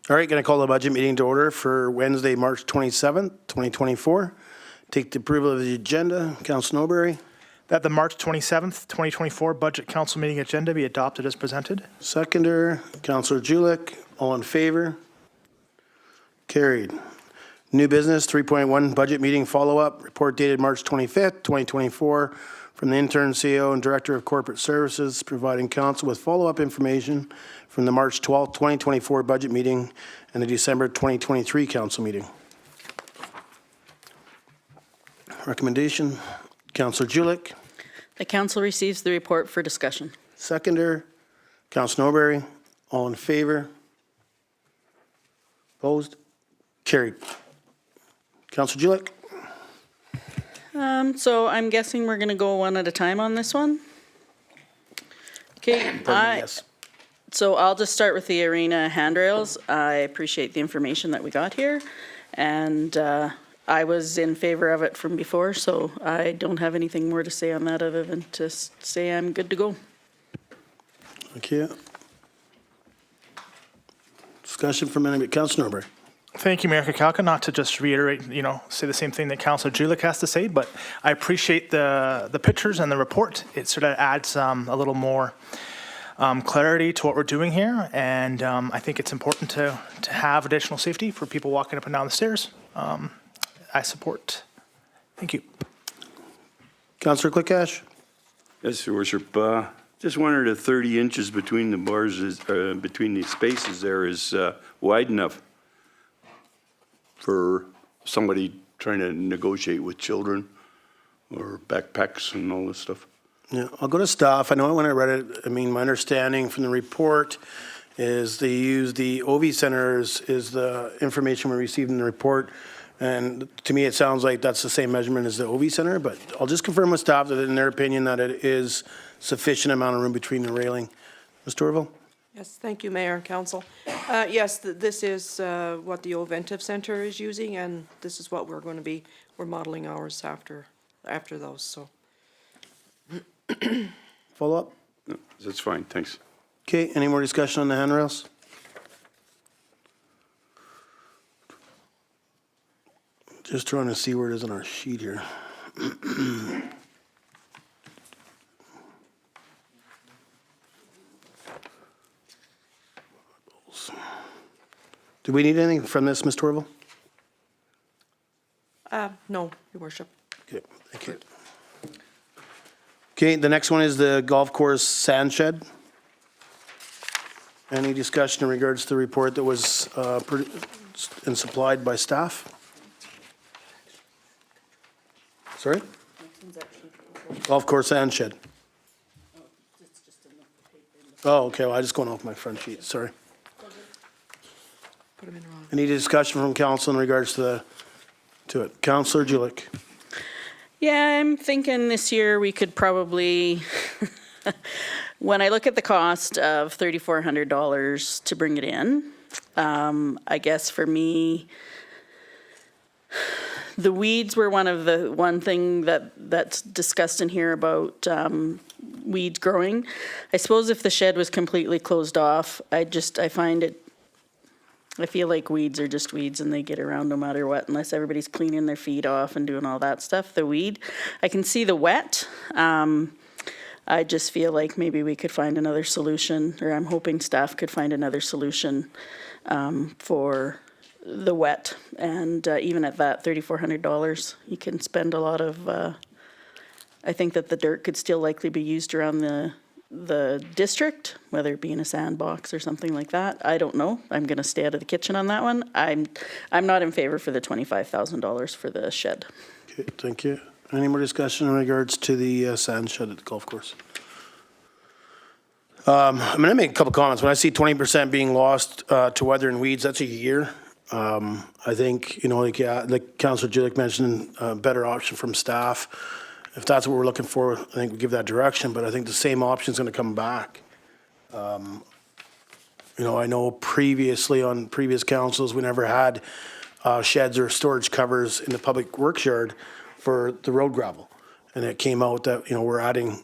All right, going to call the budget meeting to order for Wednesday, March 27th, 2024. Take the approval of the agenda. Councillor Norbury. That the March 27th, 2024 Budget Council meeting agenda be adopted as presented. Seconder, Councillor Julik. All in favor? Carried. New business, 3.1 budget meeting follow-up. Report dated March 25th, 2024 from the Interim CAO and Director of Corporate Services, providing council with follow-up information from the March 12th, 2024 budget meeting and the December 2023 council meeting. Recommendation, Councillor Julik. The council receives the report for discussion. Seconder, Councillor Norbury. All in favor? Opposed? Carried. Councillor Julik. So I'm guessing we're going to go one at a time on this one. Okay. Yes. So I'll just start with the arena handrails. I appreciate the information that we got here, and I was in favor of it from before, so I don't have anything more to say on that other than to say I'm good to go. Thank you. Discussion from anybody. Councillor Norbury. Thank you, Mayor Kakalka. Not to just reiterate, say the same thing that Councillor Julik has to say, but I appreciate the pictures and the report. It sort of adds a little more clarity to what we're doing here, and I think it's important to have additional safety for people walking up and down the stairs. I support. Thank you. Councillor Clickash. Yes, Your Worship. Just wondered if 30 inches between the bars, between the spaces there is wide enough for somebody trying to negotiate with children or backpacks and all this stuff. Yeah, I'll go to staff. I know when I read it, my understanding from the report is they use the OV centers is the information we received in the report. And to me, it sounds like that's the same measurement as the OV center, but I'll just confirm with staff that in their opinion that it is sufficient amount of room between the railing. Ms. Torval? Yes, thank you, Mayor and Council. Yes, this is what the Oventive Center is using, and this is what we're modeling ours after those, so. Follow up? No, that's fine, thanks. Okay, any more discussion on the handrails? Just trying to see where it is on our sheet here. Do we need anything from this, Ms. Torval? No, Your Worship. Okay, thank you. Okay, the next one is the golf course sand shed. Any discussion in regards to the report that was and supplied by staff? Sorry? Golf course sand shed. Oh, okay, well, I'm just going off my front sheet, sorry. Put them in wrong. Any discussion from council in regards to it? Councillor Julik. Yeah, I'm thinking this year we could probably, when I look at the cost of $3,400 to bring it in, I guess for me, the weeds were one thing that's discussed in here about weeds growing. I suppose if the shed was completely closed off, I feel like weeds are just weeds and they get around no matter what, unless everybody's cleaning their feet off and doing all that stuff. The weed, I can see the wet. I just feel like maybe we could find another solution, or I'm hoping staff could find another solution for the wet. And even at that $3,400, you can spend a lot of, I think that the dirt could still likely be used around the district, whether it be in a sandbox or something like that. I don't know. I'm going to stay out of the kitchen on that one. I'm not in favor for the $25,000 for the shed. Okay, thank you. Any more discussion in regards to the sand shed at the golf course? I'm going to make a couple comments. When I see 20% being lost to weather and weeds, that's a year. I think, like Councillor Julik mentioned, a better option from staff. If that's what we're looking for, I think we give that direction, but I think the same option is going to come back. I know previously on previous councils, we never had sheds or storage covers in the public works yard for the road gravel. And it came out that, we're adding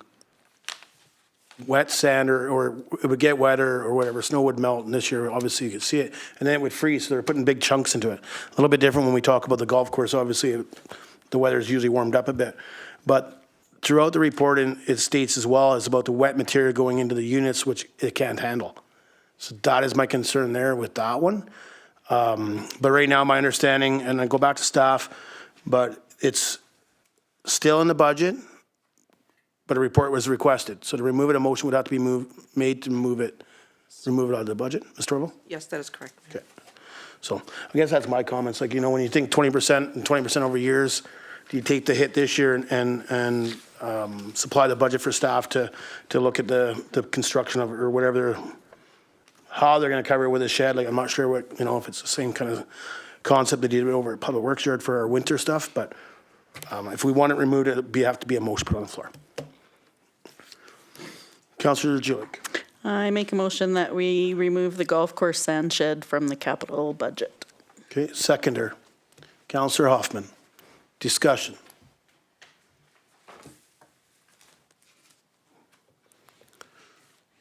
wet sand or it would get wetter or whatever, snow would melt, and this year, obviously, you could see it, and then it would freeze, so they're putting big chunks into it. A little bit different when we talk about the golf course, obviously, the weather's usually warmed up a bit. But throughout the report, it states as well as about the wet material going into the units, which it can't handle. So that is my concern there with that one. But right now, my understanding, and I go back to staff, but it's still in the budget, but a report was requested. So to remove it, a motion would have to be made to remove it out of the budget. Ms. Torval? Yes, that is correct. Okay. So I guess that's my comments. Like, when you think 20% and 20% over years, do you take the hit this year and supply the budget for staff to look at the construction of it or whatever how they're going to cover it with a shed? Like, I'm not sure what, if it's the same kind of concept they did over at Public Works Yard for our winter stuff, but if we want it removed, it would have to be a motion put on the floor. Councillor Julik. I make a motion that we remove the golf course sand shed from the capital budget. Okay, seconder. Councillor Hoffman. Discussion.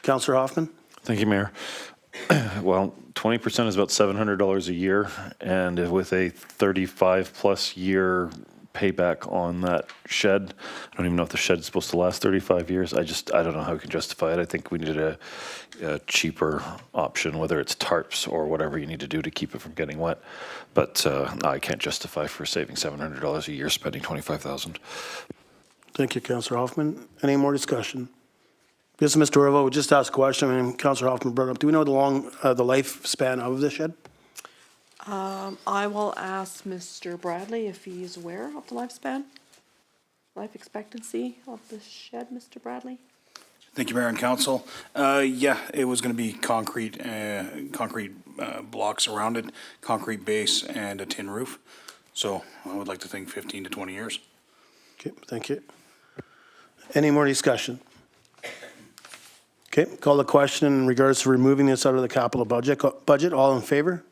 Councillor Hoffman? Thank you, Mayor. Well, 20% is about $700 a year, and with a 35-plus year payback on that shed, I don't even know if the shed's supposed to last 35 years. I don't know how we can justify it. I think we needed a cheaper option, whether it's tarps or whatever you need to do to keep it from getting wet. But I can't justify for saving $700 a year, spending $25,000. Thank you, Councillor Hoffman. Any more discussion? Yes, Mr. Orvo, just ask a question. I mean, Councillor Hoffman brought it up. Do we know the lifespan of the shed? I will ask Mr. Bradley if he is aware of the lifespan, life expectancy of the shed, Mr. Bradley? Thank you, Mayor and Council. Yeah, it was going to be concrete blocks around it, concrete base, and a tin roof. So I would like to think 15 to 20 years. Okay, thank you. Any more discussion? Okay, call the question in regards to removing this out of the capital budget. All in favor?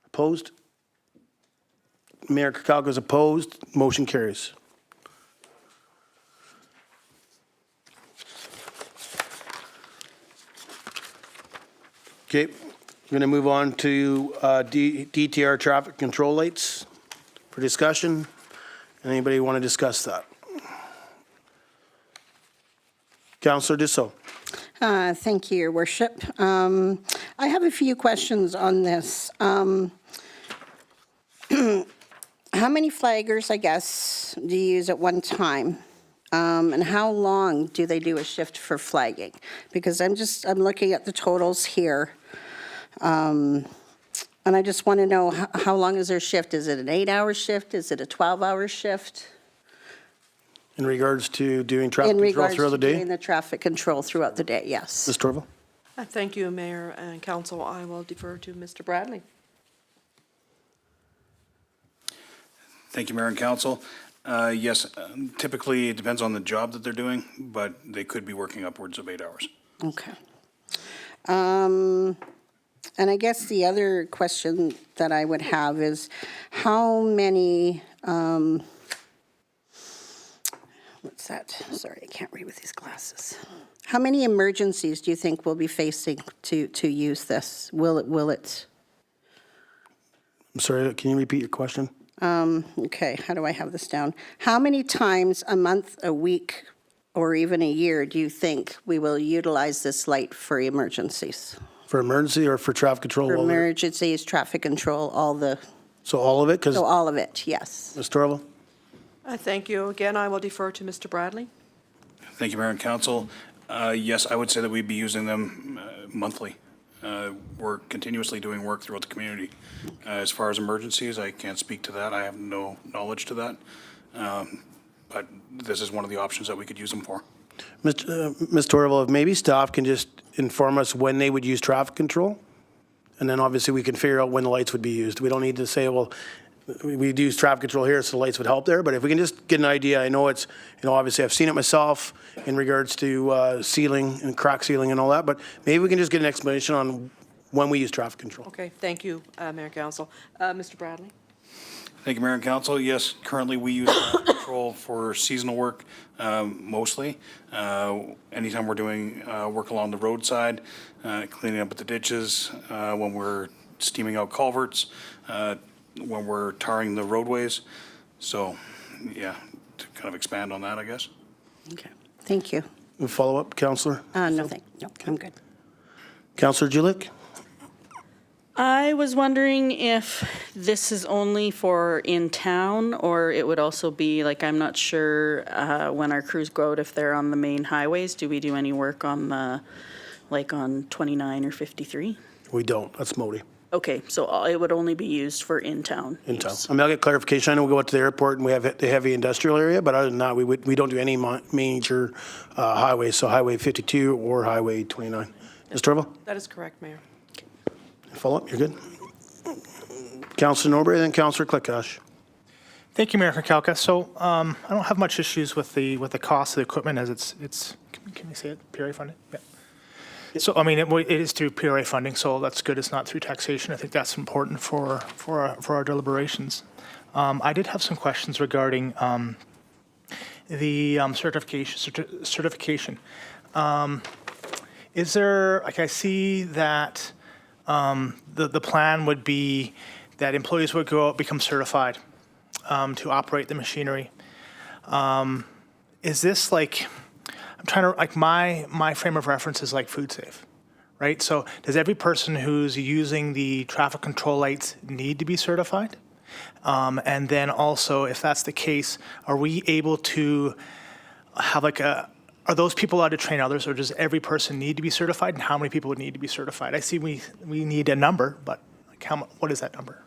Opposed? Mayor Kukalka is opposed. Motion carries. Okay, we're going to move on to DTR traffic control lights for discussion. Anybody want to discuss that? Councillor Dussault. Thank you, Your Worship. I have a few questions on this. How many flaggers, I guess, do you use at one time? And how long do they do a shift for flagging? Because I'm looking at the totals here. And I just want to know how long is their shift? Is it an 8-hour shift? Is it a 12-hour shift? In regards to doing traffic In control regards throughout to the day? doing the traffic control throughout the day, yes. Ms. Torval? Thank you, Mayor and Council. I will defer to Mr. Bradley. Thank you, Mayor and Council. Yes, typically it depends on the job that they're doing, but they could be working upwards of 8 hours. Okay. And I guess the other question that I would have is how many, what's that? Sorry, I can't read with these glasses. How many emergencies do you think we'll be facing to use this? Will it? I'm sorry, can you repeat your question? Okay, how do I have this down? How many times a month, a week, or even a year do you think we will utilize this light for emergencies? For emergency or for traffic control? For emergencies, traffic control, all the, So all of it? Because so all of it, yes. Ms. Torval? Thank you. Again, I will defer to Mr. Bradley. Thank you, Mayor and Council. Yes, I would say that we'd be using them monthly. We're continuously doing work throughout the community. As far as emergencies, I can't speak to that. I have no knowledge to that. But this is one of the options that we could use them for. Ms. Torval, if maybe staff can just inform us when they would use traffic control, and then obviously we can figure out when the lights would be used. We don't need to say, well, we'd use traffic control here, so the lights would help there. But if we can just get an idea, I know it's, obviously I've seen it myself in regards to sealing and crack sealing and all that, but maybe we can just get an explanation on when we use traffic control. Okay, thank you, Mayor and Council. Mr. Bradley? Thank you, Mayor and Council. Yes, currently we use traffic control for seasonal work mostly. Anytime we're doing work along the roadside, cleaning up the ditches, when we're steaming out culverts, when we're tarring the roadways. So, yeah, to kind of expand on that, I guess. Okay, thank you. Follow up, Counselor? No, I'm good. Counselor Julik? I was wondering if this is only for in town, or it would also be, like, I'm not sure when our crews go out, if they're on the main highways, do we do any work on the, like on 29 or 53? We don't. That's Modi. Okay, so it would only be used for in-town In town. use. I mean, I'll get clarification. I know we go out to the airport and we have the heavy industrial area, but other than that, we don't do any major highways, so Highway 52 or Highway 29. Ms. Torval, That is correct, Mayor. follow up, you're good? Councillor Norbury, then Councillor Clickash. Thank you, Mayor Kakalka. So I don't have much issues with the cost of the equipment as it's can we say it, PRA funded? Yeah. So, I mean, it is through PRA funding, so that's good. It's not through taxation. I think that's important for our deliberations. I did have some questions regarding the certification. Is there, like, I see that the plan would be that employees would go out, become certified to operate the machinery. Is this like, I'm trying to, like, my frame of reference is like food safe, right? So does every person who's using the traffic control lights need to be certified? And then also, if that's the case, are we able to have like are those people allowed to train others, or does every person need to be certified, and how many people would need to be certified? I see we need a number, but like what is that number?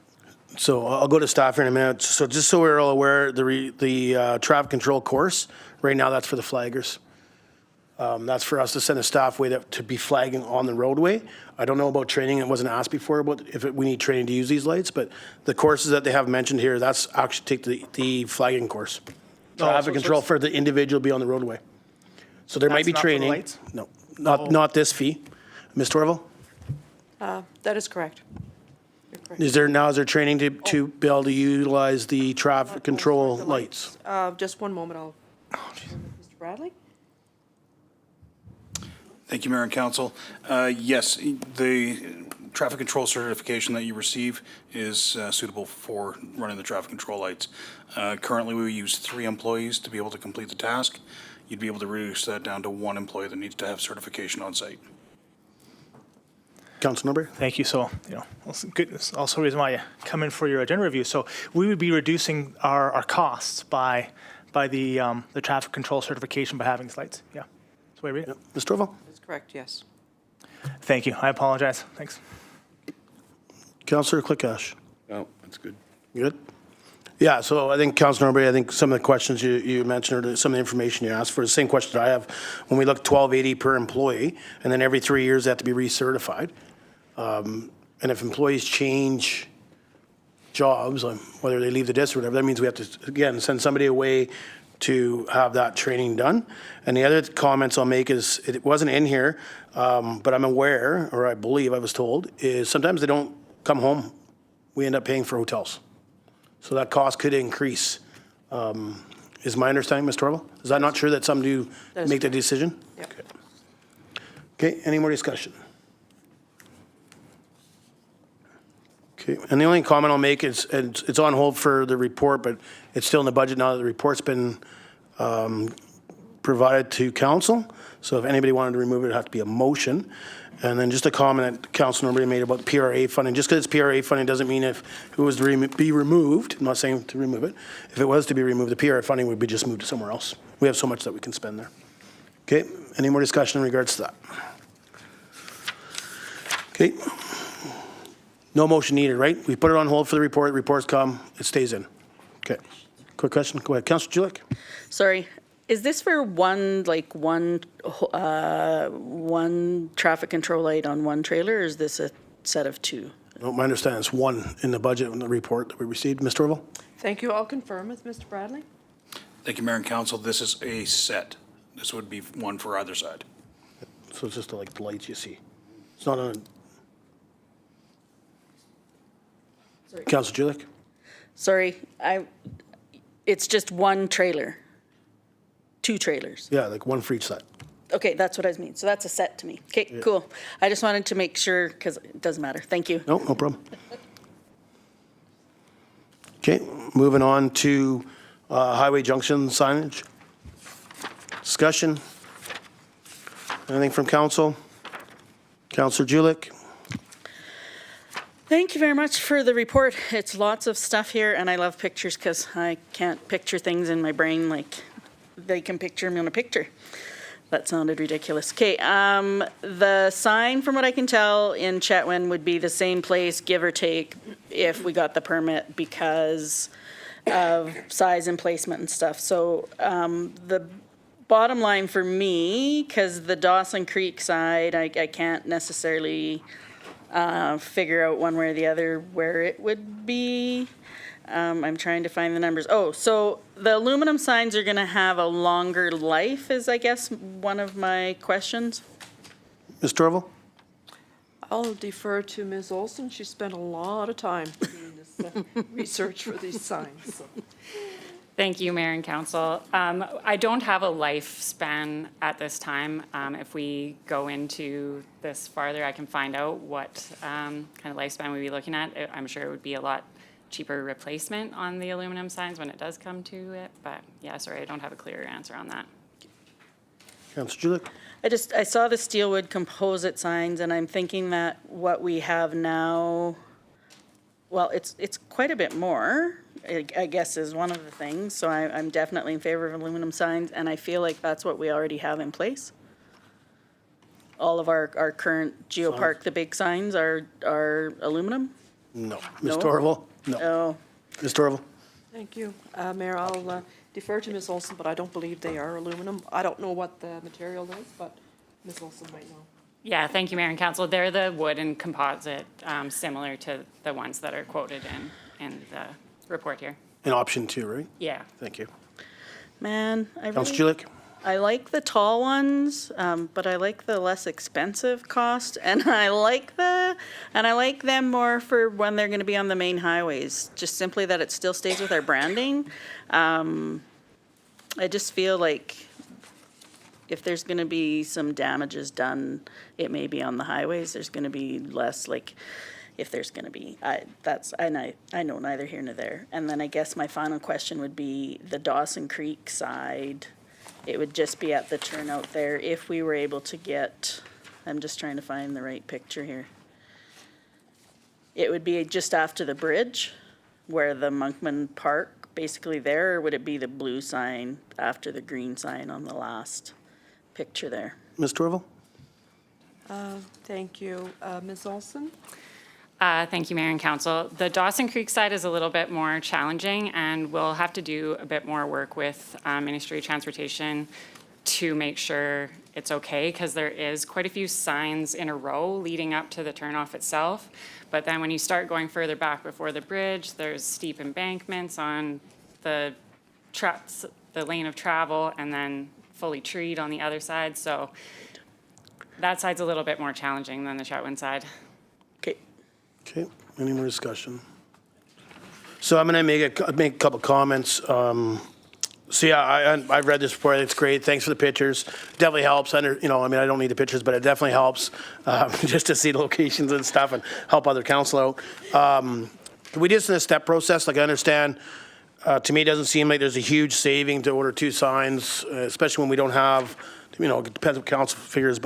So I'll go to staff here in a minute. So just so we're all aware, the traffic control course, right now that's for the flaggers. That's for us to send a staff way to be flagging on the roadway. I don't know about training. It wasn't asked before about if we need training to use these lights, but the courses that they have mentioned here, that's actually take the flagging course. Traffic control for the individual be on the roadway. So there might be That's not for the training. lights? No, not this fee. Ms. Torval? That is correct. You're correct. Is there training to be able to utilize the traffic control The lights? Just one moment, I'll. Mr. Bradley? Thank you, Mayor and Council. Yes, the traffic control certification that you receive is suitable for running the traffic control lights. Currently, we use 3 employees to be able to complete the task. You'd be able to reduce that down to 1 employee that needs to have certification on site. Council number? Thank you. So, that's good. That's also a reason why you come in for your agenda review. So we would be reducing our costs by the traffic control certification by having these lights. Yeah. That's the way I read it. Ms. Torval? That's correct, yes. Thank you. I apologize. Thanks. Councillor Clickash? Oh, that's good. You good? Yeah, so I think, Councillor Norbury, I think some of the questions you mentioned or some of the information you asked for, the same question I have. When we look $1,280 per employee, and then every 3 years they have to be recertified. And if employees change jobs, whether they leave the district or whatever, that means we have to, again, send somebody away to have that training done. And the other comments I'll make is, it wasn't in here, but I'm aware, or I believe I was told, is sometimes they don't come home. We end up paying for hotels. So that cost could increase. Is my understanding, Ms. Torval? Is that not true that some do That is make the correct. decision? Yep. Okay, any more discussion? Okay, and the only comment I'll make is, and it's on hold for the report, but it's still in the budget now that the report's been provided to council. So if anybody wanted to remove it, it'd have to be a motion. And then just a comment that Councilor Norbury made about PRA funding. Just because it's PRA funding doesn't mean if it was to be removed, I'm not saying to remove it, if it was to be removed, the PRA funding would be just moved to somewhere else. We have so much that we can spend there. Okay, any more discussion in regards to that? Okay. No motion needed, right? We put it on hold for the report. Reports come, it stays in. Okay. Quick question. Go ahead. Councilor Julik? Sorry, is this for one traffic control light on one trailer, or is this a set of 2? No, my understanding is 1 in the budget in the report that we received. Ms. Torval? Thank you. I'll confirm with Mr. Bradley. Thank you, Mayor and Council. This is a set. This would be 1 for either side. So it's just like the lights you see. It's not on. Councilor Julik? Sorry, it's just one trailer, 2 trailers. Yeah, like one for each side. Okay, that's what I mean. So that's a set to me. Okay, cool. I just wanted to make sure, because it doesn't matter. Thank you. No problem. Okay, moving on to highway junction signage. Discussion. Anything from council? Councillor Julik? Thank you very much for the report. It's lots of stuff here, and I love pictures because I can't picture things in my brain like they can picture them in a picture. That sounded ridiculous. Okay, the sign, from what I can tell, in Chetwynd would be the same place, give or take, if we got the permit because of size and placement and stuff. So the bottom line for me, because the Dawson Creek side, I can't necessarily figure out one way or the other where it would be. I'm trying to find the numbers. Oh, so the aluminum signs are going to have a longer life is, I guess, one of my questions. Ms. Torval? I'll defer to Ms. Olson. She spent a lot of time doing this research for these signs, so. Thank you, Mayor and Council. I don't have a lifespan at this time. If we go into this farther, I can find out what kind of lifespan we'd be looking at. I'm sure it would be a lot cheaper replacement on the aluminum signs when it does come to it. But yeah, sorry, I don't have a clear answer on that. Councillor Julik? I saw the Steelwood composite signs, and I'm thinking that what we have now, well, it's quite a bit more, I guess, is one of the things. So I'm definitely in favor of aluminum signs, and I feel like that's what we already have in place. All of our current Geopark, the big signs are aluminum? No. Ms. No? Torval? No. Oh, Ms. Torval? Thank you. Mayor, I'll defer to Ms. Olson, but I don't believe they are aluminum. I don't know what the material is, but Ms. Olson might know. Yeah, thank you, Mayor and Council. They're the wood and composite, similar to the ones that are quoted in the report here. In option 2, right? Yeah. Thank you. man, Councillor Julik? I like the tall ones, but I like the less expensive cost, and I like them more for when they're going to be on the main highways. Just simply that it still stays with our branding. I just feel like if there's going to be some damages done, it may be on the highways. There's going to be less, like, if there's going to be. I know neither here nor there. And then I guess my final question would be the Dawson Creek side. It would just be at the turnout there if we were able to get, I'm just trying to find the right picture here. It would be just after the bridge where the Monkman Park, basically there, or would it be the blue sign after the green sign on the last picture there? Ms. Torval? Thank you. Ms. Olson? Thank you, Mayor and Council. The Dawson Creek side is a little bit more challenging, and we'll have to do a bit more work with Ministry of Transportation to make sure it's okay, because there is quite a few signs in a row leading up to the turnoff itself. But then when you start going further back before the bridge, there's steep embankments on the lane of travel, and then fully treed on the other side. So that side's a little bit more challenging than the Chetwynd side. Okay. Okay, any more discussion? So I'm going to make a couple comments. So yeah, I read this report. It's great. Thanks for the pictures. Definitely helps. I don't need the pictures, but it definitely helps just to see the locations and stuff and help other council out. Can we do this in a step process? Like, I understand, to me, it doesn't seem like there's a huge saving to order 2 signs, especially when we don't have, it depends what council figures,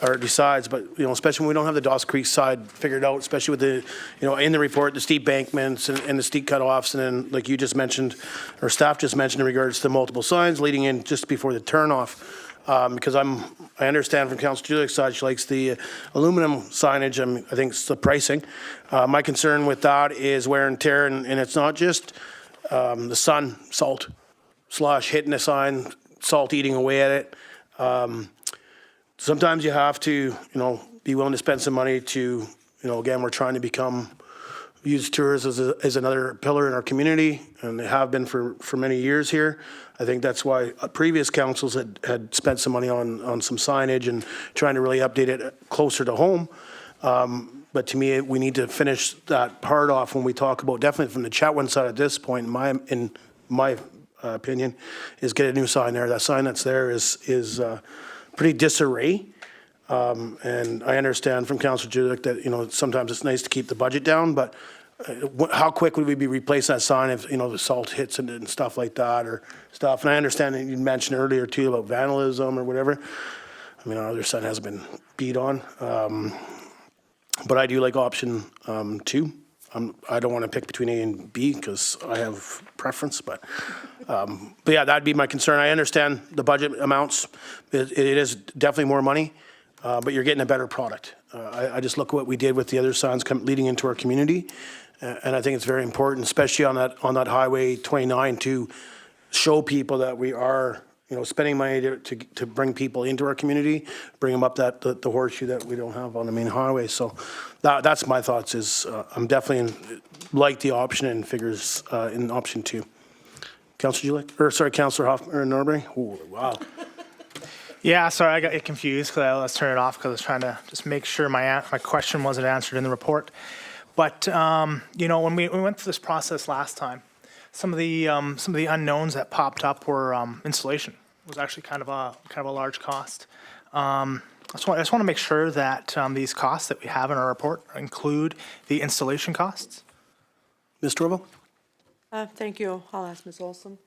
or decides, but, especially when we don't have the Dawson Creek side figured out, especially with the, in the report, the steep bankments and the steep cutoffs, and then, like you just mentioned, or staff just mentioned in regards to multiple signs leading in just before the turnoff. Because I understand from Councilor Julik's side, she likes the aluminum signage. I think it's the pricing. My concern with that is wear and tear, and it's not just the sun, salt, slosh hitting the sign, salt eating away at it. Sometimes you have to, be willing to spend some money to, again, we're trying to use tours as another pillar in our community, and they have been for many years here. I think that's why previous councils had spent some money on some signage and trying to really update it closer to home. But to me, we need to finish that part off when we talk about, definitely from the Chetwynd side at this point, in my opinion, is get a new sign there. That sign that's there is pretty disarray. And I understand from Councillor Judick that, you know, sometimes it's nice to keep the budget down, but how quick would we be replacing that sign if, you know, the salt hits it and stuff like that or stuff? And I understand that you mentioned earlier too about vandalism or whatever. I mean, our other sign hasn't been beat on. But I do like option 2. I don't want to pick between A and B because I have preference, but yeah, that'd be my concern. I understand the budget amounts. It is definitely more money, but you're getting a better product. I just look at what we did with the other signs leading into our community, and I think it's very important, especially on that Highway 29, to show people that we are, you know, spending money to bring people into our community, bring them up the horseshoe that we don't have on the main highway. So that's my thoughts. Is I'm definitely like the option and figures in option 2. Councillor Julick, or sorry, Councillor Hoffman or Norbury. Ooh, wow. Yeah, sorry, I got confused because let's turn it off because I was trying to just make sure my question wasn't answered in the report. But you know, when we went through this process last time, some of the unknowns that popped up were installation was actually kind of a large cost. I just want to make sure that these costs that we have in our report include the installation costs. Ms. Dorval? Thank you. I'll ask Ms. Olson.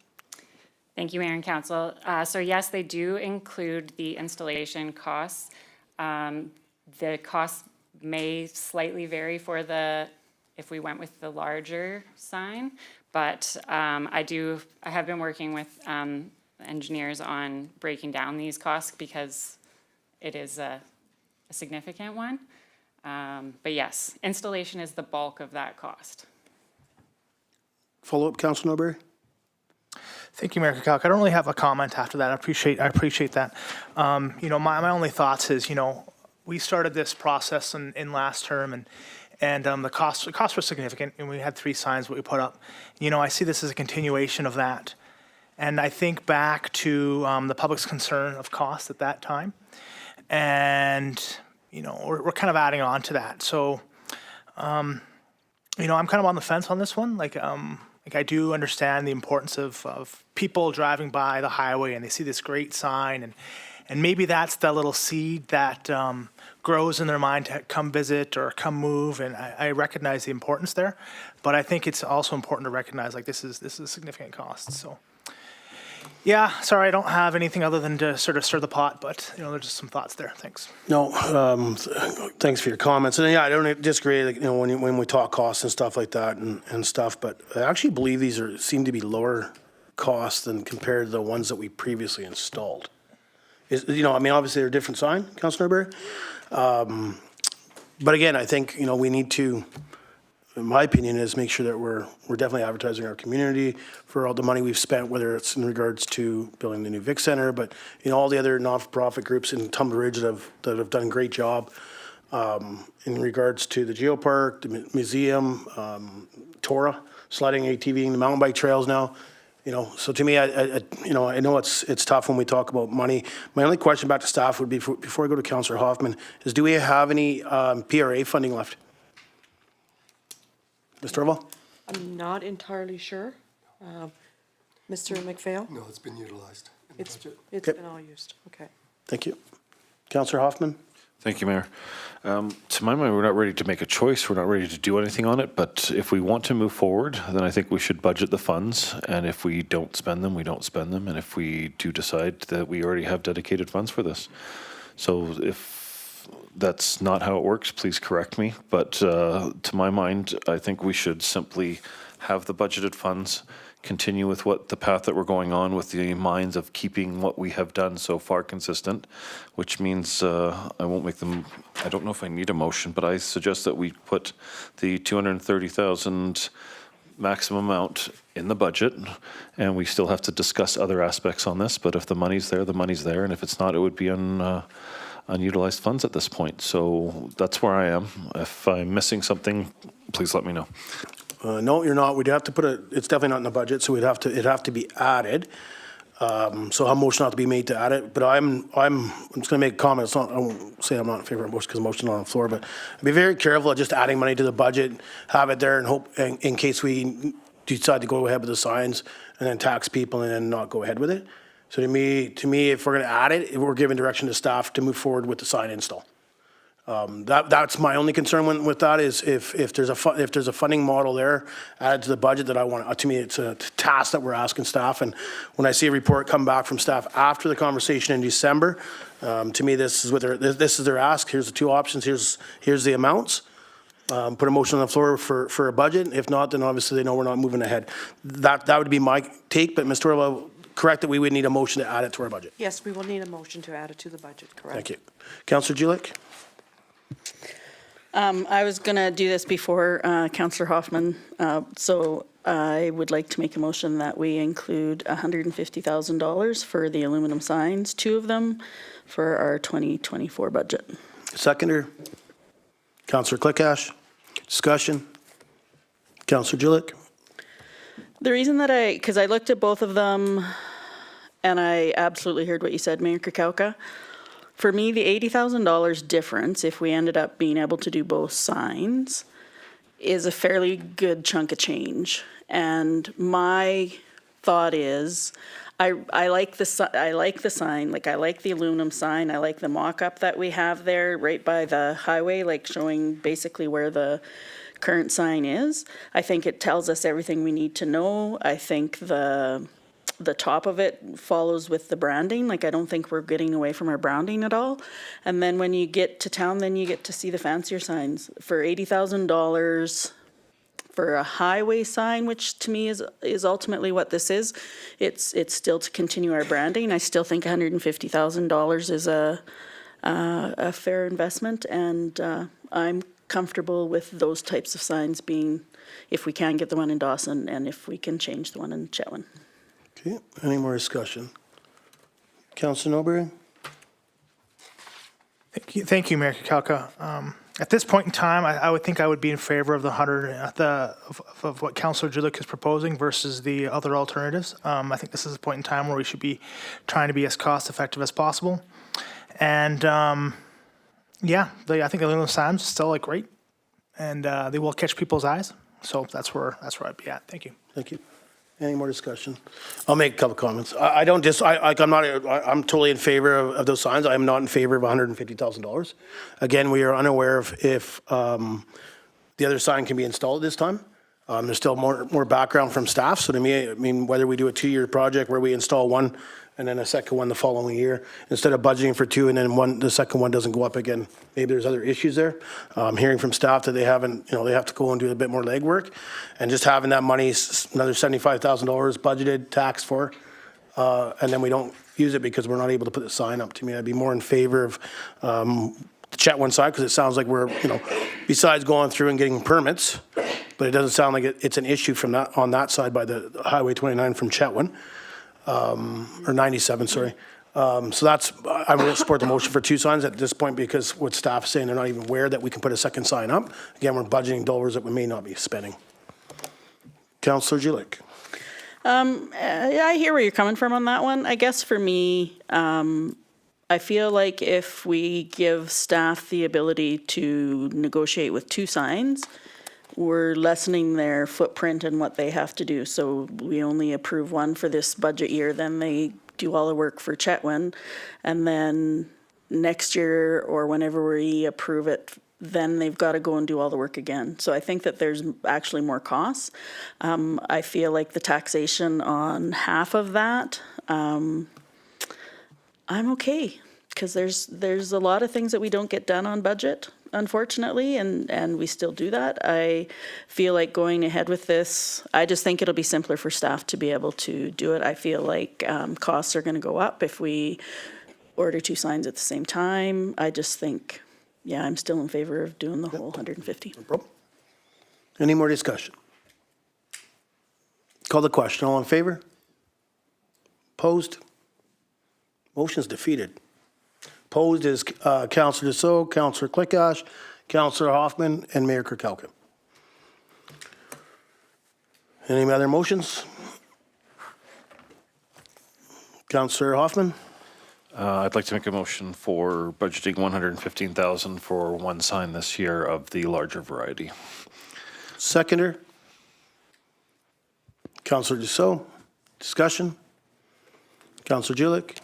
Thank you, Mayor and Council. So yes, they do include the installation costs. The costs may slightly vary if we went with the larger sign, but I have been working with engineers on breaking down these costs because it is a significant one. But yes, installation is the bulk of that cost. Follow-up, Councillor Norbury? Thank you, Mayor Kukalka. I don't really have a comment after that. I appreciate that. You know, my only thoughts is, you know, we started this process in last term, and the costs were significant, and we had 3 signs that we put up. You know, I see this as a continuation of that, and I think back to the public's concern of cost at that time, and you know, we're kind of adding on to that. So, you know, I'm kind of on the fence on this one. Like I do understand the importance of people driving by the highway and they see this great sign, and maybe that's the little seed that grows in their mind to come visit or come move, and I recognize the importance there, but I think it's also important to recognize like this is a significant cost. So yeah, sorry, I don't have anything other than to sort of stir the pot, but you know, there's just some thoughts there. Thanks. No, thanks for your comments. And yeah, I don't disagree, like, you know, when we talk costs and stuff like that and stuff, but I actually believe these seem to be lower cost than compared to the ones that we previously installed. You know, I mean, obviously they're a different sign, Councillor Norbury. But again, I think, you know, we need to, in my opinion, is make sure that we're definitely advertising our community for all the money we've spent, whether it's in regards to building the new Vic Center, but you know, all the other not-for-profit groups in Tumbler Ridge that have done a great job in regards to the Geopark, the museum, Torah, sliding ATVing, the mountain bike trails now. You know, so to me, you know, I know it's tough when we talk about money. My only question back to staff would be, before I go to Councillor Hoffman, is do we have any PRA funding left? Mr. Orval? I'm not entirely sure. Mr. McPhail? No, it's been utilized. It's been all used. Okay. Thank you. Councillor Hoffman? Thank you, Mayor. To my mind, we're not ready to make a choice. We're not ready to do anything on it. But if we want to move forward, then I think we should budget the funds. And if we don't spend them, we don't spend them. And if we do decide that we already have dedicated funds for this. So if that's not how it works, please correct me. But to my mind, I think we should simply have the budgeted funds, continue with the path that we're going on with the minds of keeping what we have done so far consistent, which means I won't make them, I don't know if I need a motion, but I suggest that we put the 230,000 maximum amount in the budget, and we still have to discuss other aspects on this, but if the money's there, the money's there, and if it's not, it would be unutilized funds at this point. So that's where I am. If I'm missing something, please let me know. No, you're not. We'd have to put it's definitely not in the budget, so it'd have to be added. So a motion not to be made to add it, but I'm just gonna make a comment. It's not, I won't say I'm not in favor of motion because motion's not on the floor, but be very careful of just adding money to the budget, have it there and hope, in case we decide to go ahead with the signs and then tax people and then not go ahead with it. So to me, if we're gonna add it, if we're giving direction to staff to move forward with the sign install. That's my only concern with that is if there's a funding model there added to the budget that I want, to me, it's a task that we're asking staff. And when I see a report come back from staff after the conversation in December, to me, this is their ask. Here's the two options. Here's the amounts. Put a motion on the floor for a budget. If not, then obviously they know we're not moving ahead. That would be my take, but Ms. Torla, correct that we would need a motion to add it to our budget. Yes, we will need a motion to add it to the budget, correct? Thank you. Councillor Julik? I was going to do this before Councillor Hoffman, so I would like to make a motion that we include $150,000 for the aluminum signs, 2 of them, for our 2024 budget. Seconder? Councillor Clickash? Discussion? Councillor Julik? The reason that because I looked at both of them, and I absolutely heard what you said, Mayor Kakauka. For me, the $80,000 difference, if we ended up being able to do both signs, is a fairly good chunk of change. And my thought is, I like the sign, like I like the aluminum sign, I like the mock-up that we have there right by the highway, like showing basically where the current sign is. I think it tells us everything we need to know. I think the top of it follows with the branding. Like, I don't think we're getting away from our branding at all. And then when you get to town, then you get to see the fancier signs. For $80,000 for a highway sign, which to me is ultimately what this is, it's still to continue our branding. I still think $150,000 is a fair investment, and I'm comfortable with those types of signs being, if we can get the one in Dawson and if we can change the one in Chetwynd. Okay, any more discussion? Councillor Nobury? Thank you, Mayor Kakauka. At this point in time, I would think I would be in favor of of what Councillor Julik is proposing versus the other alternatives. I think this is a point in time where we should be trying to be as cost effective as possible. And yeah, I think the aluminum signs still like great, and they will catch people's eyes. So that's where I'd be at. Thank you. Thank you. Any more discussion? I'll make a couple comments. I'm totally in favor of those signs. I'm not in favor of $150,000. Again, we are unaware of if the other sign can be installed this time. There's still more background from staff. So to me, I mean, whether we do a 2-year project where we install one and then a second one the following year, instead of budgeting for 2 and then the second one doesn't go up again, maybe there's other issues there. Hearing from staff that they haven't, they have to go and do a bit more legwork, and just having that money, another $75,000 budgeted, taxed for, and then we don't use it because we're not able to put the sign up. To me, I'd be more in favor of the Chetwynd side, because it sounds like we're, besides going through and getting permits, but it doesn't sound like it's an issue from that, on that side by the Highway 29 from Chetwynd. Or 97, sorry. So that's, I will support the motion for 2 signs at this point, because what staff is saying, they're not even aware that we can put a second sign up. Again, we're budgeting dollars that we may not be spending. Councillor Julik. Yeah, I hear where you're coming from on that one. I guess for me, I feel like if we give staff the ability to negotiate with 2 signs, we're lessening their footprint and what they have to do. So we only approve one for this budget year, then they do all the work for Chetwynd. And then next year, or whenever we approve it, then they've got to go and do all the work again. So I think that there's actually more costs. I feel like the taxation on half of that, I'm okay, because there's a lot of things that we don't get done on budget, unfortunately, and we still do that. I feel like going ahead with this, I just think it'll be simpler for staff to be able to do it. I feel like costs are going to go up if we order 2 signs at the same time. I just think, yeah, I'm still in favor of doing the whole 150. No problem. Any more discussion? Call the question. All in favor? Opposed? Motion's defeated. Opposed is Councillor Dussault, Councillor Clickash, Councillor Hoffman, and Mayor Kirkcalkin. Any other motions? Councillor Hoffman? I'd like to make a motion for budgeting 115,000 for one sign this year of the larger variety. Seconder? Councillor Dussault? Discussion? Councillor Julik?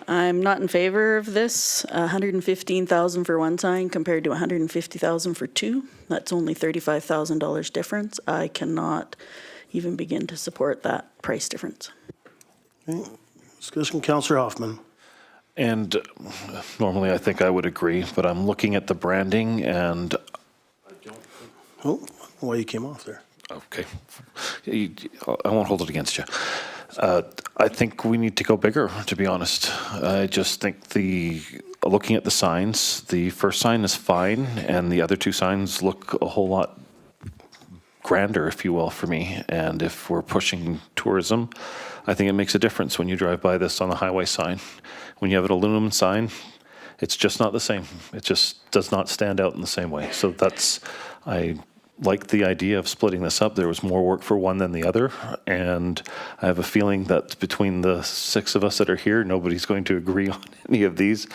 I'm not in favor of this. 115,000 for one sign compared to 150,000 for two. That's only $35,000 difference. I cannot even begin to support that price difference. Discussion, Councillor Hoffman. And normally I think I would agree, but I'm looking at the branding and, Oh, why you came off there? okay, I won't hold it against you. I think we need to go bigger, to be honest. I just think looking at the signs, the first sign is fine, and the other two signs look a whole lot grander, if you will, for me. And if we're pushing tourism, I think it makes a difference when you drive by this on the highway sign. When you have an aluminum sign, it's just not the same. It just does not stand out in the same way. So I like the idea of splitting this up. There was more work for one than the other, and I have a feeling that between the six of us that are here, nobody's going to agree on any of these.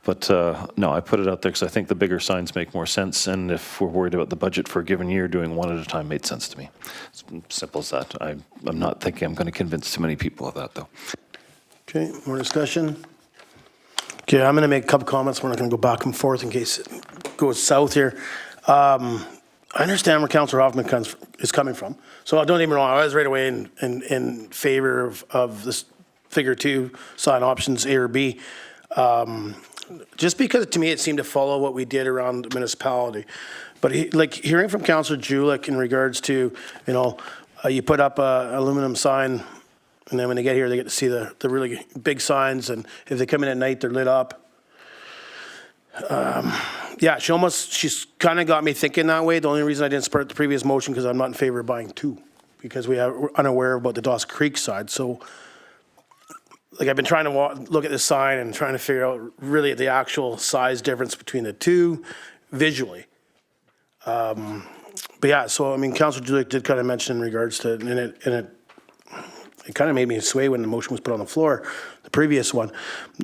But no, I put it out there because I think the bigger signs make more sense, and if we're worried about the budget for a given year, doing one at a time made sense to me. It's simple as that. I'm not thinking I'm going to convince too many people of that, though. Okay, more discussion? Okay, I'm going to make a couple comments. We're not going to go back and forth in case it goes south here. I understand where Councillor Hoffman is coming from. So don't get me wrong, I was right away in favor of this figure two sign options, A or B. Just because to me it seemed to follow what we did around the municipality. But like hearing from Councillor Julik in regards to, you put up a aluminum sign and then when they get here, they get to see the really big signs, and if they come in at night, they're lit up. Yeah, she's kind of got me thinking that way. The only reason I didn't support the previous motion because I'm not in favor of buying two, because we're unaware about the Dawson Creek side. So, like I've been trying to look at this sign and trying to figure out really the actual size difference between the two visually. But yeah, so I mean, Councillor Julik did kind of mention in regards to, and it kind of made me sway when the motion was put on the floor, the previous one.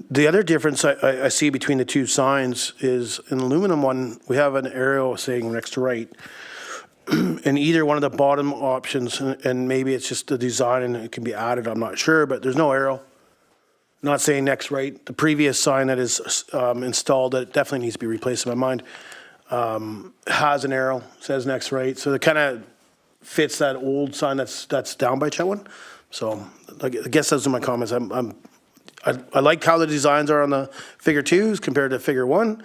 The other difference I see between the two signs is in the aluminum one, we have an arrow saying next to right. And either one of the bottom options, and maybe it's just the design and it can be added, I'm not sure, but there's no arrow. Not saying next right. The previous sign that is installed, that definitely needs to be replaced in my mind, has an arrow, says next right. So it kind of fits that old sign that's down by Chetwynd. So I guess those are my comments. I like how the designs are on the figure twos compared to figure one.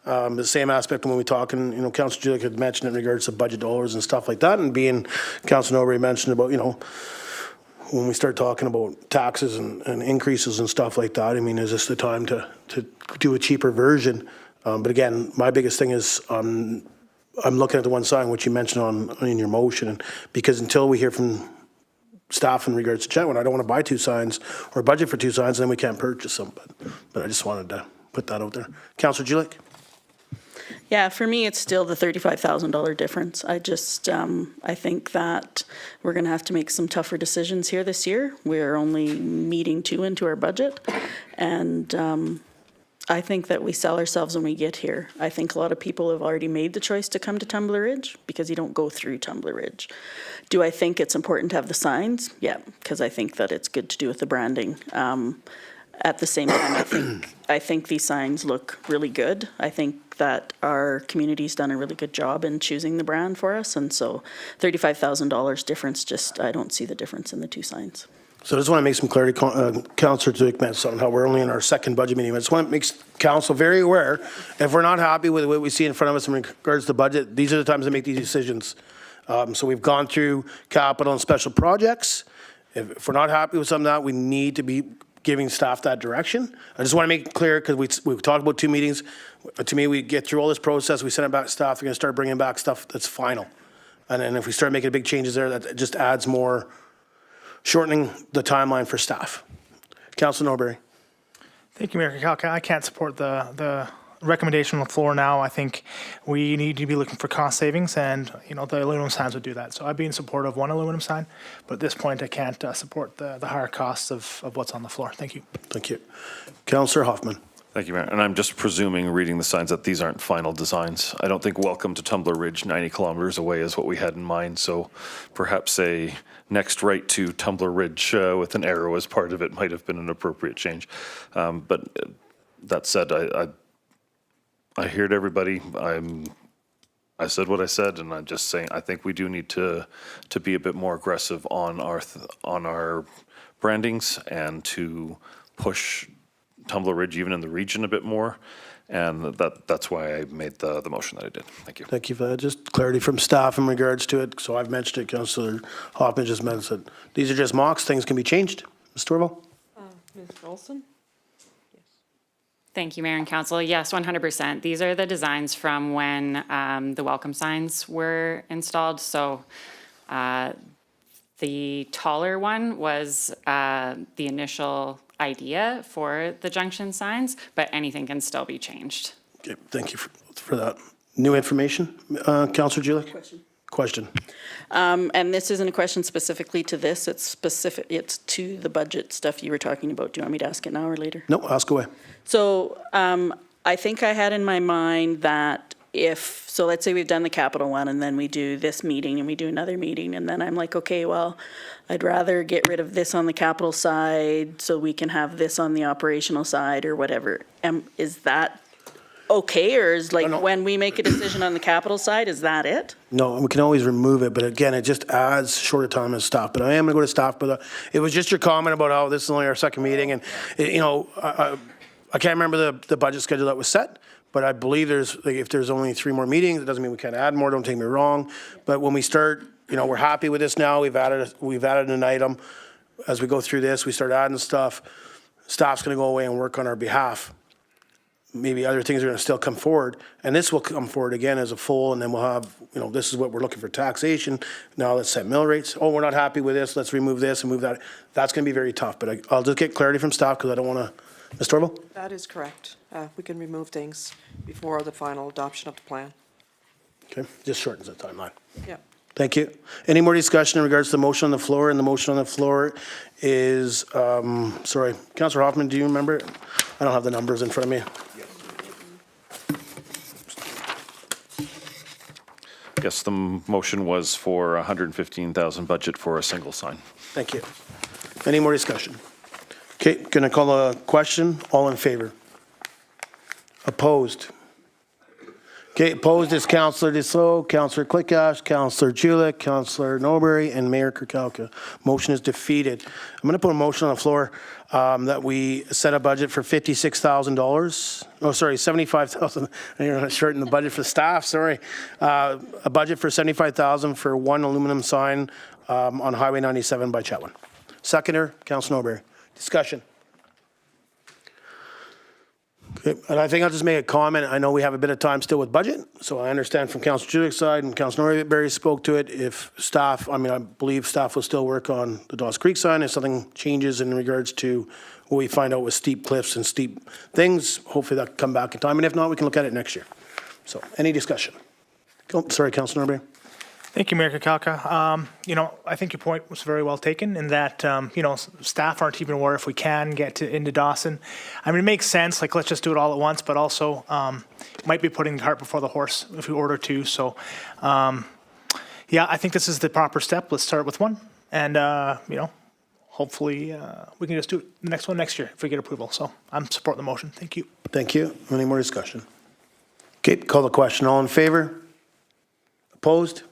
The same aspect when we talk, and Councillor Julik had mentioned in regards to budget dollars and stuff like that, and being Councillor Norbury mentioned about when we start talking about taxes and increases and stuff like that. I mean, is this the time to do a cheaper version? But again, my biggest thing is I'm looking at the one sign which you mentioned in your motion, because until we hear from staff in regards to Chetwynd, I don't want to buy two signs or budget for two signs and then we can't purchase them. But I just wanted to put that out there. Councillor Julik? Yeah, for me, it's still the $35,000 difference. I just, I think that we're going to have to make some tougher decisions here this year. We're only meeting 2 into our budget. And I think that we sell ourselves when we get here. I think a lot of people have already made the choice to come to Tumbler Ridge because you don't go through Tumbler Ridge. Do I think it's important to have the signs? Yeah, because I think that it's good to do with the branding. At the same time, I think these signs look really good. I think that our community's done a really good job in choosing the brand for us, and so $35,000 difference, I don't see the difference in the two signs. So I just want to make some clarity. Councillor Duke mentioned on how we're only in our second budget meeting. I just want to make council very aware, if we're not happy with what we see in front of us in regards to the budget, these are the times to make these decisions. So we've gone through capital and special projects. If we're not happy with some of that, we need to be giving staff that direction. I just want to make it clear, because we've talked about 2 meetings. To me, we get through all this process, we send it back to staff, we're going to start bringing back stuff that's final. And then if we start making big changes there, that just adds more, shortening the timeline for staff. Councillor Norbury. Thank you, Mayor Kakalka. I can't support the recommendation on the floor now, I think we need to be looking for cost savings, and, the aluminum signs would do that. So I'd be in support of one aluminum sign, but at this point, I can't support the higher costs of what's on the floor. Thank you. Thank you. Councillor Hoffman. Thank you, Mayor. And I'm just presuming, reading the signs, that these aren't final designs. I don't think welcome to Tumbler Ridge 90 kilometers away is what we had in mind. So perhaps a next right to Tumbler Ridge with an arrow as part of it might have been an appropriate change. But that said, I heard everybody. I said what I said, and I'm just saying I think we do need to be a bit more aggressive on our brandings and to push Tumbler Ridge even in the region a bit more, and that's why I made the motion that I did. Thank you. Thank you for that. Just clarity from staff in regards to it. So I've mentioned it, Councillor Hoffman just mentioned it. These are just mocks. Things can be changed. Ms. Torval? Ms. Olson? Thank you, Mayor and Council. Yes, 100%. These are the designs from when the welcome signs were installed. So the taller one was the initial idea for the junction signs, but anything can still be changed. Okay, thank you for that. New information? Councillor Julik? Question. And this isn't a question specifically to this, it's to the budget stuff you were talking about. Do you want me to ask it now or later? No, ask away. So I think I had in my mind that so let's say we've done the capital one and then we do this meeting and we do another meeting, and then I'm like, okay, well, I'd rather get rid of this on the capital side so we can have this on the operational side or whatever. Is that okay, or is when we make a decision on the capital side, is that it? No, we can always remove it, but again, it just adds shorter time and staff. But I am going to go to staff, but it was just your comment about how this is only our second meeting, and, I can't remember the budget schedule that was set, but I believe if there's only 3 more meetings, it doesn't mean we can't add more, don't take me wrong. But when we start, we're happy with this now. We've added an item. As we go through this, we start adding stuff. Staff's going to go away and work on our behalf. Maybe other things are going to still come forward, and this will come forward again as a full, and then we'll have, this is what we're looking for taxation. Now let's set mill rates. Oh, we're not happy with this. Let's remove this and move that. That's going to be very tough, but I'll just get clarity from staff because I don't want to. Ms. Torval? That is correct. We can remove things before the final adoption of the plan. Okay, just shortens the timeline. Yeah. Thank you. Any more discussion in regards to the motion on the floor? And the motion on the floor is, sorry, Councillor Hoffman, do you remember? I don't have the numbers in front of me. Yes, the motion was for 115,000 budget for a single sign. Thank you. Any more discussion? Okay, going to call a question. All in favor? Opposed? Okay, opposed is Councillor Desault, Councillor Clickash, Councillor Julik, Councillor Norbury, and Mayor Kirkowka. Motion is defeated. I'm going to put a motion on the floor that we set a budget for $56,000. Oh, sorry, $75,000. You're not shorting the budget for staff. Sorry, a budget for $75,000 for one aluminum sign on Highway 97 by Chetwynd. Seconder, Councillor Norbury. Discussion. Okay, and I think I'll just make a comment. I know we have a bit of time still with budget, so I understand from Councillor Julik's side, and Councillor Norbury spoke to it. If staff, I believe staff will still work on the Dawes Creek sign. If something changes in regards to what we find out with steep cliffs and steep things, hopefully that can come back in time. And if not, we can look at it next year. So, any discussion? Oh, sorry, Councillor Norbury. Thank you, Mayor Kakalka. I think your point was very well taken in that, staff aren't even aware if we can get into Dawson. It makes sense, let's just do it all at once, but also might be putting the cart before the horse if we order to. So, I think this is the proper step. Let's start with one. And, hopefully we can just do the next one next year if we get approval. So I'm supporting the motion. Thank you. Thank you. Any more discussion? Okay, call the question. All in favor? Opposed?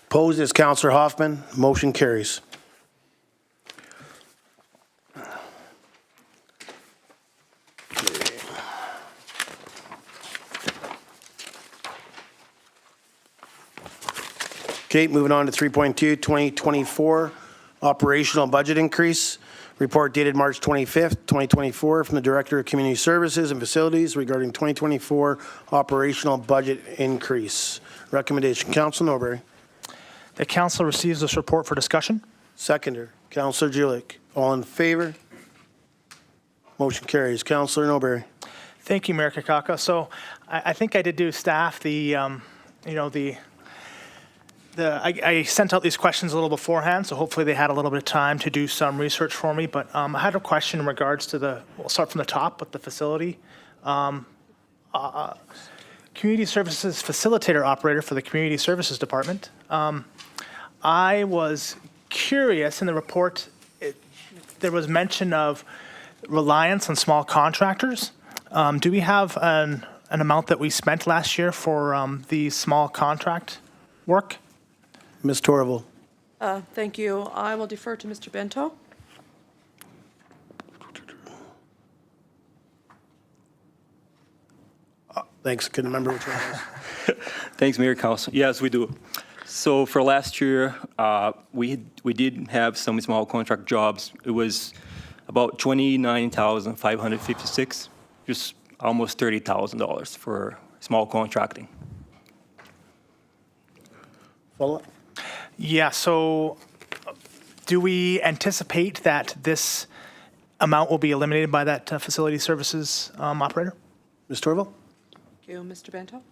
Opposed is Councillor Hoffman. Motion carries. Okay, moving on to 3.2, 2024 operational budget increase. Report dated March 25th, 2024 from the Director of Community Services and Facilities regarding 2024 operational budget increase. Recommendation, Councillor Norbury. The council receives this report for discussion. Seconder, Councillor Julik. All in favor? Motion carries. Councillor Norbury. Thank you, Mayor Kakaka. So I think I did do staff I sent out these questions a little beforehand, so hopefully they had a little bit of time to do some research for me. But I had a question in regards to we'll start from the top with the facility. Community Services Facilitator Operator for the Community Services Department. I was curious in the report, there was mention of reliance on small contractors. Do we have an amount that we spent last year for the small contract work? Ms. Torval. Thank you. I will defer to Mr. Bento. Thanks, couldn't remember which one it was. Thanks, Mayor Council. Yes, we do. So for last year, we did have some small contract jobs. It was about $29,556, just almost $30,000 for small contracting. Follow-up? Yeah, so do we anticipate that this amount will be eliminated by that facility services operator? Ms. Torval? Thank you, Mr. Bento.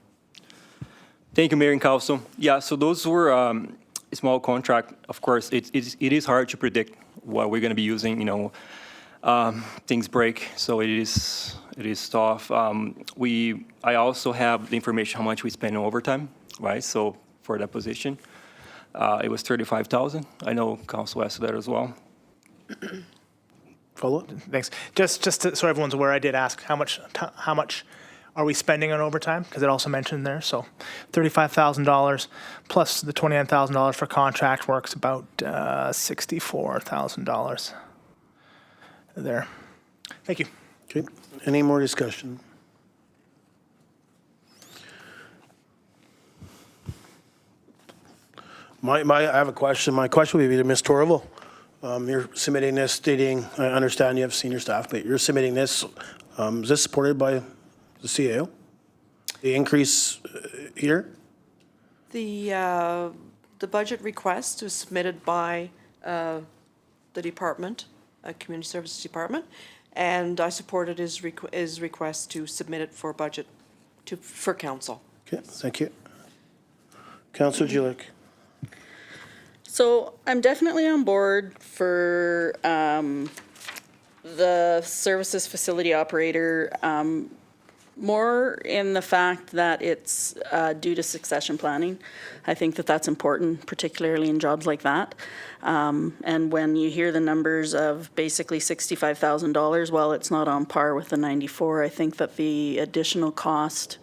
Thank you, Mayor and Council. Yeah, so those were small contract. Of course, it is hard to predict what we're going to be using. Things break, so it is tough. I also have the information how much we spend on overtime, right? So for that position, it was $35,000. I know Council asked that as well. Follow-up? Thanks. Just so everyone's aware, I did ask how much are we spending on overtime? Because it also mentioned there. So $35,000 plus the $29,000 for contract work's about $64,000 there. Thank you. Okay, any more discussion? I have a question. My question would be to Ms. Torval. You're submitting this stating, I understand you have senior staff, but you're submitting this, is this supported by the CAO? The increase here? The budget request was submitted by the department, Community Services Department, and I supported his request to submit it for budget for council. Okay, thank you. Councillor Julik. So I'm definitely on board for the services facility operator, more in the fact that it's due to succession planning. I think that that's important, particularly in jobs like that. And when you hear the numbers of basically $65,000, while it's not on par with the 94, I think that the additional cost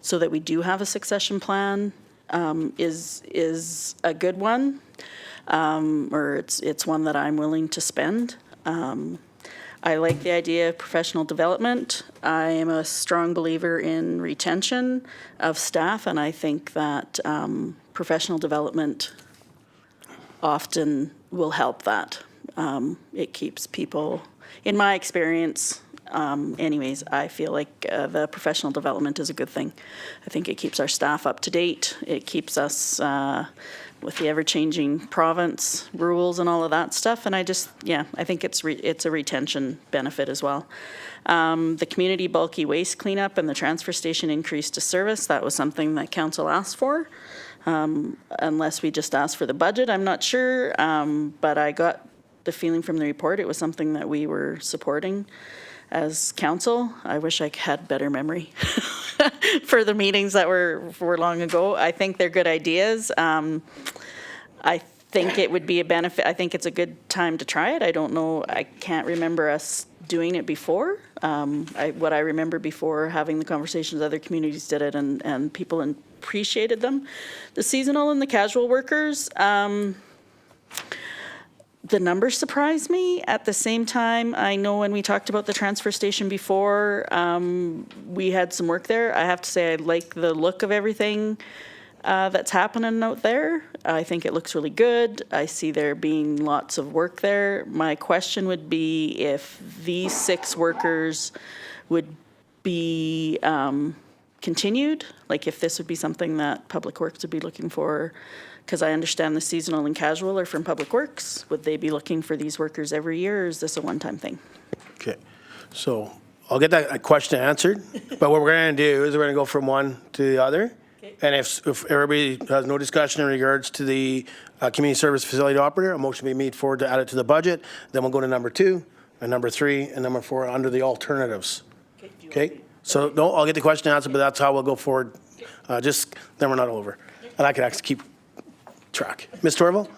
so that we do have a succession plan is a good one, or it's one that I'm willing to spend. I like the idea of professional development. I am a strong believer in retention of staff, and I think that professional development often will help that. It keeps people, in my experience, anyways, I feel like the professional development is a good thing. I think it keeps our staff up to date. It keeps us with the ever-changing province rules and all of that stuff. And I think it's a retention benefit as well. The community bulky waste cleanup and the transfer station increase to service, that was something that council asked for. Unless we just asked for the budget, I'm not sure. But I got the feeling from the report it was something that we were supporting as council. I wish I had better memory for the meetings that were long ago. I think they're good ideas. I think it would be a benefit. I think it's a good time to try it. I don't know. I can't remember us doing it before. What I remember before having the conversations, other communities did it and people appreciated them. The seasonal and the casual workers, the numbers surprised me. At the same time, I know when we talked about the transfer station before, we had some work there. I have to say I like the look of everything that's happening out there. I think it looks really good. I see there being lots of work there. My question would be if these 6 workers would be continued, like if this would be something that Public Works would be looking for, because I understand the seasonal and casual are from Public Works. Would they be looking for these workers every year, or is this a one-time thing? Okay, so I'll get that question answered, but what we're going to do is we're going to go from one to the other. And if everybody has no discussion in regards to the community service facility operator, a motion will be made forward to add it to the budget. Then we'll go to number 2, and number 3, and number 4 under the alternatives. Okay? So, no, I'll get the question answered, but that's how we'll go forward. Just, then we're not over. And I can actually keep track. Ms. Torval?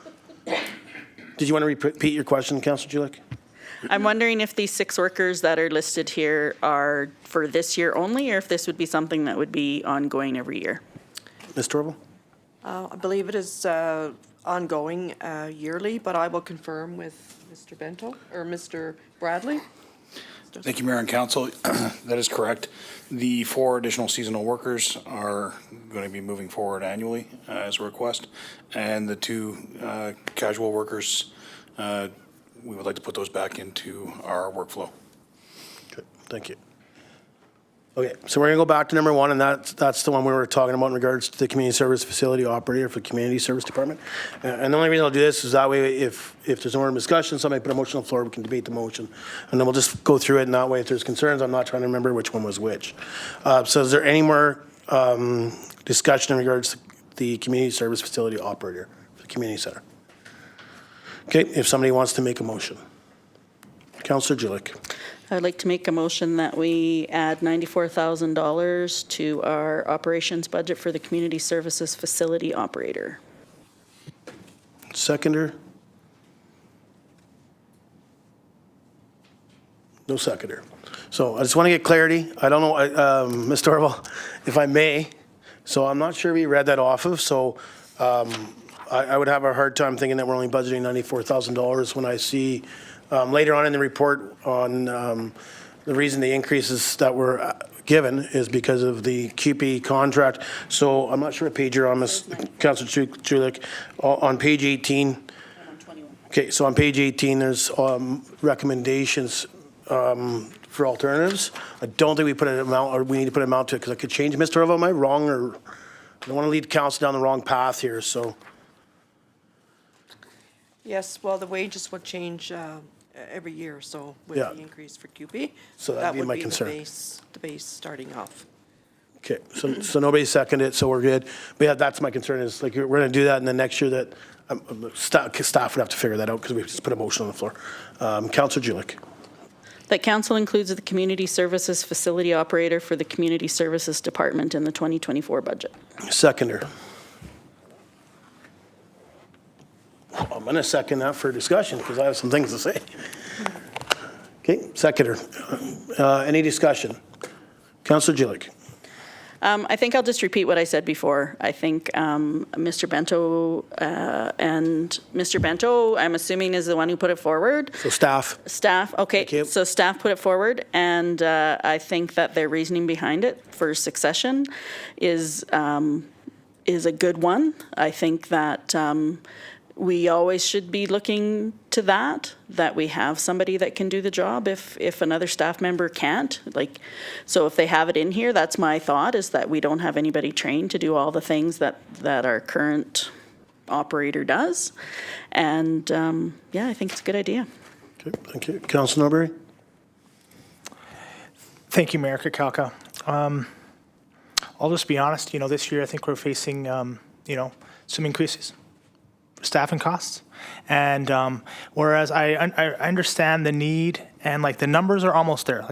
Did you want to repeat your question, Councillor Julik? I'm wondering if these 6 workers that are listed here are for this year only, or if this would be something that would be ongoing every year. Ms. Torval? I believe it is ongoing yearly, but I will confirm with Mr. Bento, or Mr. Bradley. Thank you, Mayor and Council. That is correct. The 4 additional seasonal workers are going to be moving forward annually as a request. And the 2 casual workers, we would like to put those back into our workflow. Good, thank you. Okay, so we're going to go back to number 1, and that's the one we were talking about in regards to the community service facility operator for the community service department. And the only reason I'll do this is that way if there's no more discussion, somebody put a motion on the floor, we can debate the motion. And then we'll just go through it, and that way if there's concerns, I'm not trying to remember which one was which. So is there any more discussion in regards to the community service facility operator for the community center? Okay, if somebody wants to make a motion. Councillor Julik. I'd like to make a motion that we add $94,000 to our operations budget for the community services facility operator. Seconder? No seconder. So I just want to get clarity. I don't know, Ms. Dorval, if I may. So I'm not sure we read that off of, so I would have a hard time thinking that we're only budgeting $94,000 when I see later on in the report on the reason the increases that were given is because of the QP contract. So I'm not sure what page you're on, Ms. Councillor Julik. On page 18. Okay, so on page 18, there's recommendations for alternatives. I don't think we put an amount, or we need to put an amount to it because I could change. Mr. Orvo, am I wrong, or I don't want to lead council down the wrong path here, so. Yes, well, the wages would change every year, so with Yeah. the increase for QP. So that'd be my concern. The base starting off. Okay, so nobody seconded it, so we're good. But yeah, that's my concern is like, we're going to do that, and then next year that staff would have to figure that out because we just put a motion on the floor. Councillor Julik. That council includes the community services facility operator for the community services department in the 2024 budget. Seconder. I'm going to second that for discussion because I have some things to say. Okay, seconder. Any discussion? Councillor Julik. I think I'll just repeat what I said before. I think Mr. Bento and Mr. Bento, I'm assuming, is the one who put it forward. So staff. Staff, okay. Thank you. So staff put it forward, and I think that their reasoning behind it for succession is a good one. I think that we always should be looking to that we have somebody that can do the job if another staff member can't. Like, so if they have it in here, that's my thought, is that we don't have anybody trained to do all the things that our current operator does. And yeah, I think it's a good idea. Okay, thank you. Councillor Norbury. Thank you, Mayor Kakalka. I'll just be honest, this year I think we're facing, some increases, staffing costs. And whereas I understand the need and like the numbers are almost there,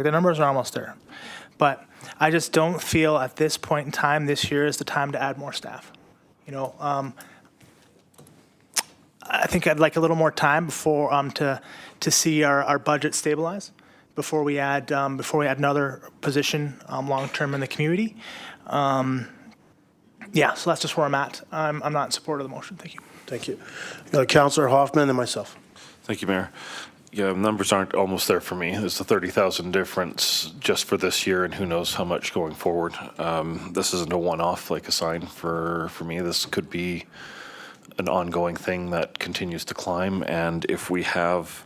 but I just don't feel at this point in time this year is the time to add more staff. I think I'd like a little more time before to see our budget stabilize before we add another position long term in the community. Yeah, so that's just where I'm at. I'm not in support of the motion. Thank you. Thank you. Councillor Hoffman and myself. Thank you, Mayor. Yeah, numbers aren't almost there for me. There's the 30,000 difference just for this year, and who knows how much going forward. This isn't a one-off, like a sign for me. This could be an ongoing thing that continues to climb, and if we have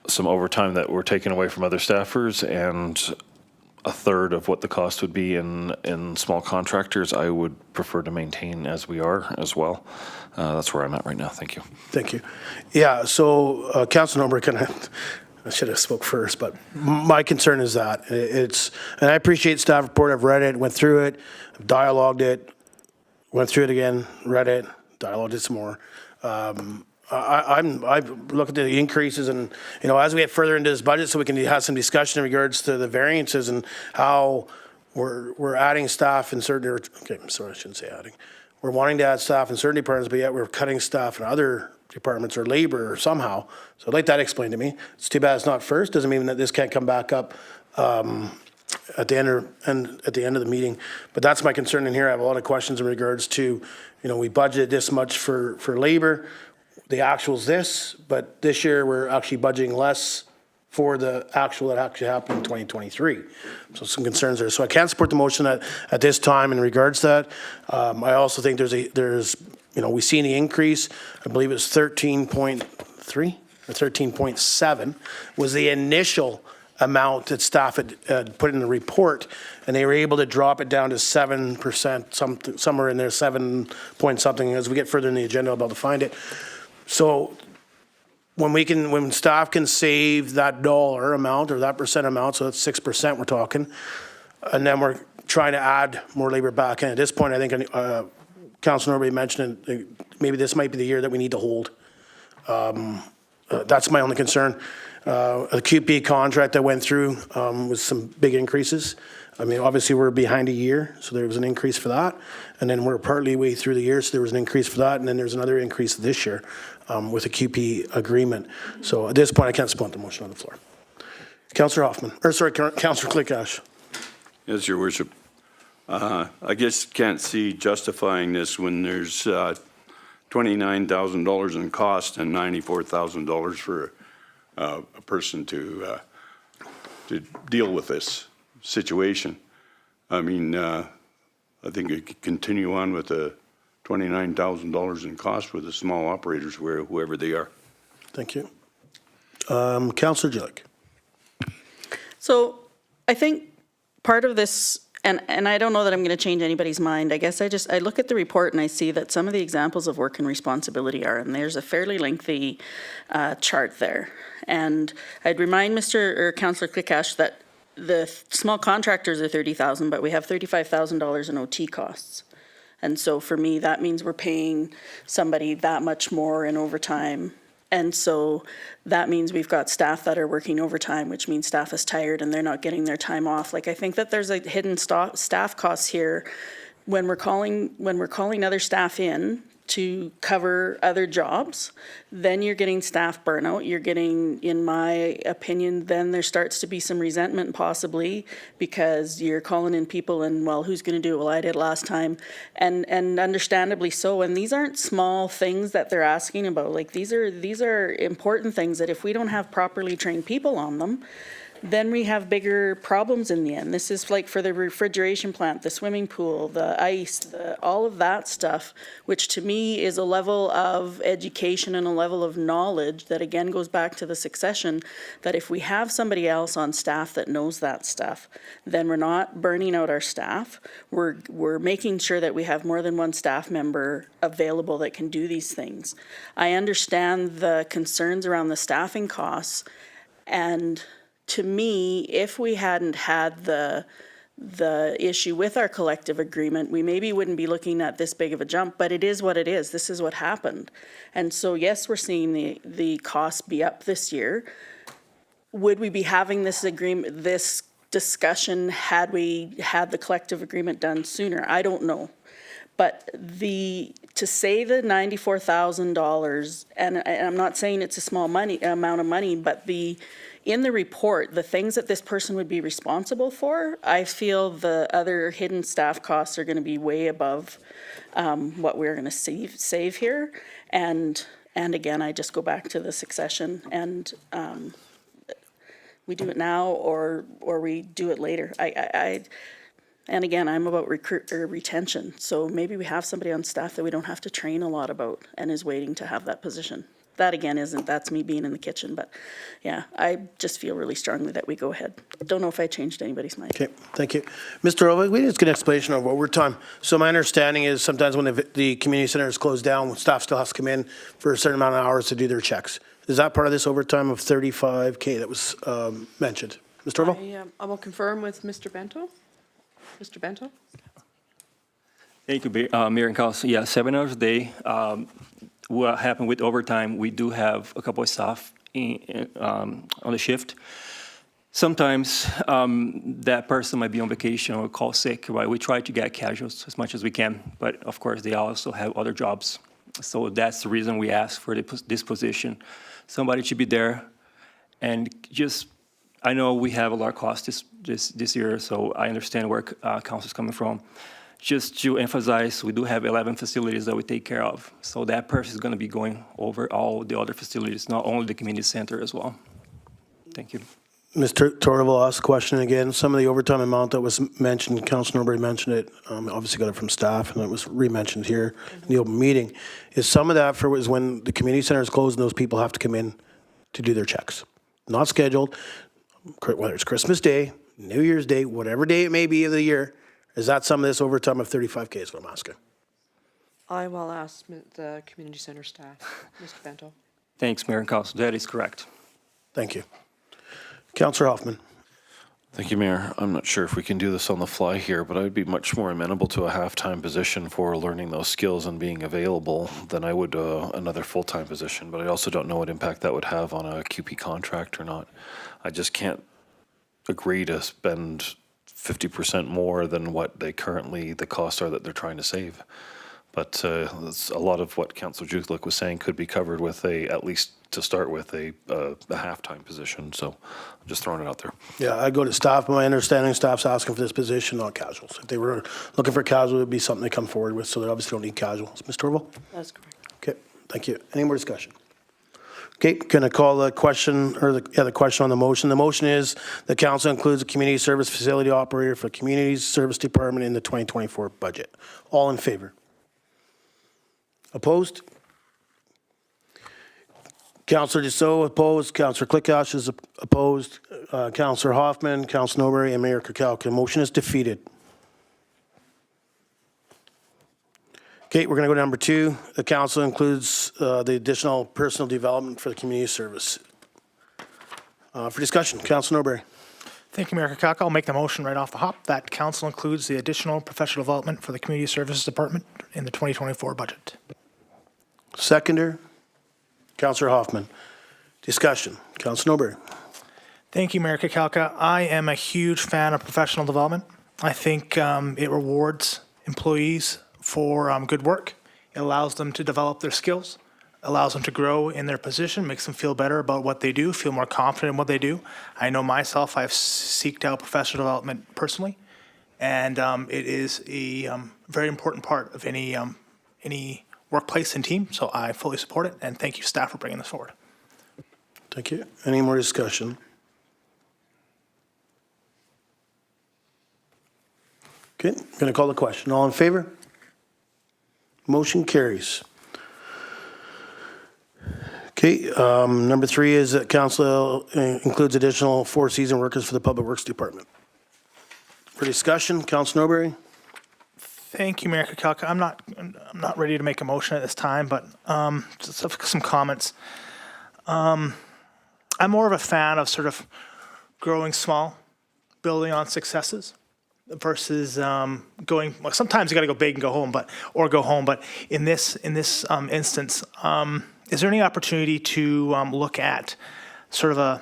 some overtime that we're taking away from other staffers and a third of what the cost would be in small contractors, I would prefer to maintain as we are as well. That's where I'm at right now. Thank you. Thank you. Yeah, so Councillor Norbury, I should have spoke first, but my concern is that it's, and I appreciate staff report. I've read it, went through it, dialogued it, went through it again, read it, dialogued it some more. I've looked at the increases and, you know, as we get further into this budget, so we can have some discussion in regards to the variances and how we're adding staff in certain, okay, sorry, I shouldn't say adding. We're wanting to add staff in certain departments, but yet we're cutting staff in other departments or labor or somehow. So I'd like that explained to me. It's too bad it's not first. Doesn't mean that this can't come back up at the end of the meeting. But that's my concern in here. I have a lot of questions in regards to, you know, we budgeted this much for labor. The actual's this, but this year we're actually budgeting less for the actual that actually happened in 2023. So some concerns there. So I can't support the motion at this time in regards to that. I also think there's, you know, we've seen the increase. I believe it's 13.3 or 13.7 was the initial amount that staff had put in the report, and they were able to drop it down to 7%, somewhere in there, 7 point something. As we get further in the agenda, I'll be able to find it. So when staff can save that dollar amount or that percent amount, so that's 6% we're talking, and then we're trying to add more labor back in. At this point, I think Councilor Norby mentioned maybe this might be the year that we need to hold. That's my only concern. A QP contract that went through was some big increases. I mean, obviously we're behind a year, so there was an increase for that. And then we're partly way through the year, so there was an increase for that. And then there's another increase this year with a QP agreement. So at this point, I can't support the motion on the floor. Councillor Hoffman, or sorry, Councillor Clickash. Yes, Your Worship. I just can't see justifying this when there's $29,000 in cost and $94,000 for a person to deal with this situation. I mean, I think it could continue on with the $29,000 in cost with the small operators, whoever they are. Thank you. Councillor Jilek. So I think part of this, and I don't know that I'm going to change anybody's mind. I guess I look at the report and I see that some of the examples of work and responsibility are, and there's a fairly lengthy chart there. And I'd remind Councillor Clickash that the small contractors are $30,000, but we have $35,000 in OT costs. And so for me, that means we're paying somebody that much more in overtime. And so that means we've got staff that are working overtime, which means staff is tired and they're not getting their time off. Like, I think that there's a hidden staff costs here when we're calling other staff in to cover other jobs. Then you're getting staff burnout. You're getting, in my opinion, then there starts to be some resentment possibly because you're calling in people and, well, who's going to do it? Well, I did last time. And understandably so. And these aren't small things that they're asking about. Like, these are important things that if we don't have properly trained people on them, then we have bigger problems in the end. This is like for the refrigeration plant, the swimming pool, the ice, all of that stuff, which to me is a level of education and a level of knowledge that again goes back to the succession, that if we have somebody else on staff that knows that stuff, then we're not burning out our staff. We're making sure that we have more than one staff member available that can do these things. I understand the concerns around the staffing costs, and to me, if we hadn't had the issue with our collective agreement, we maybe wouldn't be looking at this big of a jump, but it is what it is. This is what happened. And so, yes, we're seeing the costs be up this year. Would we be having this agreement, this discussion, had we had the collective agreement done sooner? I don't know. But to say the $94,000, and I'm not saying it's a small amount of money, but in the report, the things that this person would be responsible for, I feel the other hidden staff costs are going to be way above what we're going to save here. And again, I just go back to the succession, and we do it now or we do it later. And again, I'm about retention. So maybe we have somebody on staff that we don't have to train a lot about and is waiting to have that position. That again that's me being in the kitchen, but yeah, I just feel really strongly that we go ahead. Don't know if I changed anybody's mind. Okay, thank you. Mr. Ovig, we just get an explanation of overtime. So my understanding is sometimes when the community center is closed down, staff still has to come in for a certain amount of hours to do their checks. Is that part of this overtime of 35K that was mentioned? Ms. Torval? I will confirm with Mr. Bento. Mr. Bento? Thank you, Mayor and Council. Yeah, 7 hours a day. What happened with overtime, we do have a couple of staff on the shift. Sometimes that person might be on vacation or call sick, right? We try to get casuals as much as we can, but of course, they also have other jobs. So that's the reason we asked for this position. Somebody should be there, and just, I know we have a lot of costs this year, so I understand where council's coming from. Just to emphasize, we do have 11 facilities that we take care of. So that person is going to be going over all the other facilities, not only the community center as well. Thank you. Mr. Torval asked the question again. Some of the overtime amount that was mentioned, Councilor Norbury mentioned it, obviously got it from staff, and it was re-mentioned here in the open meeting. Is some of that for is when the community center is closed and those people have to come in to do their checks? Not scheduled, whether it's Christmas Day, New Year's Day, whatever day it may be of the year. Is that some of this overtime of 35K is what I'm asking? I will ask the community center staff, Mr. Bento. Thanks, Mayor and Council. That is correct. Thank you. Councillor Hoffman. Thank you, Mayor. I'm not sure if we can do this on the fly here, but I'd be much more amenable to a half-time position for learning those skills and being available than I would another full-time position. But I also don't know what impact that would have on a QP contract or not. I just can't agree to spend 50% more than what they currently, the costs are that they're trying to save. But a lot of what Councillor Jukulik was saying could be covered with at least to start with, a half-time position. So I'm just throwing it out there. Yeah, I go to staff. My understanding, staff's asking for this position, not casuals. If they were looking for casual, it would be something they come forward with, so they obviously don't need casuals. Ms. Torval? That's correct. Okay, thank you. Any more discussion? Okay, going to call the question, or the question on the motion. The motion is the council includes a community service facility operator for community service department in the 2024 budget. All in favor? Opposed? Councillor Dussault opposed. Councillor Klickash is opposed. Councillor Hoffman, Councillor Norbury, and Mayor Kukalka. Motion is defeated. Okay, we're going to go to number 2. The council includes the additional personal development for the community service. For discussion, Councillor Norbury. Thank you, Mayor Kukalka. I'll make the motion right off the hop that council includes the additional professional development for the Community Services Department in the 2024 budget. Seconder, Councillor Hoffman. Discussion, Councillor Norbury. Thank you, Mayor Kukalka. I am a huge fan of professional development. I think it rewards employees for good work. It allows them to develop their skills, allows them to grow in their position, makes them feel better about what they do, feel more confident in what they do. I know myself, I've seeked out professional development personally, and it is a very important part of any workplace and team, so I fully support it, and thank you, staff, for bringing this forward. Thank you. Any more discussion? Okay, I'm going to call the question. All in favor? Motion carries. Okay, number 3 is that council includes additional 4 season workers for the Public Works Department. For discussion, Councillor Norbury. Thank you, Mayor Kukalka. I'm not ready to make a motion at this time, but just some comments. I'm more of a fan of sort of growing small, building on successes, versus going. Well, sometimes you got to go big and go home, but in this instance, is there any opportunity to look at sort of a,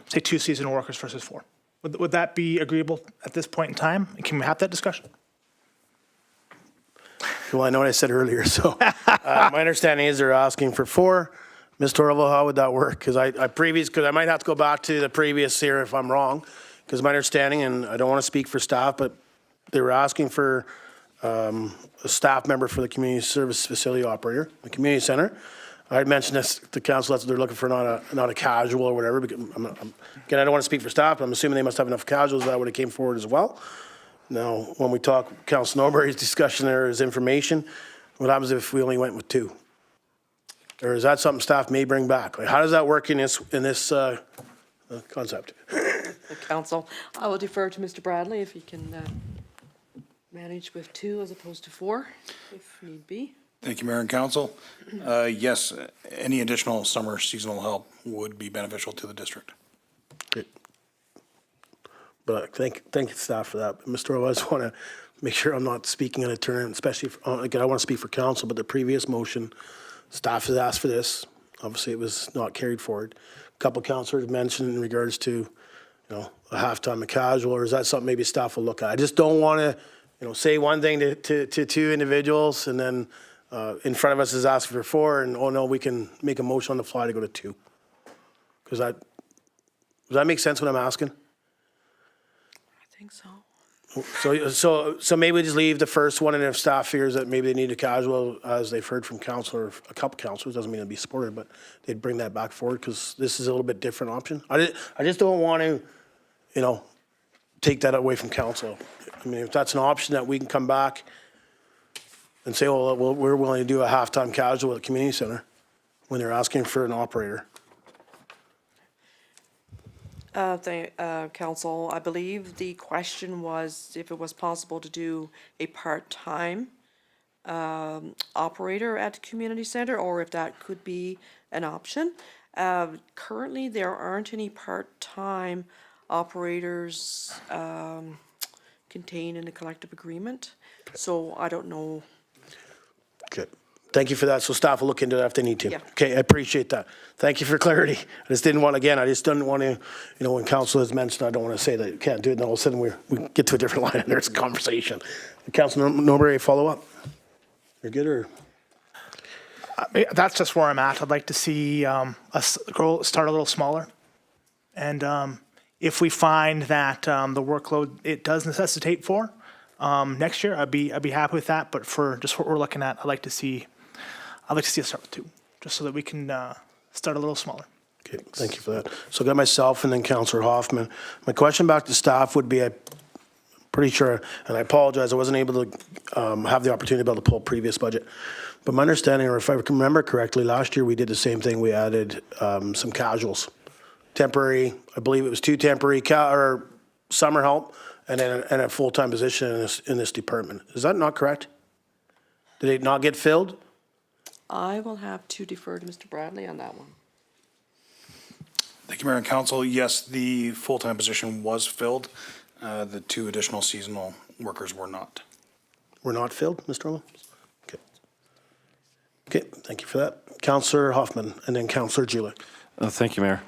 say 2 seasonal workers versus 4? Would that be agreeable at this point in time? Can we have that discussion? Well, I know what I said earlier, so my understanding is they're asking for 4. Ms. Torval, how would that work? Because I might have to go back to the previous here if I'm wrong, because my understanding, and I don't want to speak for staff, but they were asking for a staff member for the community service facility operator, the community center. I had mentioned this to council, that's what they're looking for, not a casual or whatever. Because again, I don't want to speak for staff, but I'm assuming they must have enough casuals that would have came forward as well. Now, when we talk, Councilor Norbury's discussion there is information. What happens if we only went with 2? Or is that something staff may bring back? Like, how does that work in this concept? The council, I will defer to Mr. Bradley if he can manage with 2 as opposed to 4, if need be. Thank you, Mayor and Council. Yes, any additional summer seasonal help would be beneficial to the district. Great. But thank you, staff, for that. Mr. Earl, I just want to make sure I'm not speaking out of turn, especially, again, I want to speak for council, but the previous motion, staff has asked for this. Obviously, it was not carried forward. A couple councillors mentioned in regards to, a halftime, a casual, or is that something maybe staff will look at? I just don't want to, say one thing to two individuals and then in front of us is asking for 4 and, oh no, we can make a motion on the fly to go to 2. Does that make sense what I'm asking? I think so. So maybe we just leave the first one, and if staff fears that maybe they need a casual, as they've heard from council, or a couple councillors, doesn't mean it'll be supported, but they'd bring that back forward, because this is a little bit different option. I just don't want to, take that away from council. I mean, if that's an option that we can come back and say, oh, well, we're willing to do a halftime casual at the community center when they're asking for an operator. Council, I believe the question was if it was possible to do a part-time operator at the community center, or if that could be an option. Currently, there aren't any part-time operators contained in the collective agreement, so I don't know. Okay. Thank you for that. So staff will look into that if they need to. Yeah. Okay, I appreciate that. Thank you for clarity. I just didn't want to, when council has mentioned, I don't want to say that you can't do it, and then all of a sudden we get to a different line and there's a conversation. Councilor Norbury, follow up? You're good, or? That's just where I'm at. I'd like to see us start a little smaller. And if we find that the workload it does necessitate for next year, I'd be happy with that. But for just what we're looking at, I'd like to see us start with 2, just so that we can start a little smaller. Okay, thank you for that. So I got myself and then Councillor Hoffman. My question back to staff would be, I'm pretty sure, and I apologize, I wasn't able to have the opportunity to be able to pull previous budget. But my understanding, or if I can remember correctly, last year we did the same thing. We added some casuals. Temporary, I believe it was 2 temporary or summer help and then a full-time position in this department. Is that not correct? Did it not get filled? I will have to defer to Mr. Bradley on that one. Thank you, Mayor and Council. Yes, the full-time position was filled. The 2 additional seasonal workers were not. Were not filled, Mr. Orlo? Okay. Okay, thank you for that. Councillor Hoffman and then Councillor Julich. Thank you, Mayor.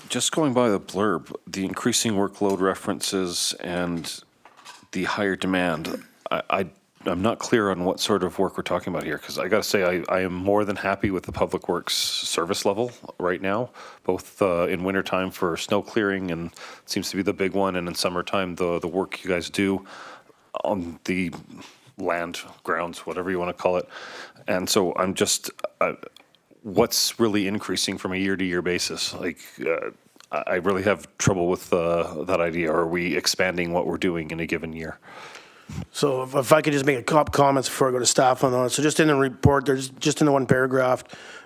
Just going by the blurb, the increasing workload references and the higher demand, I'm not clear on what sort of work we're talking about here, because I got to say I am more than happy with the Public Works service level right now, both in wintertime for snow clearing, and it seems to be the big one, and in summertime, the work you guys do on the land, grounds, whatever you want to call it. And so I'm just, what's really increasing from a year-to-year basis? Like, I really have trouble with that idea. Are we expanding what we're doing in a given year? So if I could just make a couple comments before I go to staff on that. So just in the report, there's just in the one paragraph,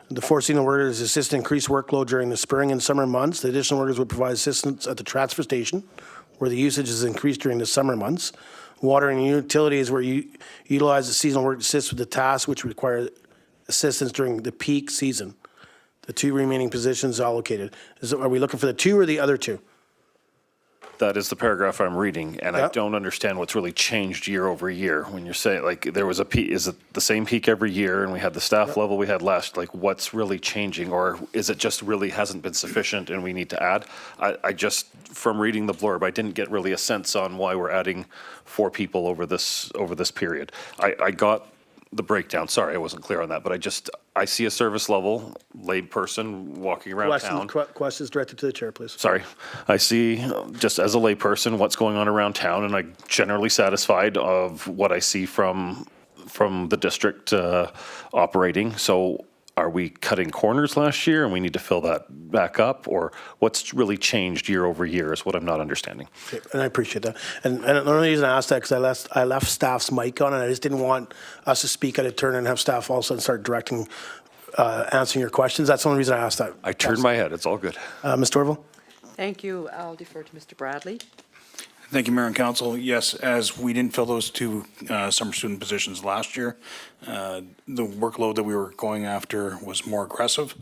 the foreseeing workers assist increased workload during the spring and summer months. The additional workers would provide assistance at the transfer station where the usage is increased during the summer months. Water and utilities where you utilize the seasonal work to assist with the tasks which require assistance during the peak season. The 2 remaining positions allocated. Are we looking for the 2 or the other 2? That is the paragraph I'm reading, and I Yep. don't understand what's really changed year over year. When you're saying, like, there was a peak, is it the same peak every year, and we had the staff level we had last, like, what's really changing, or is it just really hasn't been sufficient and we need to add? I just, from reading the blurb, I didn't get really a sense on why we're adding 4 people over this period. I got the breakdown, sorry, I wasn't clear on that, but I see a service level laid person walking around town. Questions directed to the chair, please. Sorry. I see, just as a layperson, what's going on around town, and I'm generally satisfied of what I see from the district operating. So are we cutting corners last year and we need to fill that back up? Or what's really changed year over year is what I'm not understanding. Okay, and I appreciate that. And the only reason I asked that because I left staff's mic on, and I just didn't want us to speak out of turn and have staff all of a sudden start directing, answering your questions. That's the only reason I asked that. I turned my head. It's all good. Ms. Dorval? Thank you. I'll defer to Mr. Bradley. Thank you, Mayor and Council. Yes, as we didn't fill those two summer student positions last year, the workload that we were going after was more aggressive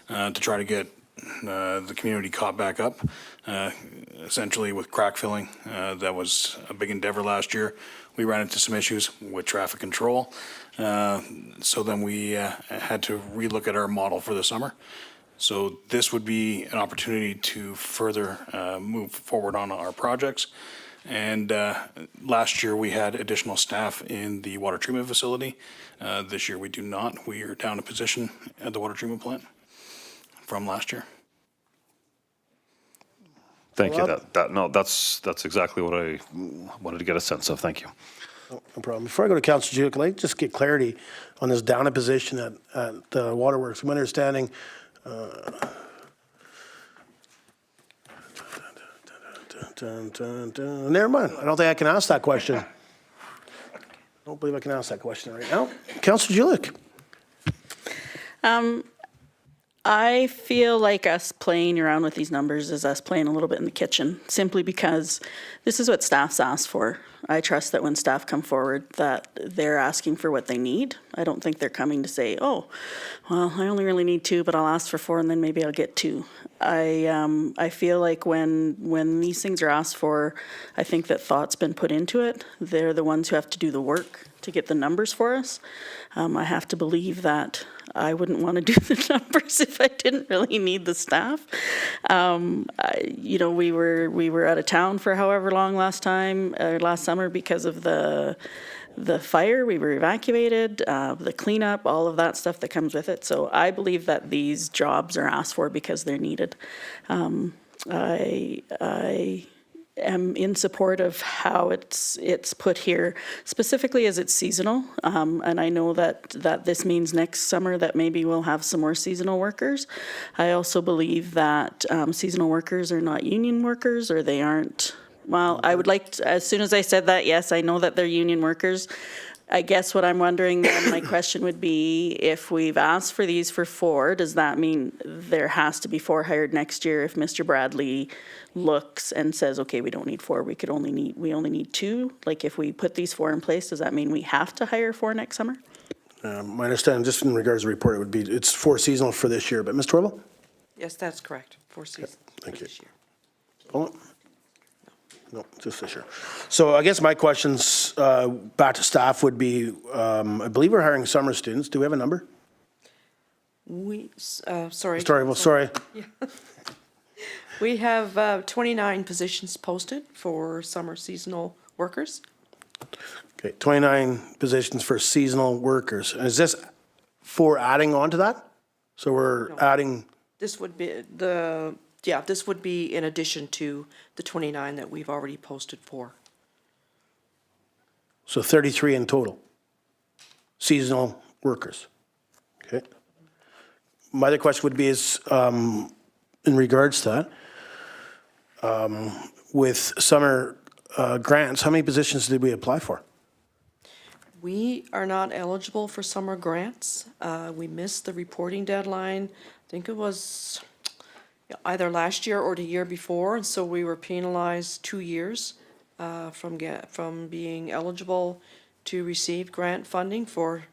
to try to get the community caught back up. Essentially with crack filling, that was a big endeavor last year. We ran into some issues with traffic control. So then we had to relook at our model for the summer. So this would be an opportunity to further move forward on our projects. And last year, we had additional staff in the water treatment facility. This year, we do not. We are down a position at the water treatment plant from last year. Thank you. That's exactly what I wanted to get a sense of. Thank you. No problem. Before I go to Councilor Judick, I'd like to just get clarity on this down a position at the waterworks. I'm understanding never mind. I don't think I can ask that question. I don't believe I can ask that question right now. Councilor Judick. I feel like us playing around with these numbers is us playing a little bit in the kitchen, simply because this is what staff's asked for. I trust that when staff come forward that they're asking for what they need. I don't think they're coming to say, oh, well, I only really need 2, but I'll ask for 4 and then maybe I'll get 2. I feel like when these things are asked for, I think that thought's been put into it. They're the ones who have to do the work to get the numbers for us. I have to believe that I wouldn't want to do the numbers if I didn't really need the staff. We were out of town for however long last summer because of the fire. We were evacuated, the cleanup, all of that stuff that comes with it. So I believe that these jobs are asked for because they're needed. I am in support of how it's put here, specifically as it's seasonal. And I know that this means next summer that maybe we'll have some more seasonal workers. I also believe that seasonal workers are not union workers, or they aren't. Well, I would like to, as soon as I said that, yes, I know that they're union workers. I guess what I'm wondering then, my question would be, if we've asked for these for 4, does that mean there has to be 4 hired next year if Mr. Bradley looks and says, okay, we don't need 4, we only need 2? Like, if we put these 4 in place, does that mean we have to hire 4 next summer? My understanding, just in regards to the report, it would be, it's 4 seasonal for this year. But Ms. Torval? Yes, that's correct, 4 seasons Thank for you. this year. Oh, no, just this year. So I guess my questions back to staff would be, I believe we're hiring summer students. Do we have a number? Sorry. Sorry. We have 29 positions posted for summer seasonal workers. Okay, 29 positions for seasonal workers. And is this for adding on to that? So we're adding, This would be this would be in addition to the 29 that we've already posted for. so 33 in total, seasonal workers. Okay. My other question would be is, in regards to that, with summer grants, how many positions did we apply for? We are not eligible for summer grants. We missed the reporting deadline. I think it was either last year or the year before, and so we were penalized 2 years from being eligible to receive grant funding for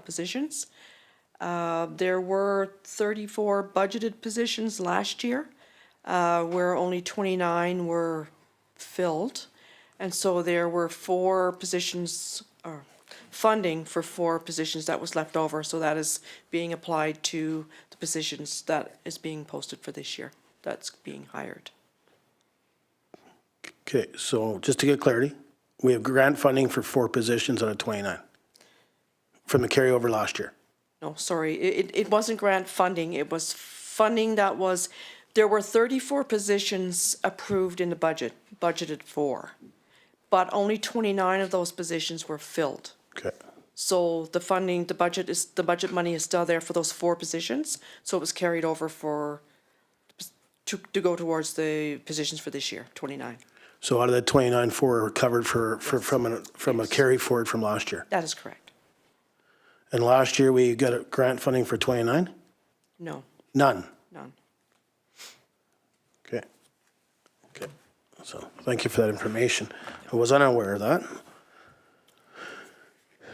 positions. There were 34 budgeted positions last year, where only 29 were filled. And so there were 4 positions, or funding for 4 positions that was left over. So that is being applied to the positions that is being posted for this year, that's being hired. Okay, so just to get clarity, we have grant funding for 4 positions out of 29 from the carryover last year. No, sorry, it wasn't grant funding, it was funding that was, there were 34 positions approved in the budget, budgeted for, but only 29 of those positions were filled. Okay. So the funding, the budget money is still there for those 4 positions, so it was carried over to go towards the positions for this year, 29. So out of the 29, 4 are covered from a carry forward from last year. That is correct. And last year, we got a grant funding for 29? No, None. none. Okay. Okay. So thank you for that information. I was unaware of that.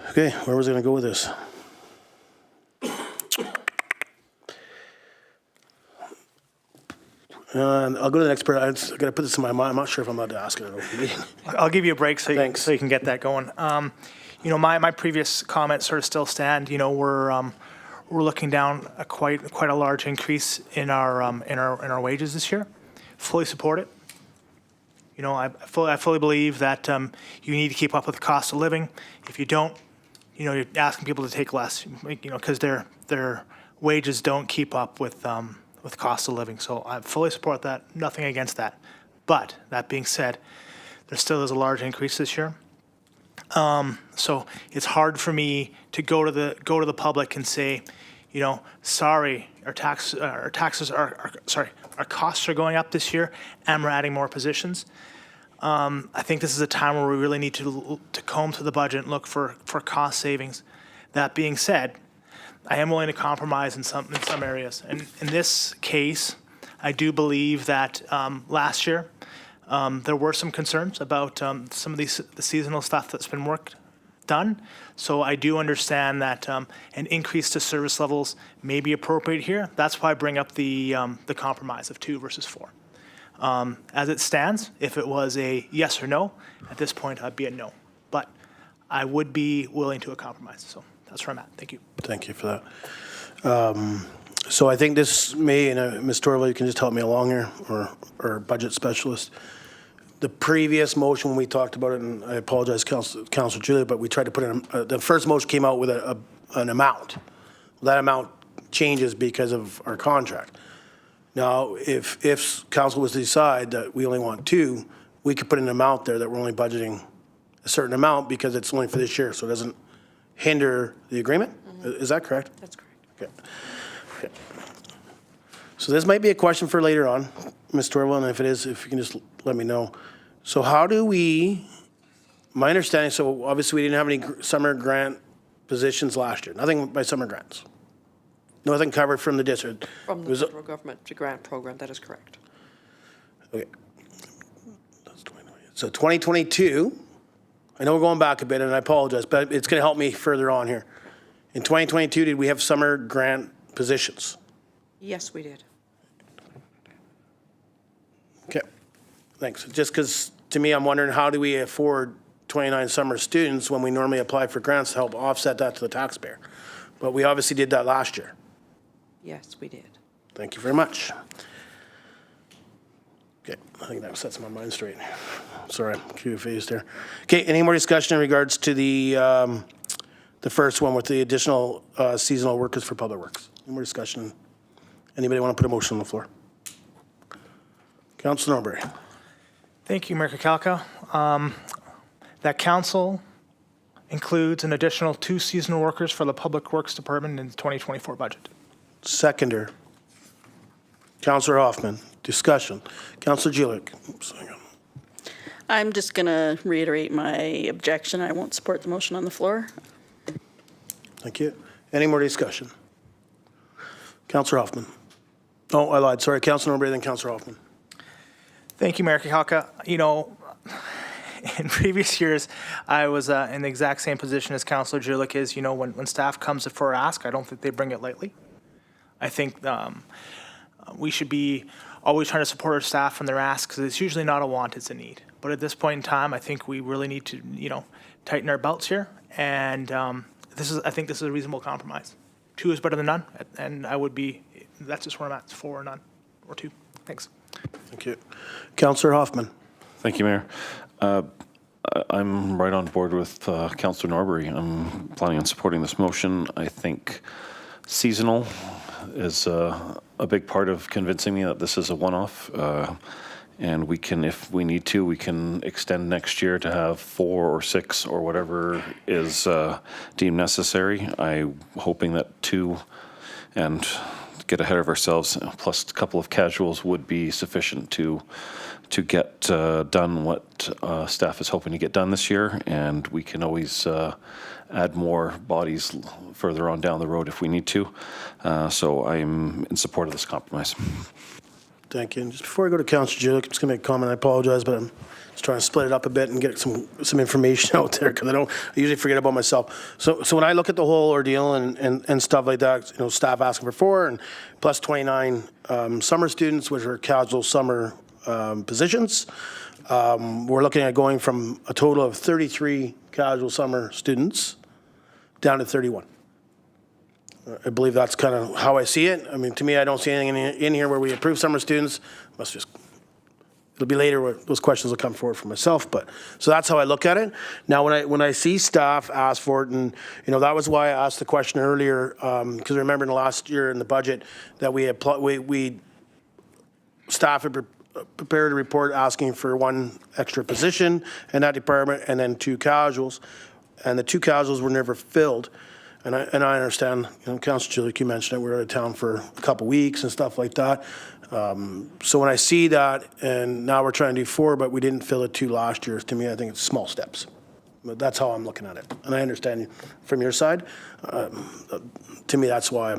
Okay, where was I going to go with this? I'll go to the next part. I got to put this in my mind. I'm not sure if I'm allowed to ask it at an open meeting. I'll give you a break so you, Thanks. so you can get that going. You know, my previous comments sort of still stand. You know, we're looking down a quite a large increase in our wages this year. Fully support it. You know, I fully believe that you need to keep up with the cost of living. If you don't, you know, you're asking people to take less. You know, because their wages don't keep up with cost of living. So I fully support that. Nothing against that. But that being said, there still is a large increase this year. So it's hard for me to go to the public and say, you know, sorry, our costs are going up this year, and we're adding more positions. I think this is a time where we really need to comb through the budget and look for cost savings. That being said, I am willing to compromise in some areas. And in this case, I do believe that last year there were some concerns about some of the seasonal stuff that's been done. So I do understand that an increase to service levels may be appropriate here. That's why I bring up the compromise of 2 versus 4. As it stands, if it was a yes or no, at this point I'd be a no. But I would be willing to a compromise. So that's where I'm at. Thank you. Thank you for that. So I think this may, and Ms. Torval, you can just help me along here, or budget specialist. The previous motion, when we talked about it, and I apologize, Councilor Julia, but we tried to put in, the first motion came out with an amount. That amount changes because of our contract. Now, if council was to decide that we only want 2, we could put an amount there that we're only budgeting a certain amount because it's only for this year, so it doesn't hinder the agreement? Is that correct? That's correct. Okay. So this might be a question for later on, Ms. Torval, and if it is, if you can just let me know. So how do we, my understanding, so obviously we didn't have any summer grant positions last year, nothing by summer grants. Nothing covered from the district. From It the was- federal government to grant program, that is correct. Okay. That's 2020. So 2022, I know we're going back a bit, and I apologize, but it's going to help me further on here. In 2022, did we have summer grant positions? Yes, we did. Okay, thanks. Just because, to me, I'm wondering, how do we afford 29 summer students when we normally apply for grants to help offset that to the taxpayer? But we obviously did that last year. Yes, we did. Thank you very much. Okay, I think that sets my mind straight. Sorry, Q-phased there. Okay, any more discussion in regards to the first one with the additional seasonal workers for Public Works? Any more discussion? Anybody want to put a motion on the floor? Councilor Norbury. Thank you, Mayor Kakalka. That council includes an additional 2 seasonal workers for the Public Works Department in the 2024 budget. Seconder. Councilor Hoffman. Discussion. Councilor Jilic. Oops, hang on. I'm just going to reiterate my objection. I won't support the motion on the floor. Thank you. Any more discussion? Councilor Hoffman. Oh, I lied. Sorry, Councilor Norbury, then Councilor Hoffman. Thank you, Mayor Kakalka. You know, in previous years, I was in the exact same position as Councilor Julik is. You know, when staff comes for a ask, I don't think they bring it lightly. I think we should be always trying to support our staff from their asks, because it's usually not a want, it's a need. But at this point in time, I think we really need to, you know, tighten our belts here. And I think this is a reasonable compromise. 2 is better than none, and that's just where I'm at. It's 4 or none, or 2. Thanks. Thank you. Councilor Hoffman. Thank you, Mayor. I'm right on board with Councilor Norbury. I'm planning on supporting this motion. I think seasonal is a big part of convincing me that this is a one-off. And we can, if we need to, we can extend next year to have 4 or 6 or whatever is deemed necessary. I'm hoping that 2 and get ahead of ourselves, plus a couple of casuals would be sufficient to get done what staff is hoping to get done this year, and we can always add more bodies further on down the road if we need to. So I'm in support of this compromise. Thank you. And just before I go to Councillor Julick, I'm just going to make a comment. I apologize, but I'm just trying to split it up a bit and get some information out there because I usually forget about myself. So when I look at the whole ordeal and stuff like that, staff asking for 4 and plus 29 summer students, which are casual summer positions, we're looking at going from a total of 33 casual summer students down to 31. I believe that's kind of how I see it. I mean, to me, I don't see anything in here where we approve summer students. It'll be later where those questions will come forward for myself, but, so that's how I look at it. Now, when I see staff ask for it, and, that was why I asked the question earlier, because remember in the last year in the budget that staff had prepared a report asking for 1 extra position in that department and then 2 casuals, and the 2 casuals were never filled. And I understand, Councillor Julick, you mentioned it, we were out of town for a couple weeks and stuff like that. So when I see that, and now we're trying to do 4, but we didn't fill it 2 last year, to me, I think it's small steps. But that's how I'm looking at it. And I understand from your side. To me, that's why I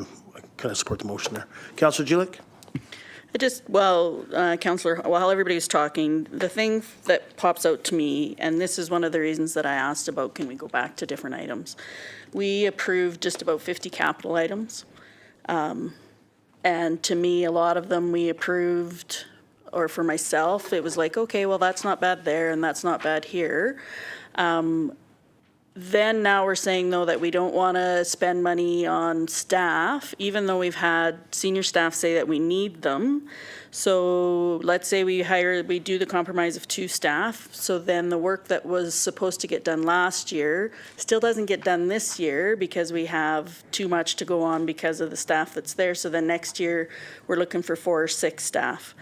kind of support the motion there. Councillor Julick? Councillor, while everybody was talking, the thing that pops out to me, and this is one of the reasons that I asked about, can we go back to different items? We approved just about 50 capital items. And to me, a lot of them we approved, or for myself, it was like, okay, well, that's not bad there and that's not bad here. Then now we're saying, though, that we don't want to spend money on staff, even though we've had senior staff say that we need them. So let's say we do the compromise of 2 staff. So then the work that was supposed to get done last year still doesn't get done this year because we have too much to go on because of the staff that's there. So then next year we're looking for 4 or 6 staff.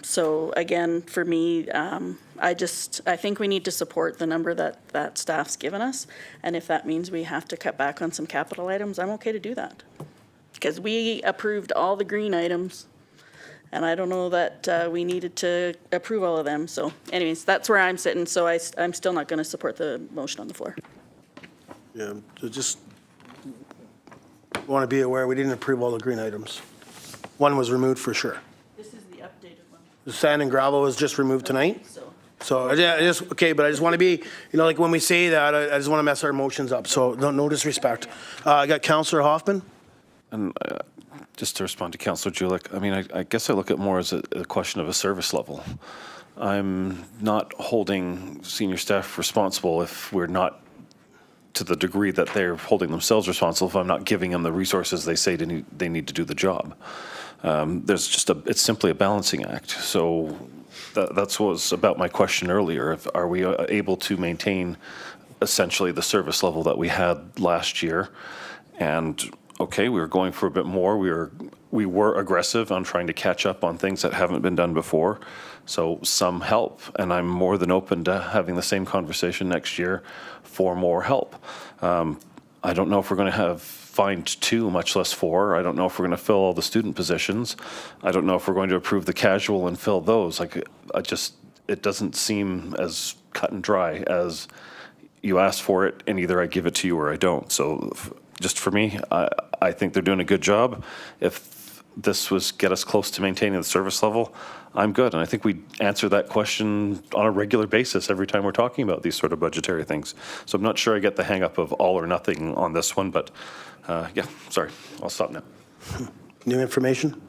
So again, for me, I think we need to support the number that staff's given us. And if that means we have to cut back on some capital items, I'm okay to do that. Because we approved all the green items. And I don't know that we needed to approve all of them. So anyways, that's where I'm sitting. So I'm still not going to support the motion on the floor. Yeah, just want to be aware, we didn't approve all the green items. 1 was removed for sure. This is the updated one. The sand and gravel was just removed tonight? So I just but I just want to be, like when we say that, I just want to mess our emotions up. So no disrespect. I got Councillor Hoffman. And just to respond to Councillor Julick, I mean, I guess I look at more as a question of a service level. I'm not holding senior staff responsible if we're not to the degree that they're holding themselves responsible if I'm not giving them the resources they say they need to do the job. It's simply a balancing act. So that's what was about my question earlier. Are we able to maintain essentially the service level that we had last year? And okay, we were going for a bit more. We were aggressive on trying to catch up on things that haven't been done before. So some help, and I'm more than open to having the same conversation next year for more help. I don't know if we're going to find 2, much less 4. I don't know if we're going to fill all the student positions. I don't know if we're going to approve the casual and fill those. It doesn't seem as cut and dry as you ask for it, and either I give it to you or I don't. So just for me, I think they're doing a good job. If this was get us close to maintaining the service level, I'm good. And I think we answer that question on a regular basis every time we're talking about these sort of budgetary things. So I'm not sure I get the hang up of all or nothing on this one, but yeah, sorry, I'll stop now. New information?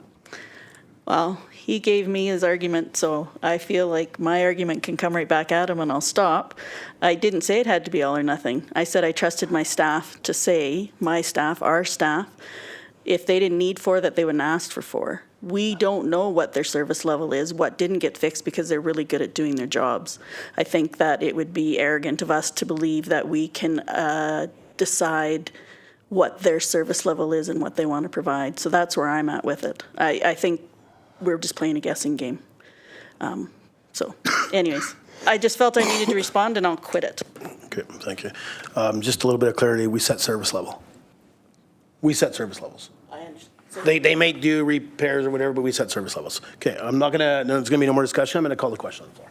Well, he gave me his argument, so I feel like my argument can come right back at him and I'll stop. I didn't say it had to be all or nothing. I said I trusted my staff to say, our staff, if they didn't need 4, that they wouldn't ask for 4. We don't know what their service level is, what didn't get fixed, because they're really good at doing their jobs. I think that it would be arrogant of us to believe that we can decide what their service level is and what they want to provide. So that's where I'm at with it. I think we're just playing a guessing game. So anyways, I just felt I needed to respond and I'll quit it. Okay, thank you. Just a little bit of clarity, we set service level. We set service levels. I understand. So They may do repairs or whatever, but we set service levels. Okay, there's going to be no more discussion. I'm going to call the question on the floor.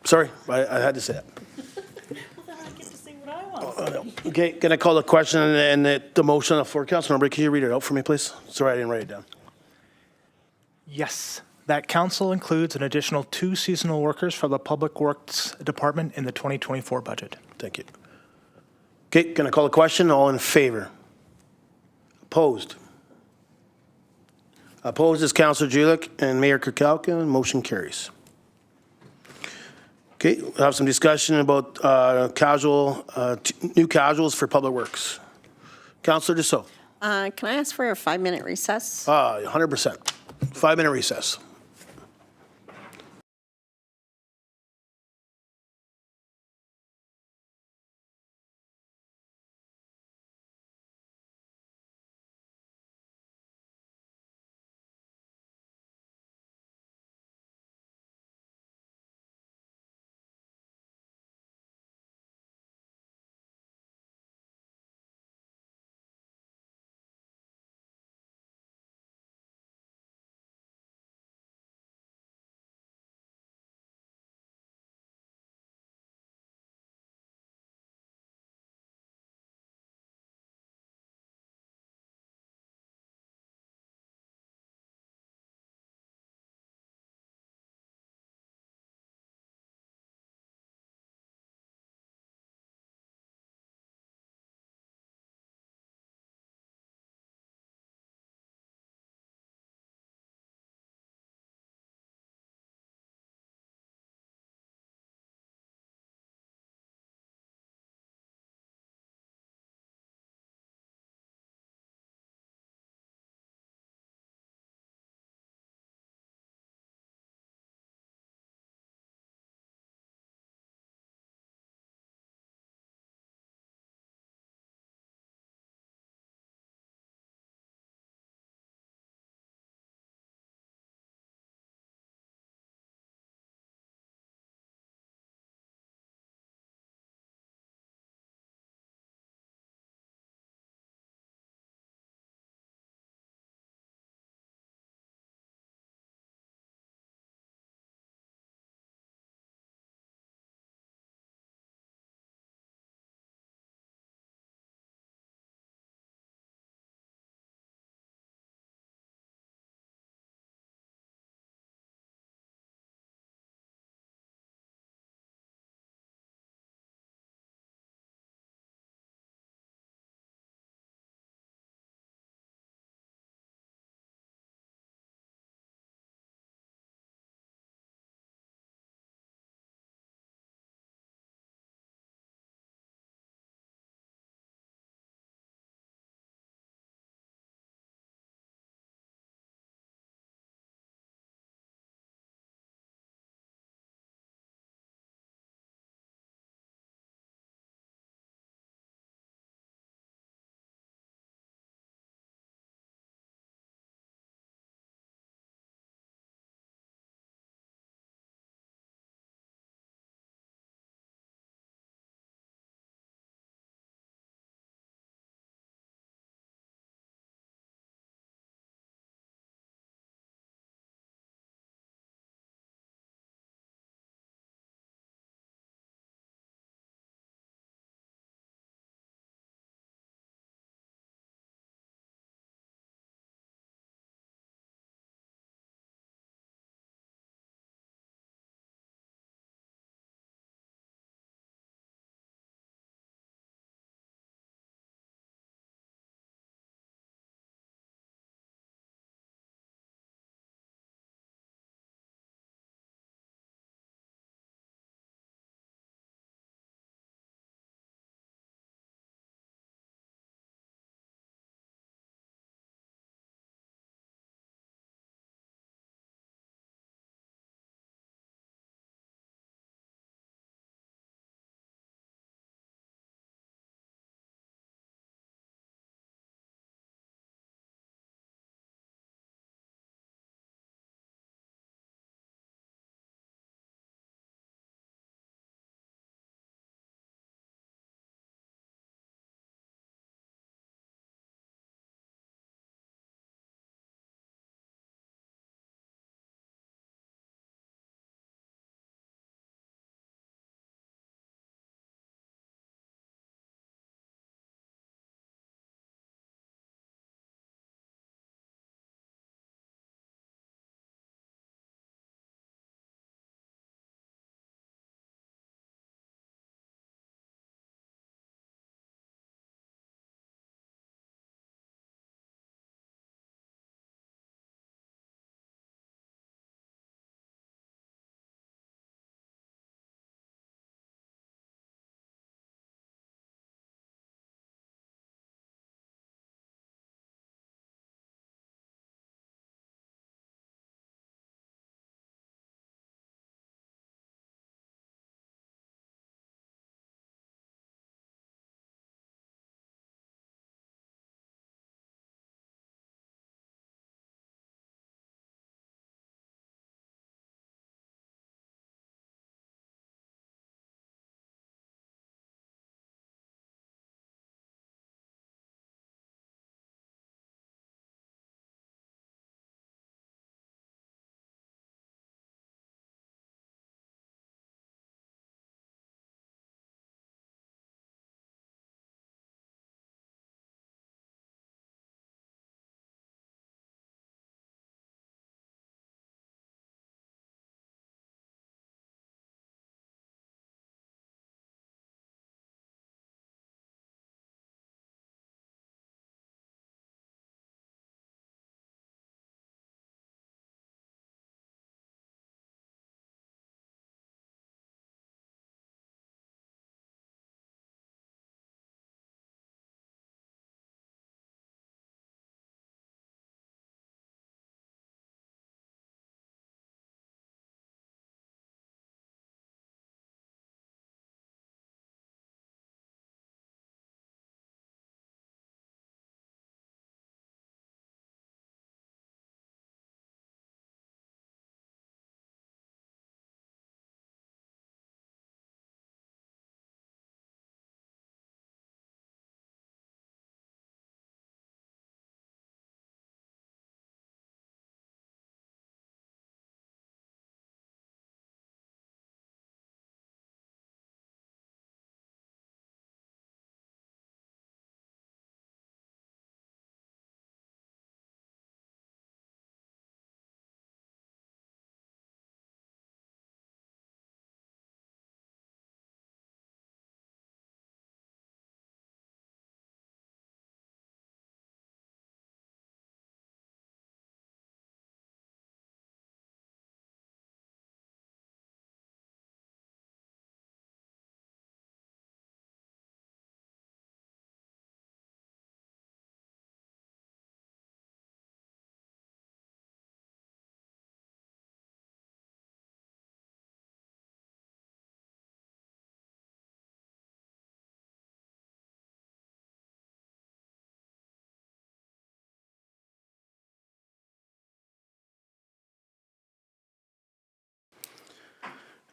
Sorry, I had to say that. well, then I get to say what I want to say. Okay, going to call the question and the motion on the floor. Councilmember, can you read it out for me, please? Sorry, I didn't write it down. Yes. that council includes an additional 2 seasonal workers for the Public Works Department in the 2024 budget. Thank you. Okay, going to call the question. All in favor? Opposed? Opposed is Councillor Julich and Mayor Kukalka. Motion carries. Okay, we'll have some discussion about new casuals for Public Works. Councillor Dussault. Can I ask for a 5-minute recess? 100%. 5-minute recess.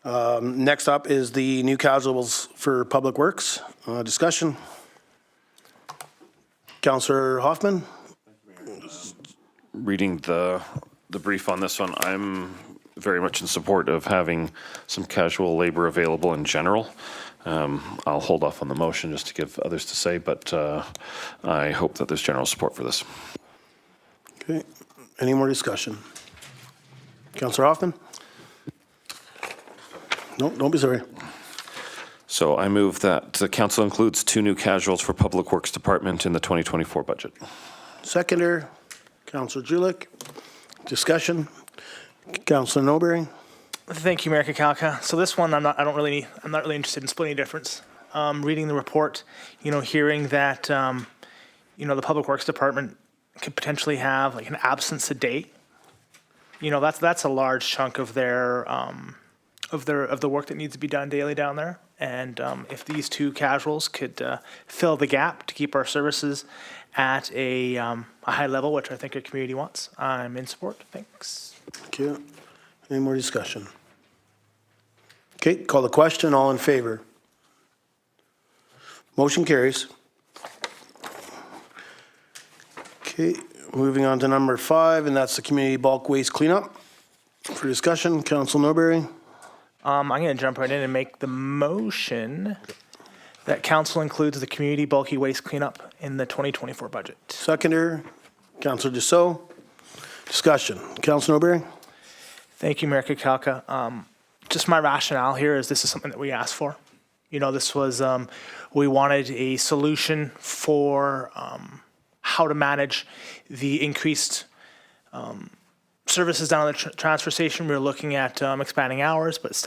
Next up is the new casuals for Public Works. Discussion. Councillor Hoffman? Reading the brief on this one, I'm very much in support of having some casual labor available in general. I'll hold off on the motion just to give others to say, but I hope that there's general support for this. Okay. Any more discussion? Councillor Hoffman? No, don't be sorry. So I move that the council includes 2 new casuals for Public Works Department in the 2024 budget. Seconder, Councillor Julik. Discussion. Councillor Noberry? Thank you, Mayor Kakalka. So this one, I'm not really interested in splitting a difference. Reading the report, hearing that, the Public Works Department could potentially have like an absence a day. That's a large chunk of their of the work that needs to be done daily down there. And if these 2 casuals could fill the gap to keep our services at a high level, which I think our community wants, I'm in support. Thanks. Thank you. Any more discussion? Okay, call the question. All in favor? Motion carries. Okay, moving on to number 5, and that's the community bulk waste cleanup. For discussion, Council Norbury. I'm going to jump right in and make the motion that council includes the community bulky waste cleanup in the 2024 budget. Seconder, Councillor Dussault. Discussion, Council Norbury. Thank you, Mayor Kakalka. Just my rationale here is this is something that we asked for. This was, we wanted a solution for how to manage the increased services down at the transfer station. We were looking at expanding hours, but this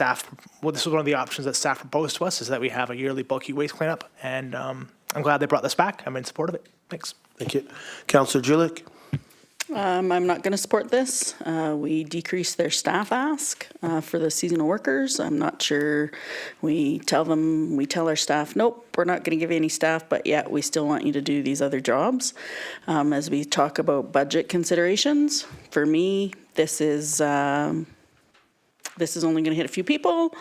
was one of the options that staff proposed to us, is that we have a yearly bulky waste cleanup, and I'm glad they brought this back. I'm in support of it. Thanks. Thank you. Councillor Julik. I'm not going to support this. We decreased their staff ask for the seasonal workers. I'm not sure. We tell our staff, nope, we're not going to give you any staff, but yet we still want you to do these other jobs. As we talk about budget considerations, for me, this is only going to hit a few people.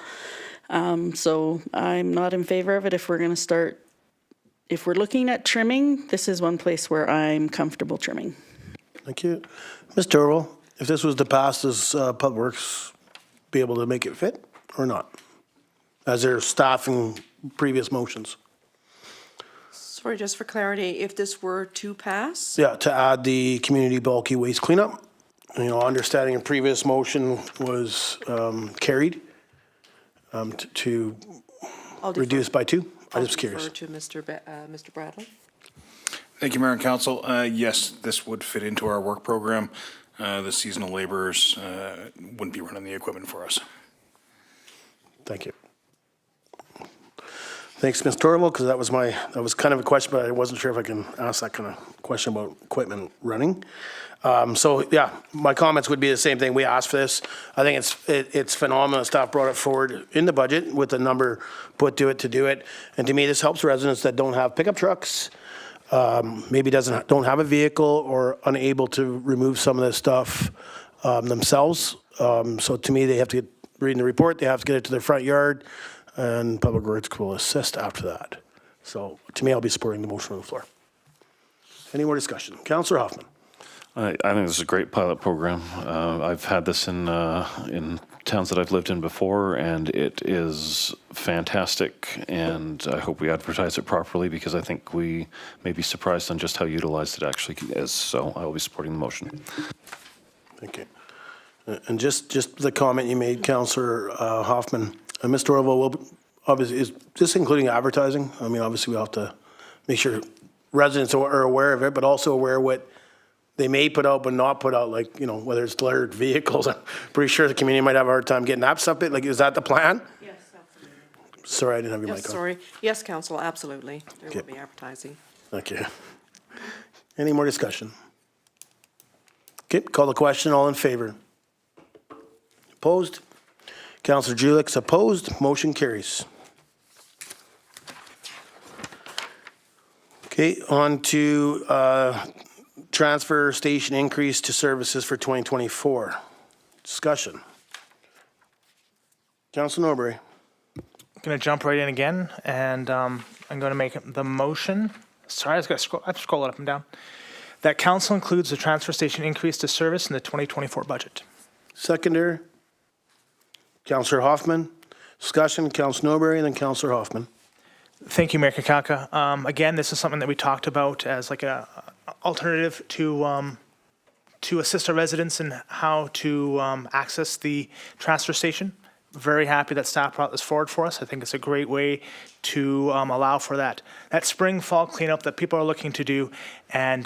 So I'm not in favor of it. If we're looking at trimming, this is one place where I'm comfortable trimming. Thank you. Mr. Orwell, if this was to pass, does Public Works be able to make it fit or not? As their staffing previous motions? Sorry, just for clarity, if this were to pass? Yeah, to add the community bulky waste cleanup. Understanding a previous motion was carried to I'll defer- reduce by 2. I'm I'll just curious. defer to Mr. Bradley. Thank you, Mayor and Council. Yes, this would fit into our work program. The seasonal laborers wouldn't be running the equipment for us. Thank you. Thanks, Ms. Torval, because that was kind of a question, but I wasn't sure if I can ask that kind of question about equipment running. So yeah, my comments would be the same thing. We asked for this. I think it's phenomenal. Staff brought it forward in the budget with the number put to it. And to me, this helps residents that don't have pickup trucks, maybe don't have a vehicle or unable to remove some of this stuff themselves. So to me, they have to read the report. They have to get it to their front yard, and Public Works will assist after that. So to me, I'll be supporting the motion on the floor. Any more discussion? Councillor Hoffman. I think this is a great pilot program. I've had this in towns that I've lived in before, and it is fantastic, and I hope we advertise it properly, because I think we may be surprised on just how utilized it actually is. So I will be supporting the motion. Thank you. And just the comment you made, Councillor Hoffman, Mr. Orville, will obviously, is this including advertising? I mean, obviously we'll have to make sure residents are aware of it, but also aware what they may put out but not put out, like, whether it's littered vehicles. I'm pretty sure the community might have a hard time getting that stuff. Like, is that the plan? Yes, absolutely. Sorry, I didn't have your Yes, mic on. sorry. Yes, Council, absolutely. There will Okay. be advertising. Thank you. Any more discussion? Okay, call the question. All in favor? Opposed? Councillor Julik's opposed. Motion carries. Okay, on to transfer station increase to services for 2024. Discussion. Council Norbury. Going to jump right in again, and I'm going to make the motion. Sorry, I just got to scroll. I have to scroll it up and down. That council includes the transfer station increase to service in the 2024 budget. Seconder, Councillor Hoffman. Discussion, Council Norbury, and then Councillor Hoffman. Thank you, Mayor Kakalka. Again, this is something that we talked about as like a alternative to assist our residents in how to access the transfer station. Very happy that staff brought this forward for us. I think it's a great way to allow for that spring, fall cleanup that people are looking to do, and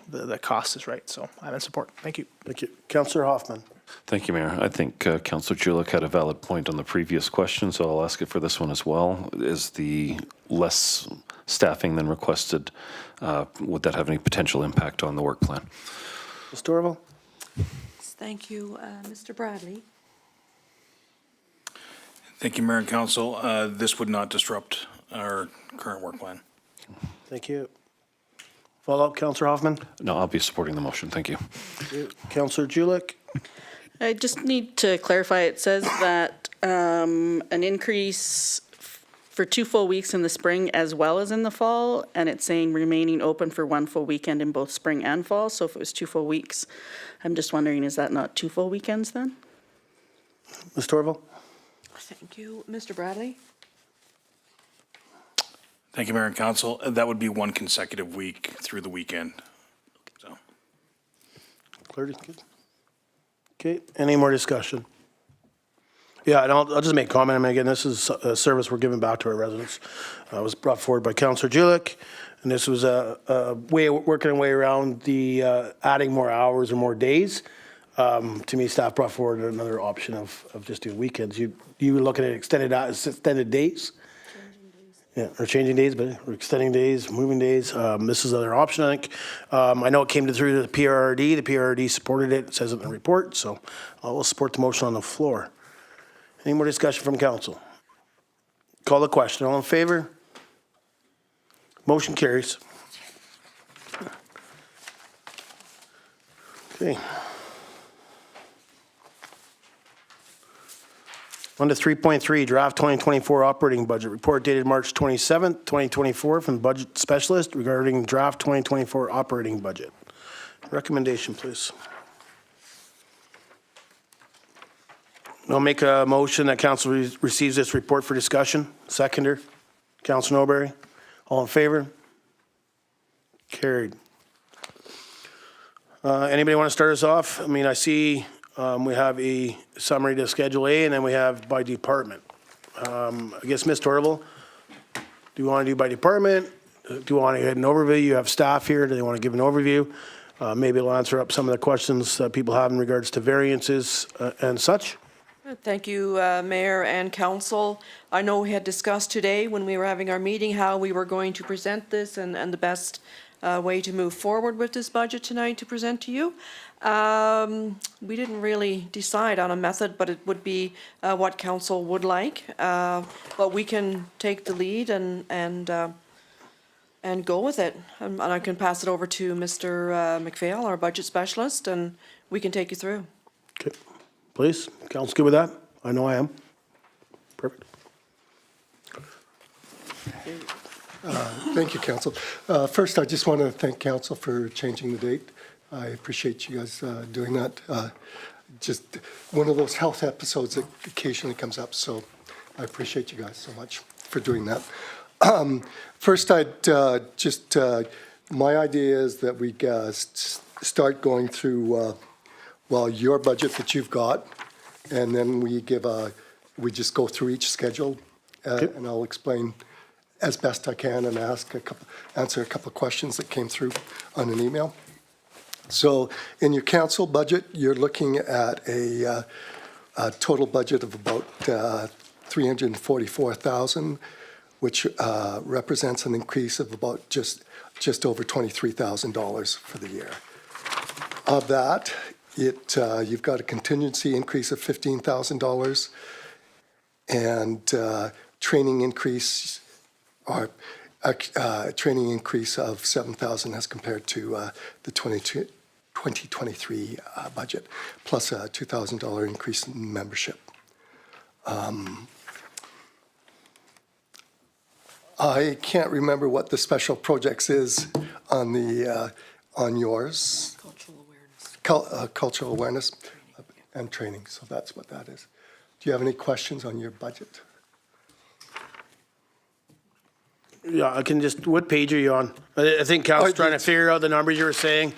the cost is right. So I'm in support. Thank you. Thank you. Councillor Hoffman. Thank you, Mayor. I think Councillor Julich had a valid point on the previous question, so I'll ask it for this one as well. Is the less staffing than requested, would that have any potential impact on the work plan? Ms. Dorval. Thank you. Mr. Bradley? Thank you, Mayor and Council. This would not disrupt our current work plan. Thank you. Follow-up, Councillor Hoffman. No, I'll be supporting the motion. Thank you. Councillor Julich. I just need to clarify, it says that an increase for 2 full weeks in the spring as well as in the fall, and it's saying remaining open for 1 full weekend in both spring and fall. So if it was 2 full weeks, I'm just wondering, is that not 2 full weekends then? Ms. Dorval. Thank you. Mr. Bradley? Thank you, Mayor and Council. That would be 1 consecutive week through the weekend. So. Clarity, good. Okay, any more discussion? Yeah, and I'll just make a comment. I mean, again, this is a service we're giving back to our residents. It was brought forward by Councillor Julich, and this was a way of working a way around the adding more hours or more days. To me, staff brought forward another option of just doing weekends. You were looking at extended days? Yeah, or changing days, but or extending days, moving days. This is another option, I think. I know it came through the PRRD. The PRRD supported it. It says it in the report, so I will support the motion on the floor. Any more discussion from council? Call the question. All in favor? Motion carries. Okay. On to 3.3, draft 2024 operating budget report dated March 27th, 2024 from the budget specialist regarding draft 2024 operating budget. Recommendation, please. I'll make a motion that council receives this report for discussion. Seconder, Councilor Norbury. All in favor? Carried. Anybody want to start us off? I mean, I see we have a summary to Schedule A, and then we have by department. I guess, Ms. Torval, do you want to do by department? Do you want to get an overview? You have staff here. Do they want to give an overview? Maybe it'll answer up some of the questions that people have in regards to variances and such. Thank you, Mayor and Council. I know we had discussed today when we were having our meeting how we were going to present this and the best way to move forward with this budget tonight to present to you. We didn't really decide on a method, but it would be what Council would like. But we can take the lead and go with it. And I can pass it over to Mr. McPhail, our budget specialist, and we can take you through. Okay. Please, council good with that? I know I am. Perfect. Thank you, Council. First, I just want to thank Council for changing the date. I appreciate you guys doing that. Just one of those health episodes that occasionally comes up, so I appreciate you guys so much for doing that. First, I'd my idea is that we start going through your budget that you've got, and then we just go through each schedule, and I'll explain as best I can and answer a couple of questions that came through on an email. So in your council budget, you're looking at a total budget of about $344,000, which represents an increase of about just over $23,000 for the year. Of that, you've got a contingency increase of $15,000 and training increase of $7,000 as compared to the 2023 budget, plus a $2,000 increase in membership. I can't remember what the special projects is on the, on yours. Cultural awareness. Cultural awareness and training, so that's what that is. Do you have any questions on your budget? Yeah, I can just, what page are you on? I think Council's trying to figure out the numbers you were saying.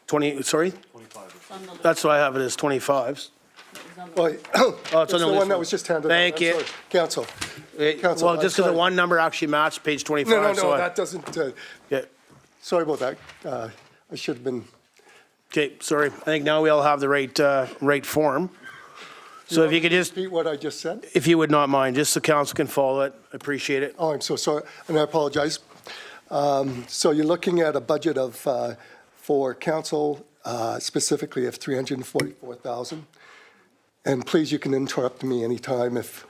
20, sorry? 25. That's what I have it as 25s. Oh, it's it's on the the one list. that was just handed out. Thank I'm you. sorry. Council. Council, Well, just because the sorry. one number actually matched page 25. No, so I- that doesn't, Yeah. sorry about that. I should have been. Okay, sorry. I think now we all have the right form. So if you could just, Repeat what I just said? if you would not mind, just so council can follow it, I appreciate it. Oh, I'm so sorry, and I apologize. So you're looking at a budget of, for council specifically of $344,000. And please, you can interrupt me anytime if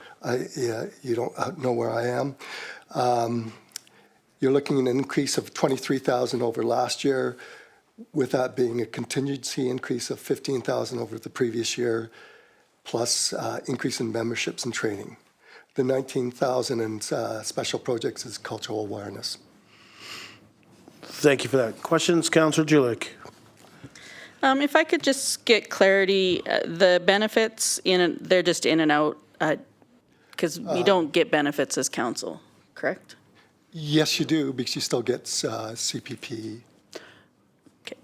you don't know where I am. You're looking at an increase of $23,000 over last year, with that being a contingency increase of $15,000 over the previous year, plus increase in memberships and training. The $19,000 in special projects is cultural awareness. Thank you for that. Questions, Councillor Julich? If I could just get clarity, the benefits, they're just in and out, because we don't get benefits as council, correct? Yes, you do, because you still get CPP. Okay.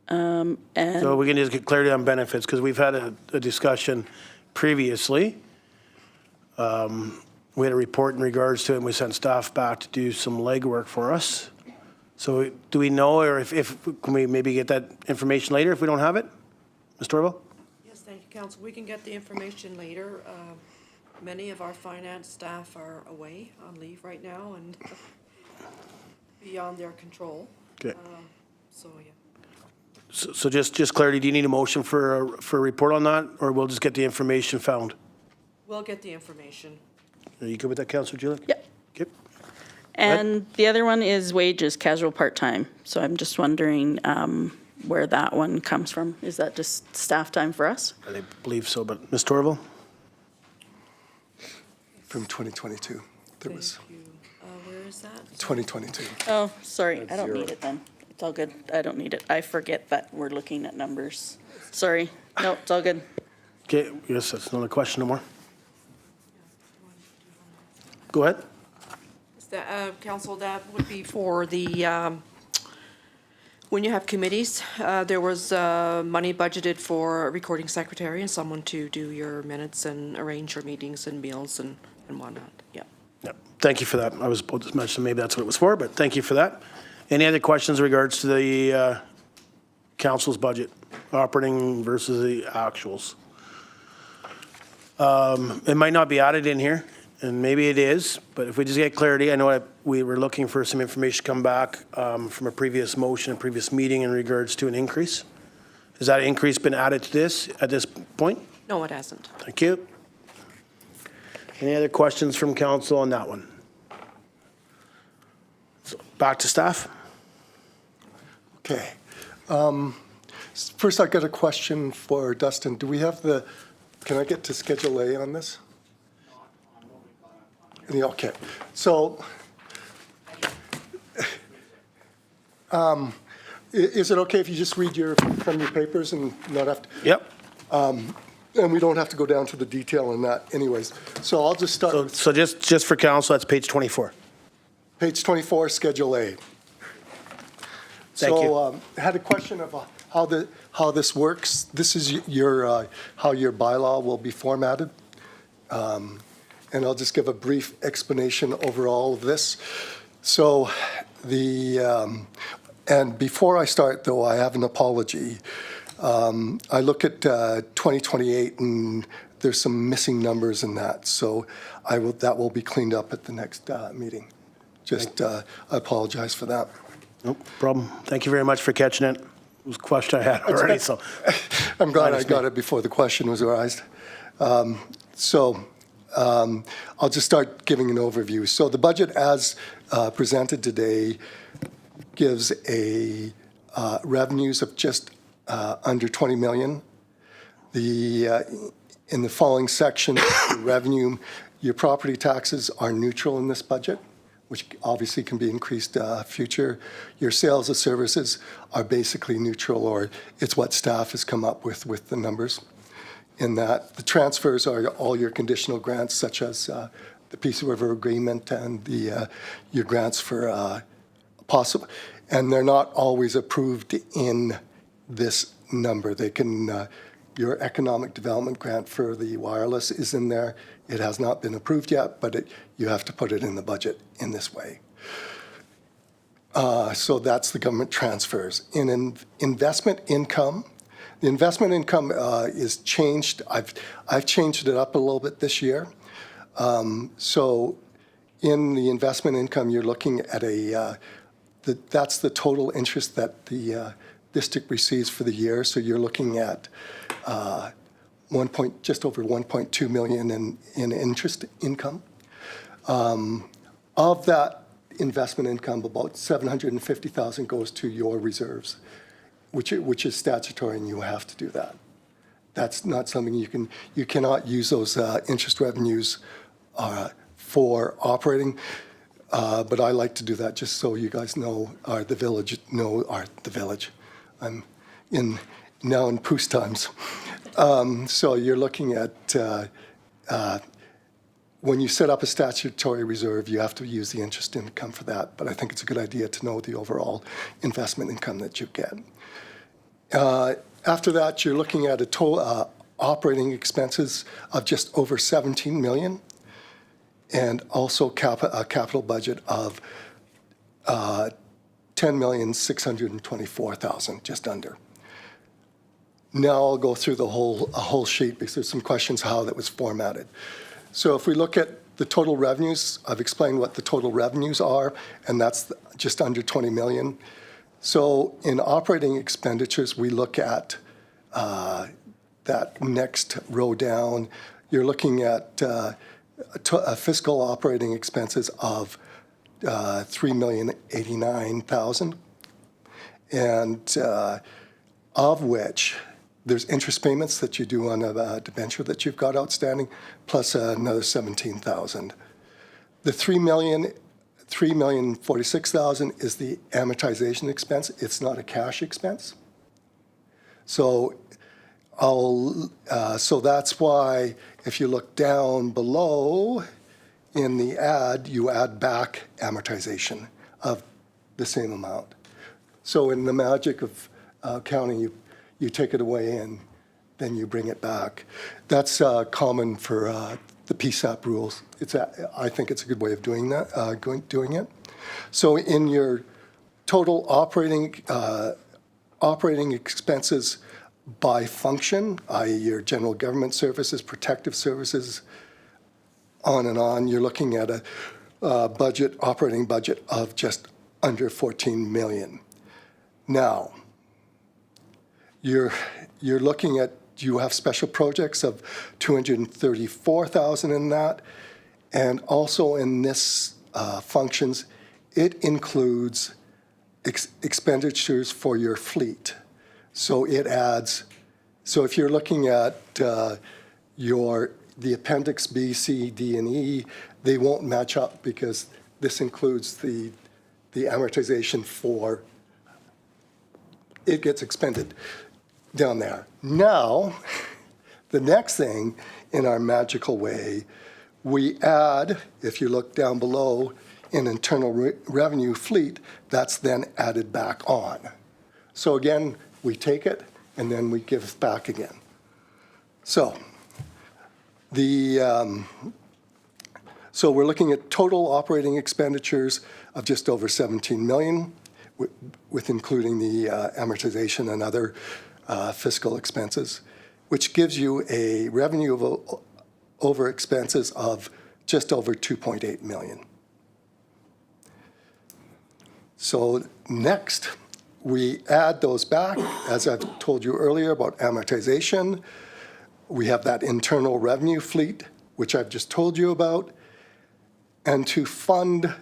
And So we can just get clarity on benefits, because we've had a discussion previously. We had a report in regards to it, and we sent staff back to do some legwork for us. So do we know, or if can we maybe get that information later if we don't have it? Ms. Torval? Yes, thank you, Council. We can get the information later. Many of our finance staff are away on leave right now and beyond their control. Okay. So, yeah. So just clarity, do you need a motion for a report on that, or we'll just get the information found? We'll get the information. Are you good with that, Councillor Julich? Yep. Okay. And the other one is wages, casual part-time. So I'm just wondering where that one comes from. Is that just staff time for us? I believe so, but Ms. Torval? From 2022. There was Thank you. Where is that? 2022. Oh, sorry, I don't need it then. It's all good. I don't need it. I forget that we're looking at numbers. Sorry. No, it's all good. Okay, yes, that's another question no more. Go ahead. Council, that would be for the, when you have committees, there was money budgeted for a recording secretary and someone to do your minutes and arrange your meetings and meals and whatnot, yeah. Yep. Thank you for that. I was about to mention maybe that's what it was for, but thank you for that. Any other questions in regards to the council's budget, operating versus the actuals? It might not be added in here, and maybe it is, but if we just get clarity, I know we were looking for some information come back from a previous motion, a previous meeting in regards to an increase. Has that increase been added to this at this point? No, it hasn't. Thank you. Any other questions from council on that one? So back to staff. Okay. First, I got a question for Dustin. Do we have can I get to Schedule A on this? Yeah, okay. So, is it okay if you just read from your papers and not have to? Yep. And we don't have to go down to the detail in that anyways. So I'll just start with So just for council, that's page 24. page 24, Schedule A. Thank you. So I had a question of how this works. This is how your bylaw will be formatted. And I'll just give a brief explanation over all of this. So and before I start though, I have an apology. I look at 2028 and there's some missing numbers in that. So that will be cleaned up at the next meeting. Just I apologize for that. No problem. Thank you very much for catching it. It was a question I had already, so. I'm glad I Minus got me. it before the question was raised. I'll just start giving an overview. So the budget as presented today gives a revenues of just under 20 million. The In the following section, revenue, your property taxes are neutral in this budget, which obviously can be increased future. Your sales of services are basically neutral, or it's what staff has come up with the numbers. In that, the transfers are all your conditional grants, such as the Peace River Agreement and your grants for possible, and they're not always approved in this number. They can, your economic development grant for the wireless is in there. It has not been approved yet, but you have to put it in the budget in this way. So that's the government transfers. In investment income, the investment income is changed. I've changed it up a little bit this year. So in the investment income, you're looking at that's the total interest that the district receives for the year. So you're looking at just over 1.2 million in interest income. Of that investment income, about 750,000 goes to your reserves, which is statutory, and you have to do that. That's not something you cannot use those interest revenues for operating. But I like to do that just so you guys know, the village. I'm now in Poos times. So you're looking at, when you set up a statutory reserve, you have to use the interest income for that. But I think it's a good idea to know the overall investment income that you get. After that, you're looking at a total operating expenses of just over 17 million, and also a capital budget of 10,624,000, just under. Now I'll go through the whole sheet because there's some questions how that was formatted. So if we look at the total revenues, I've explained what the total revenues are, and that's just under 20 million. So in operating expenditures, we look at that next row down. You're looking at fiscal operating expenses of 3,089,000, and of which there's interest payments that you do on a debenture that you've got outstanding, plus another 17,000. The 3,046,000 is the amortization expense. It's not a cash expense. So so that's why if you look down below in the you add back amortization of the same amount. So in the magic of accounting, you take it away and then you bring it back. That's common for the PSAP rules. I think it's a good way of doing that, doing it. So in your total operating expenses by function, i.e. your general government services, protective services, on and on, you're looking at a operating budget of just under 14 million. Now, you're looking at, you have special projects of 234,000 in that, and also in this functions, it includes expenditures for your fleet. So it adds, so if you're looking at the Appendix B, C, D, and E, they won't match up because this includes the amortization for, it gets expended down there. Now, the next thing in our magical way, we add, if you look down below, in internal revenue fleet, that's then added back on. So again, we take it and then we give it back again. So so we're looking at total operating expenditures of just over 17 million, with including the amortization and other fiscal expenses, which gives you a revenue over expenses of just over 2.8 million. So next, we add those back, as I've told you earlier about amortization. We have that internal revenue fleet, which I've just told you about. And to fund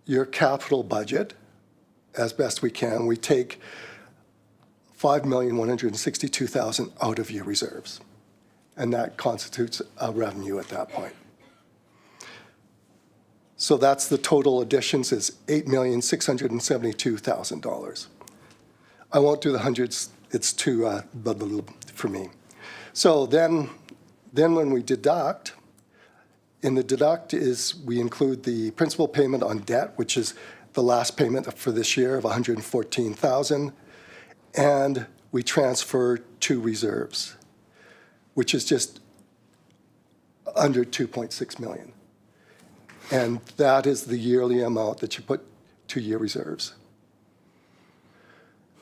your capital budget, as best we can, we take 5,162,000 out of your reserves. and that constitutes a revenue at that point. So that's the total additions is $8,672,000. I won't do the hundreds, it's too blah, blah, blah for me. So then when we deduct, in the deduct is we include the principal payment on debt, which is the last payment for this year of $114,000, and we transfer to reserves, which is just under 2.6 million. And that is the yearly amount that you put to your reserves.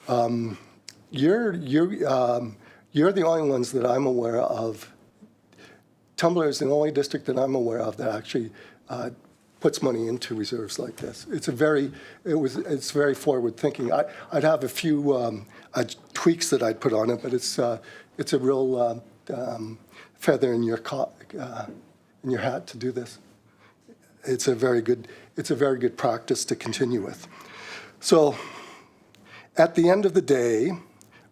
You're the only ones that I'm aware of. Tumblr is the only district that I'm aware of that actually puts money into reserves like this. It's very forward thinking. I'd have a few tweaks that I'd put on it, but it's a real feather in your hat to do this. It's a very good practice to continue with. So at the end of the day,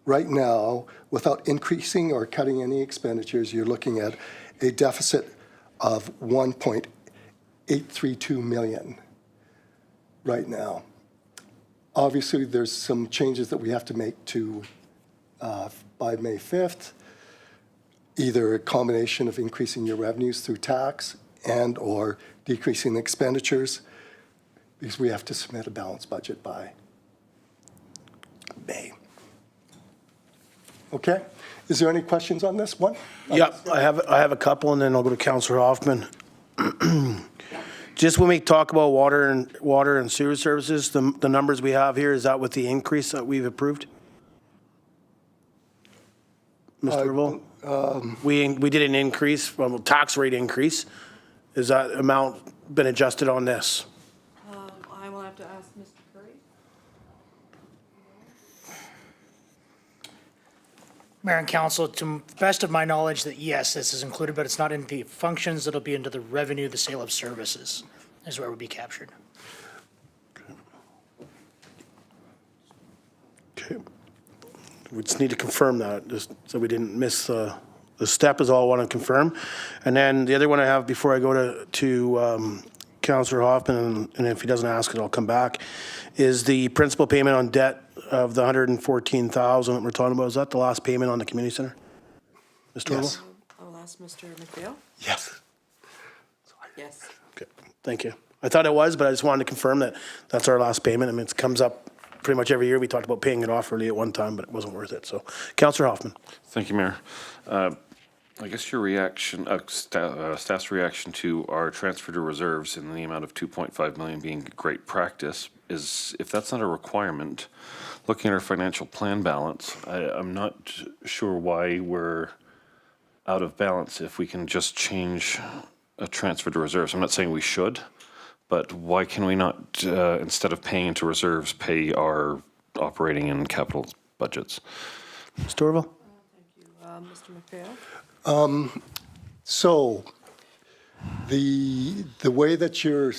right now, without increasing or cutting any expenditures, you're looking at a deficit of 1.832 million right now. Obviously, there's some changes that we have to make to by May 5th, either a combination of increasing your revenues through tax and or decreasing expenditures, because we have to submit a balanced budget by May. Okay? Is there any questions on this one? Yeah, I have a couple, and then I'll go to Councillor Hoffman. Just when we talk about water and sewer services, the numbers we have here, is that with the increase that we've approved? Mr. Revel? We did an increase, well, tax rate increase. Is that amount been adjusted on this? I will have to ask Mr. Curry. Mayor and Council, to the best of my knowledge, that yes, this is included, but it's not in the functions. It'll be into the revenue, the sale of services is where it would be captured. Okay. We just need to confirm that, just so we didn't miss the step is all I want to confirm. And then the other one I have before I go to Councillor Hoffman, and if he doesn't ask it, I'll come back, is the principal payment on debt of the $114,000 that we're talking about. Is that the last payment on the community center? Mr. Yes. Revel? I'll ask Mr. McPhail. Yes. Yes. Okay, thank you. I thought it was, but I just wanted to confirm that that's our last payment. I mean, it comes up pretty much every year. We talked about paying it off early at one time, but it wasn't worth it. So, Councillor Hoffman. Thank you, Mayor. I guess your reaction, staff's reaction to our transfer to reserves in the amount of 2.5 million being great practice is, if that's not a requirement, looking at our financial plan balance, I'm not sure why we're out of balance if we can just change a transfer to reserves. I'm not saying we should, but why can we not, instead of paying into reserves, pay our operating and capital budgets? Mr. Revel? Thank you. Mr. McPhail? So the way that you're,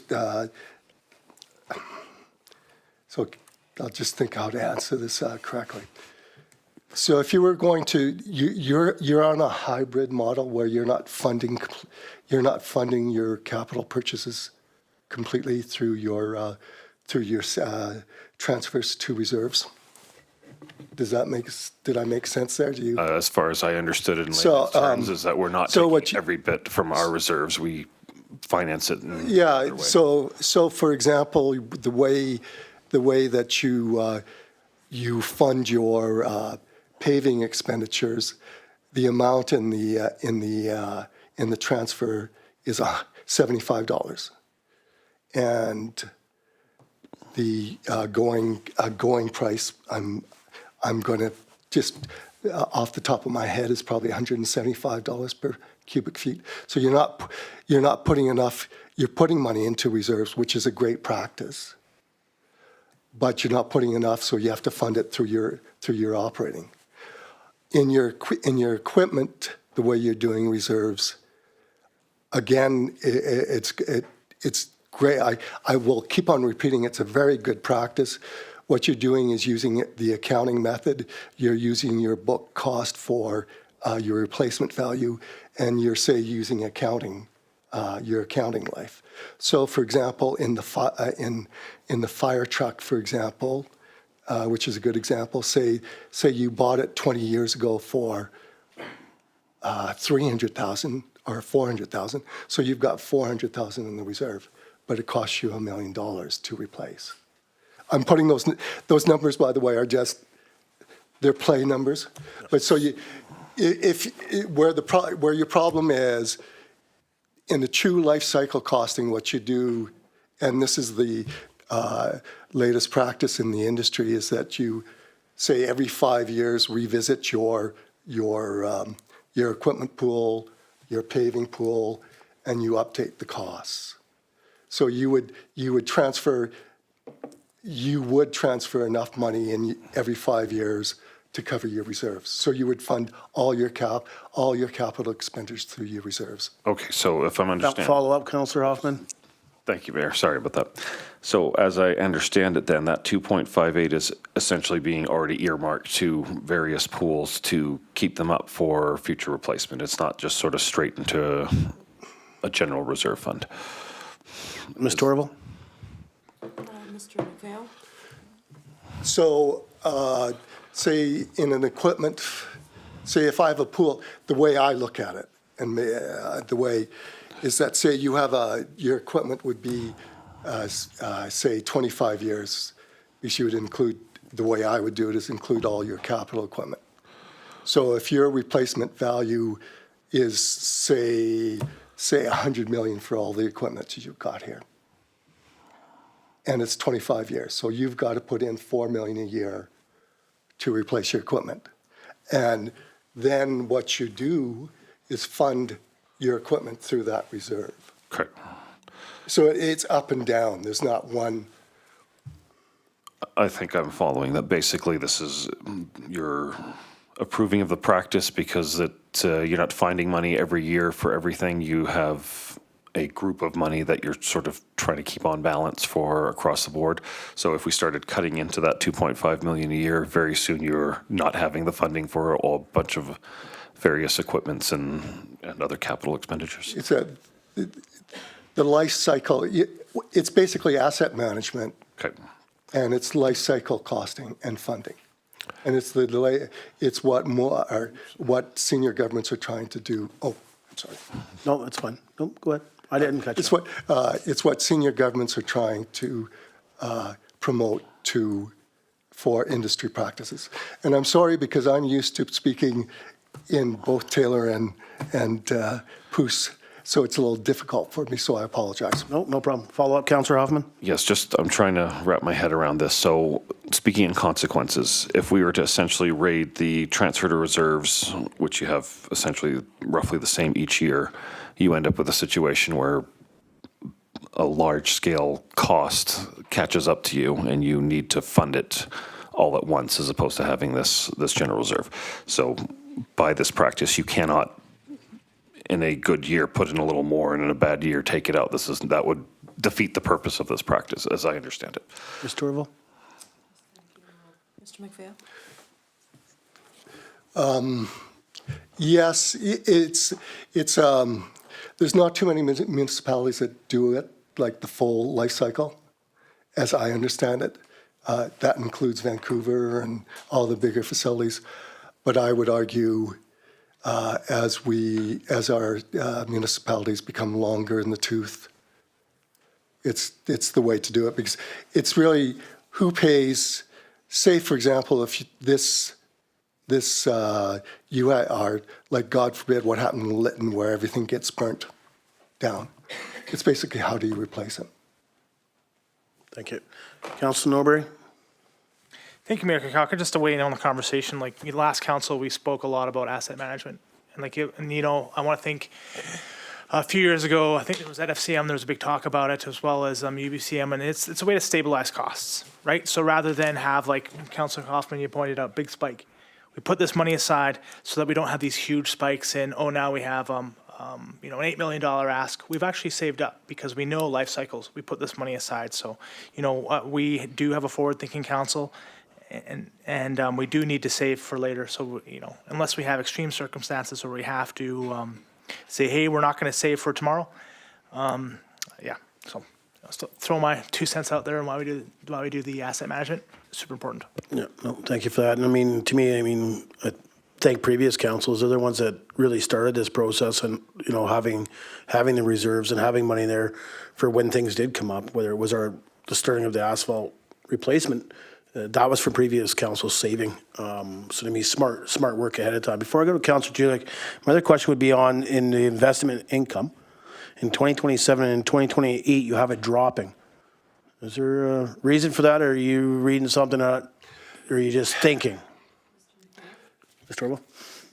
so I'll just think how to answer this correctly. So if you were going to, you're on a hybrid model where you're not funding your capital purchases completely through your transfers to reserves. Did I make sense there? Do you? As far as I understood it in So, layman's terms, is that we're not so taking every bit from our reserves. We finance it in Yeah, another way. so for example, the way that you fund your paving expenditures, the amount in the transfer is $75, and the going price, I'm going to just off the top of my head is probably $175 per cubic feet. So you're not putting enough. You're putting money into reserves, which is a great practice, but you're not putting enough, so you have to fund it through your operating. In your equipment, the way you're doing reserves, again, it's great. I will keep on repeating. It's a very good practice. What you're doing is using the accounting method. You're using your book cost for your replacement value, and you're, say, using accounting, your accounting life. So, for example, in the fire truck, for example, which is a good example, say you bought it 20 years ago for $300,000 or $400,000, so you've got $400,000 in the reserve, but it costs you $1 million to replace. I'm putting those numbers, by the way, are just, they're play numbers. But so where your problem is, in the true life cycle costing, what you do, and this is the latest practice in the industry, is that you, say, every 5 years revisit your equipment pool, your paving pool, and you update the costs. So you would transfer enough money in every 5 years to cover your reserves. So you would fund all your capital expenditures through your reserves. Okay, so if I'm understanding. Follow up, Councillor Hoffman? Thank you, Mayor. Sorry about that. So as I understand it then, that 2.58 is essentially being already earmarked to various pools to keep them up for future replacement. It's not just sort of straight into a general reserve fund. Ms. Torval? Mr. McHale? So, say in an equipment, say if I have a pool, the way I look at it, and the way is that, say you have your equipment would be, say 25 years, because you would include, the way I would do it is include all your capital equipment. So if your replacement value is, say 100 million for all the equipment that you've got here, and it's 25 years, so you've got to put in 4 million a year to replace your equipment. And then what you do is fund your equipment through that reserve. Correct. So it's up and down. There's not one. I think I'm following that. Basically, this is you're approving of the practice because you're not finding money every year for everything. You have a group of money that you're sort of trying to keep on balance for across the board. So if we started cutting into that 2.5 million a year, very soon you're not having the funding for a bunch of various equipments and other capital expenditures. It's the life cycle. It's basically asset management. Okay. And it's life cycle costing and funding. And it's the delay. It's what senior governments are trying to do. Oh, I'm sorry. No, that's fine. No, go ahead. I didn't catch It's it. it's what senior governments are trying to promote for industry practices. And I'm sorry, because I'm used to speaking in both Taylor and Poos, so it's a little difficult for me, so I apologize. No problem. Follow up, Councillor Hoffman? Yes, I'm trying to wrap my head around this. So speaking in consequences, if we were to essentially raid the transfer to reserves, which you have essentially roughly the same each year, you end up with a situation where a large-scale cost catches up to you and you need to fund it all at once as opposed to having this general reserve. So by this practice, you cannot, in a good year, put in a little more, and in a bad year, take it out. That would defeat the purpose of this practice, as I understand it. Ms. Torval? Mr. McPhail? Yes, there's not too many municipalities that do it, like the full life cycle, as I understand it. That includes Vancouver and all the bigger facilities. But I would argue, as our municipalities become longer in the tooth, it's the way to do it, because it's really who pays. Say, for example, if you are, like, God forbid, what happened in Lytton, where everything gets burnt down. It's basically, how do you replace it? Thank you. Councillor Norbury? Thank you, Mayor Kakaka. Just to weigh in on the conversation, like last council, we spoke a lot about asset management. And I want to think a few years ago, I think it was at FCM, there was a big talk about it, as well as UBCM, and it's a way to stabilize costs, right? So rather than have, like Councillor Hoffman, you pointed out, big spike, we put this money aside so that we don't have these huge spikes in, now we have an $8 million ask. We've actually saved up because we know life cycles. We put this money aside. So, we do have a forward-thinking council, and we do need to save for later. So, unless we have extreme circumstances where we have to say, hey, we're not going to save for tomorrow. Yeah, so I'll still throw my 2 cents out there on why we do the asset management. Super important. Yeah, no, thank you for that. And I mean, to me, I thank previous councils. They're the ones that really started this process and, having the reserves and having money there for when things did come up, whether it was the starting of the asphalt replacement. That was for previous councils saving. So to me, smart work ahead of time. Before I go to Councillor Julik, my other question would be in the investment income. In 2027 and 2028, you have it dropping. Is there a reason for that, or are you reading something out, or are you just thinking? Mr. Orwell?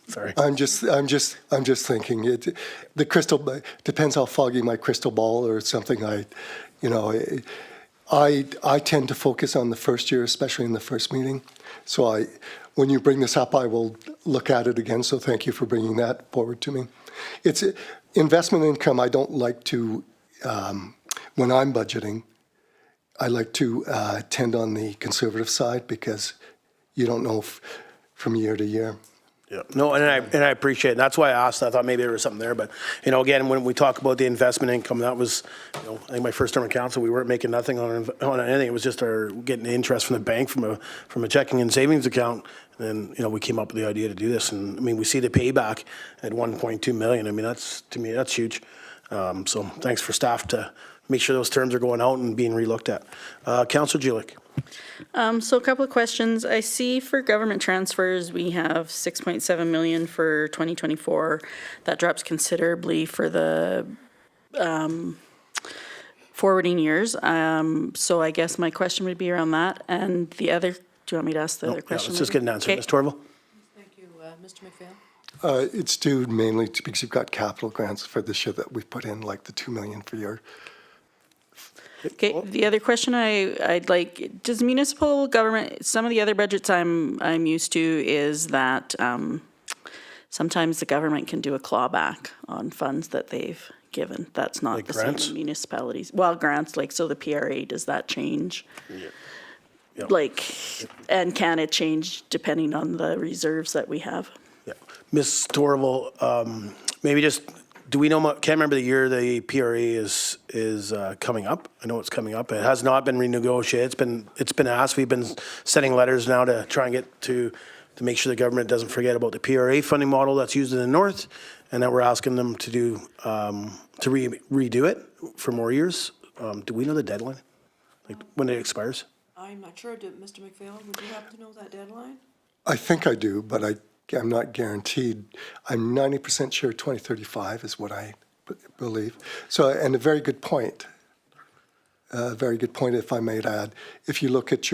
Sorry. I'm just thinking. The crystal depends how foggy my crystal ball or something. I tend to focus on the first year, especially in the first meeting. So when you bring this up, I will look at it again. So thank you for bringing that forward to me. It's investment income. I don't like to when I'm budgeting. I like to tend on the conservative side because you don't know from year to year. Yeah, no, and I appreciate it. That's why I asked. I thought maybe there was something there, but again, when we talk about the investment income, that was, I think my first term in council, we weren't making nothing on anything. It was just getting the interest from the bank from a checking and savings account. And then we came up with the idea to do this, and we see the payback at 1.2 million. To me that's huge. So thanks for staff to make sure those terms are going out and being relooked at. Councillor Julik. So a couple of questions. I see for government transfers, we have 6.7 million for 2024. That drops considerably for the forwarding years. So I guess my question would be around that. And the other, do you want me to ask the other question? Let's just get an answer. Okay. Ms. Torval? Thank you. Mr. McPhail? It's due mainly because you've got capital grants for this year that we've put in, like the 2 million for your. Okay, the other question I'd like, does municipal government, some of the other budgets I'm used to is that sometimes the government can do a clawback on funds that they've given. That's not Like the grants? same in municipalities. Well, grants, so the PRA, does that change? Yeah. And can it change depending on the reserves that we have? Yeah. Ms. Torval, maybe just, do we know, can't remember the year the PRA is coming up. I know it's coming up. It has not been renegotiated. It's been asked. We've been sending letters now to try and get to make sure the government doesn't forget about the PRA funding model that's used in the north, and that we're asking them to do, to redo it for more years. Do we know the deadline? Like when it expires? I'm not sure. Mr. McPhail, would you happen to know that deadline? I think I do, but I'm not guaranteed. I'm 90% sure 2035 is what I believe. So, and a very good point. A very good point, if I may add. If you look at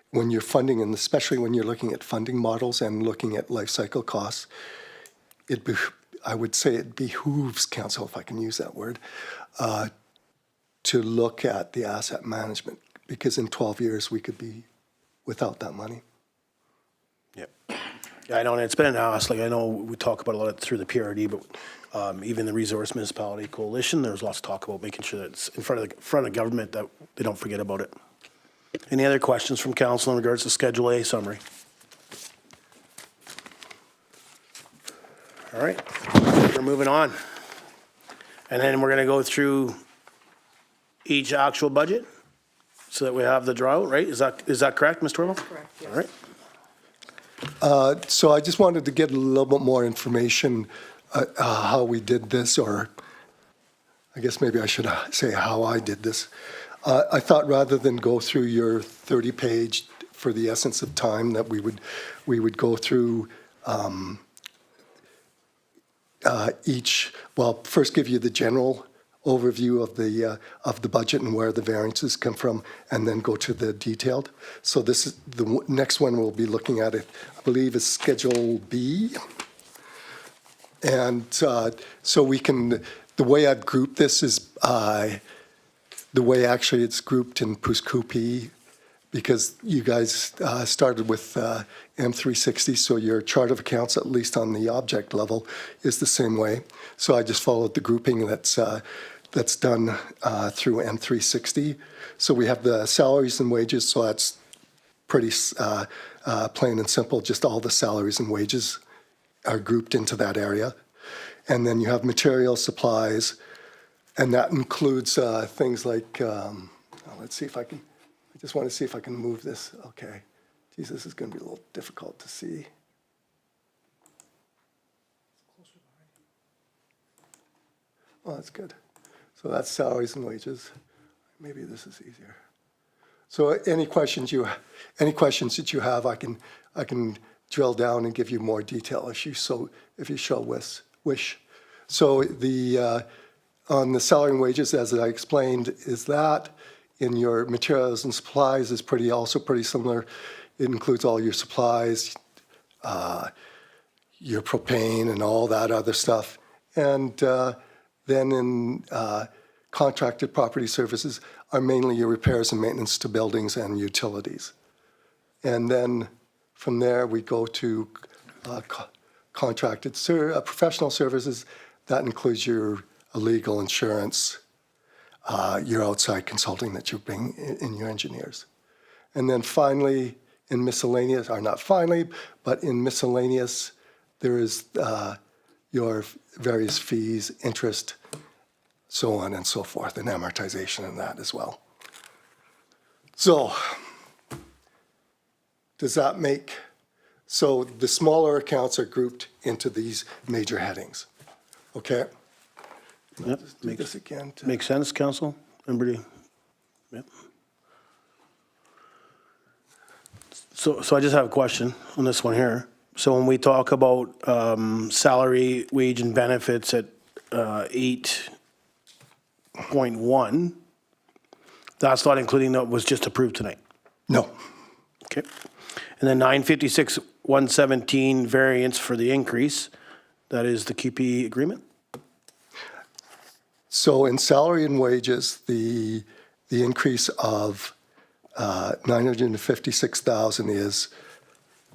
when you're funding, and especially when you're looking at funding models and looking at life cycle costs, I would say it behooves council, if I can use that word, to look at the asset management, because in 12 years we could be without that money. Yeah, I know, and it's been an ask. I know we talk about a lot through the PRD, but even the Resource Municipality Coalition, there's lots of talk about making sure that it's in front of government, that they don't forget about it. Any other questions from council in regards to Schedule A summary? All right, we're moving on. And then we're going to go through each actual budget so that we have the draw out, right? Is that correct, Mr. Torval? Correct, yes. All right. So I just wanted to get a little bit more information how we did this, or I guess maybe I should say how I did this. I thought rather than go through your 30-page for the essence of time, that we would go through first give you the general overview of the budget and where the variances come from, and then go to the detailed. So this is the next one we'll be looking at. It, I believe, is Schedule B. And so we can, the way I've grouped this is the way actually it's grouped in Puskupi, because you guys started with M360, so your chart of accounts, at least on the object level, is the same way. So I just followed the grouping that's done through M360. So we have the salaries and wages, so that's pretty plain and simple, just all the salaries and wages are grouped into that area. And then you have material supplies, and that includes things like, let's see if I can, I just want to see if I can move this. Okay. Geez, this is going to be a little difficult to see. Oh, that's good. So that's salaries and wages. Maybe this is easier. So any questions that you have, I can drill down and give you more detail if you so wish. So on the salary and wages, as I explained, is that in your materials and supplies is also pretty similar. It includes all your supplies, your propane and all that other stuff. And then in contracted property services are mainly your repairs and maintenance to buildings and utilities. And then from there, we go to contracted professional services. That includes your legal insurance, your outside consulting that you bring in your engineers. And then finally, in miscellaneous, or not finally, but in miscellaneous, there is your various fees, interest, so on and so forth, and amortization in that as well. So, does that make, so the smaller accounts are grouped into these major headings, okay? Yep, Let's do this again. Makes sense, council? Everybody? Yep. So I just have a question on this one here. So when we talk about salary, wage, and benefits at 8.1, that's not including what was just approved tonight? No. Okay. And then 956,117 variance for the increase, that is the QP agreement? So in salary and wages, the increase of 956,000 is,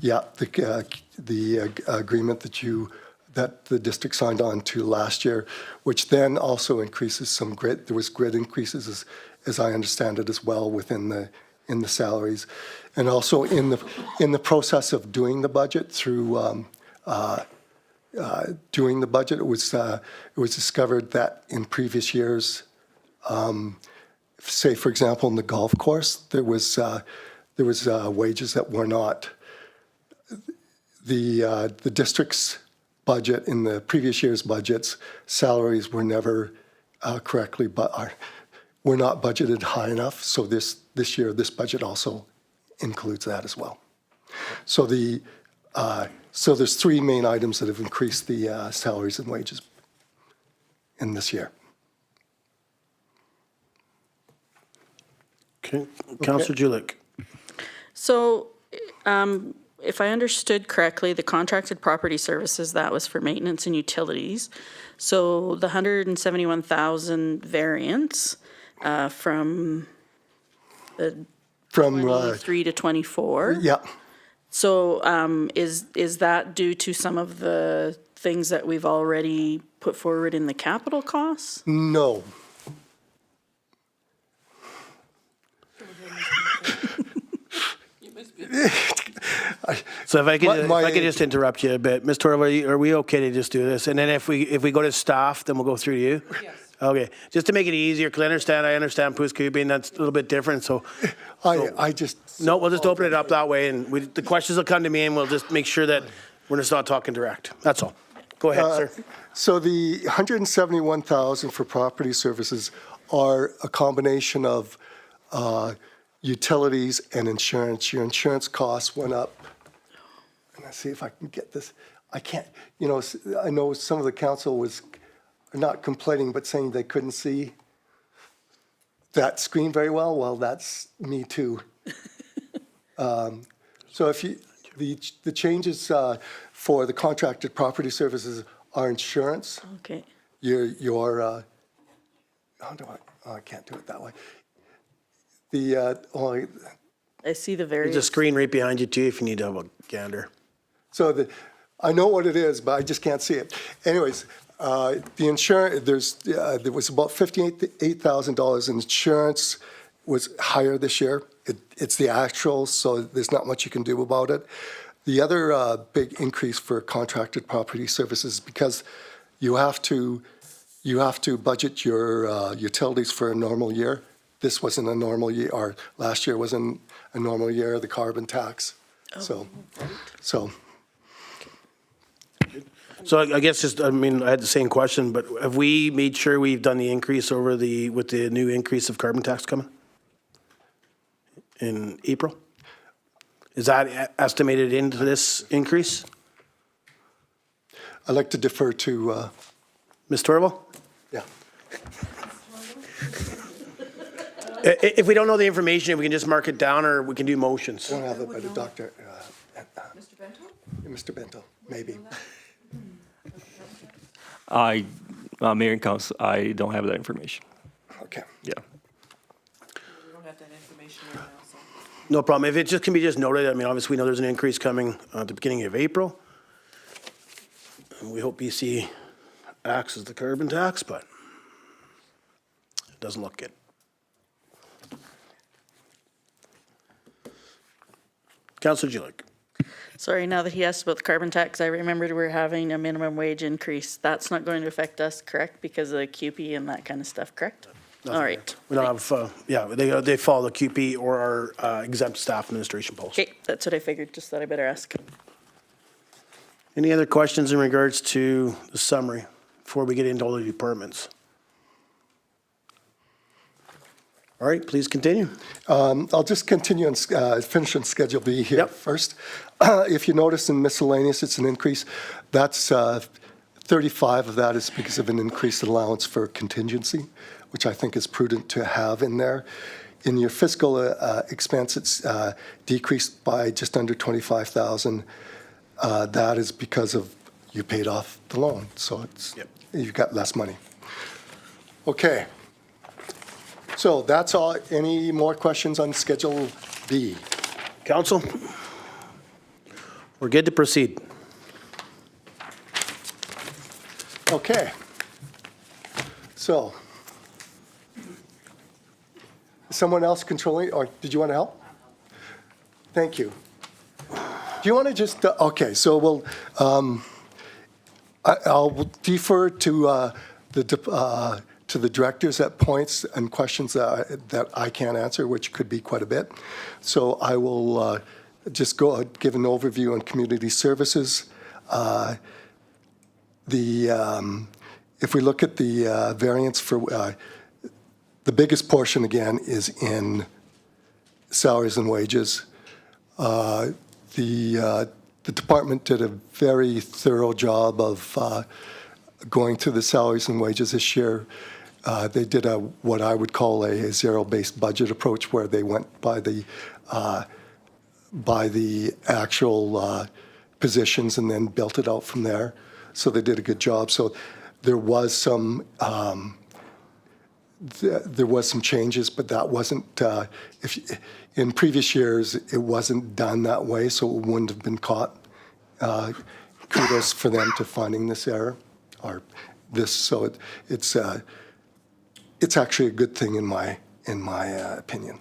yeah, the agreement that the district signed on to last year, which then also increases some grid. There was grid increases, as I understand it, as well within the salaries, and also in the process of doing the budget through. Doing the budget, it was discovered that in previous years, say for example in the golf course, there was wages that were not the district's budget in the previous year's budgets. Salaries were never correctly, but were not budgeted high enough. So this year, this budget also includes that as well. So so there's three main items that have increased the salaries and wages in this year. Okay, Councillor Julik. So if I understood correctly, the contracted property services, that was for maintenance and utilities. So the 171,000 variance from the 23 to 24. Yeah. So is that due to some of the things that we've already put forward in the capital costs? No. So if I could just interrupt you a bit, Ms. Torval, are we okay to just do this? And then if we go to staff, then we'll go through to you? Yes. Okay, just to make it easier, because I understand Pouce-Coupe, that's a little bit different, so. I just. No, we'll just open it up that way, and the questions will come to me, and we'll just make sure that we're just not talking direct. That's all. Go ahead, sir. So the 171,000 for property services are a combination of utilities and insurance. Your insurance costs went up. And let's see if I can get this. I can't, I know some of the council was not complaining, but saying they couldn't see that screen very well. Well, that's me too. So if the changes for the contracted property services are insurance. Okay. Your I can't do it that way. I see the There's various. a screen right behind you too, if you need to have a gander. So I know what it is, but I just can't see it. Anyways, the insurance, there was about $58,000 in insurance was higher this year it's the actual, so there's not much you can do about it. The other big increase for contracted property services, because you have to budget your utilities for a normal year. This wasn't a normal year, or last year wasn't a normal year, the carbon tax. So So I guess just, I mean, I had the same question, but have we made sure we've done the increase with the new increase of carbon tax coming in April? Is that estimated into this increase? I'd like to defer to, Ms. Torval? yeah. If we don't know the information, we can just mark it down, or we can do motions. I don't have it, but Dr. Mr. Bento, maybe. Mayor and Council, I don't have that information. Okay. Yeah. We don't have that information right now, so. No problem. If it just can be just noted, I mean, obviously, we know there's an increase coming at the beginning of April. And we hope BC acts as the carbon tax, but it doesn't look good. Councillor Julik. Sorry, now that he asked about the carbon tax, I remembered we're having a minimum wage increase. That's not going to affect us, correct? Because of the QP and that kind of stuff, correct? All right. We don't have, they follow the QP or our exempt staff administration post. Okay, that's what I figured. Just thought I better ask. Any other questions in regards to the summary before we get into all the departments? All right, please continue. I'll just continue and finish on Schedule B here Yep. first. If you notice in miscellaneous, it's an increase. That's 35 of that is because of an increased allowance for contingency, which I think is prudent to have in there. In your fiscal expense, it's decreased by just under 25,000. That is because of you paid off the loan, so it's you've got less money. Okay. So that's all. Any more questions on Schedule B? Council? We're good to proceed. Okay. So, someone else controlling, or did you want to help? Thank you. Do you want to just, okay, so we'll, I'll defer to the directors at points and questions that I can't answer, which could be quite a bit. So I will just give an overview on community services. If we look at the variance for, the biggest portion again is in salaries and wages. The department did a very thorough job of going through the salaries and wages this year. They did what I would call a zero-based budget approach, where they went by the actual positions and then built it out from there. So they did a good job. So there was some changes, but that wasn't. In previous years, it wasn't done that way, so it wouldn't have been caught. Kudos for them to finding this error or this. So it's actually a good thing in my opinion.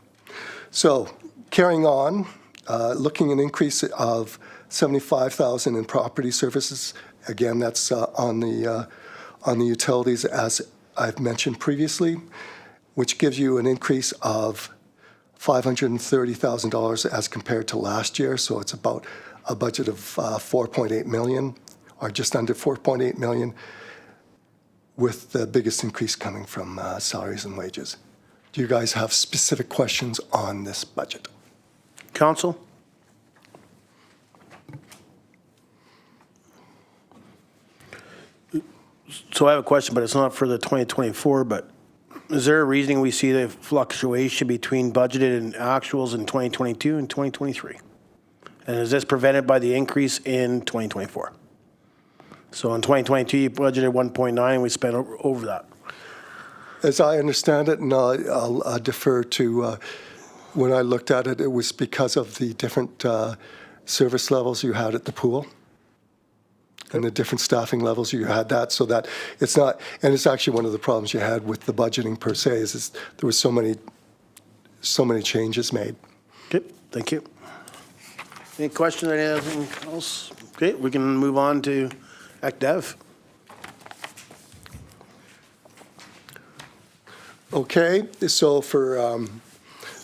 So carrying on, looking at an increase of 75,000 in property services. Again, that's on the utilities, as I've mentioned previously, which gives you an increase of $530,000 as compared to last year. So it's about a budget of 4.8 million, or just under 4.8 million, with the biggest increase coming from salaries and wages. Do you guys have specific questions on this budget? Council? So I have a question, but it's not for the 2024, but is there a reason we see the fluctuation between budgeted and actuals in 2022 and 2023? And is this prevented by the increase in 2024? So in 2022, you budgeted 1.9, we spent over that. As I understand it, and I'll defer to, when I looked at it, it was because of the different service levels you had at the pool and the different staffing levels you had that, so that it's not, and it's actually one of the problems you had with the budgeting per se, is there was so many changes made. Thank you. Any question or anything else? Okay, we can move on to ACDEV. Okay, so for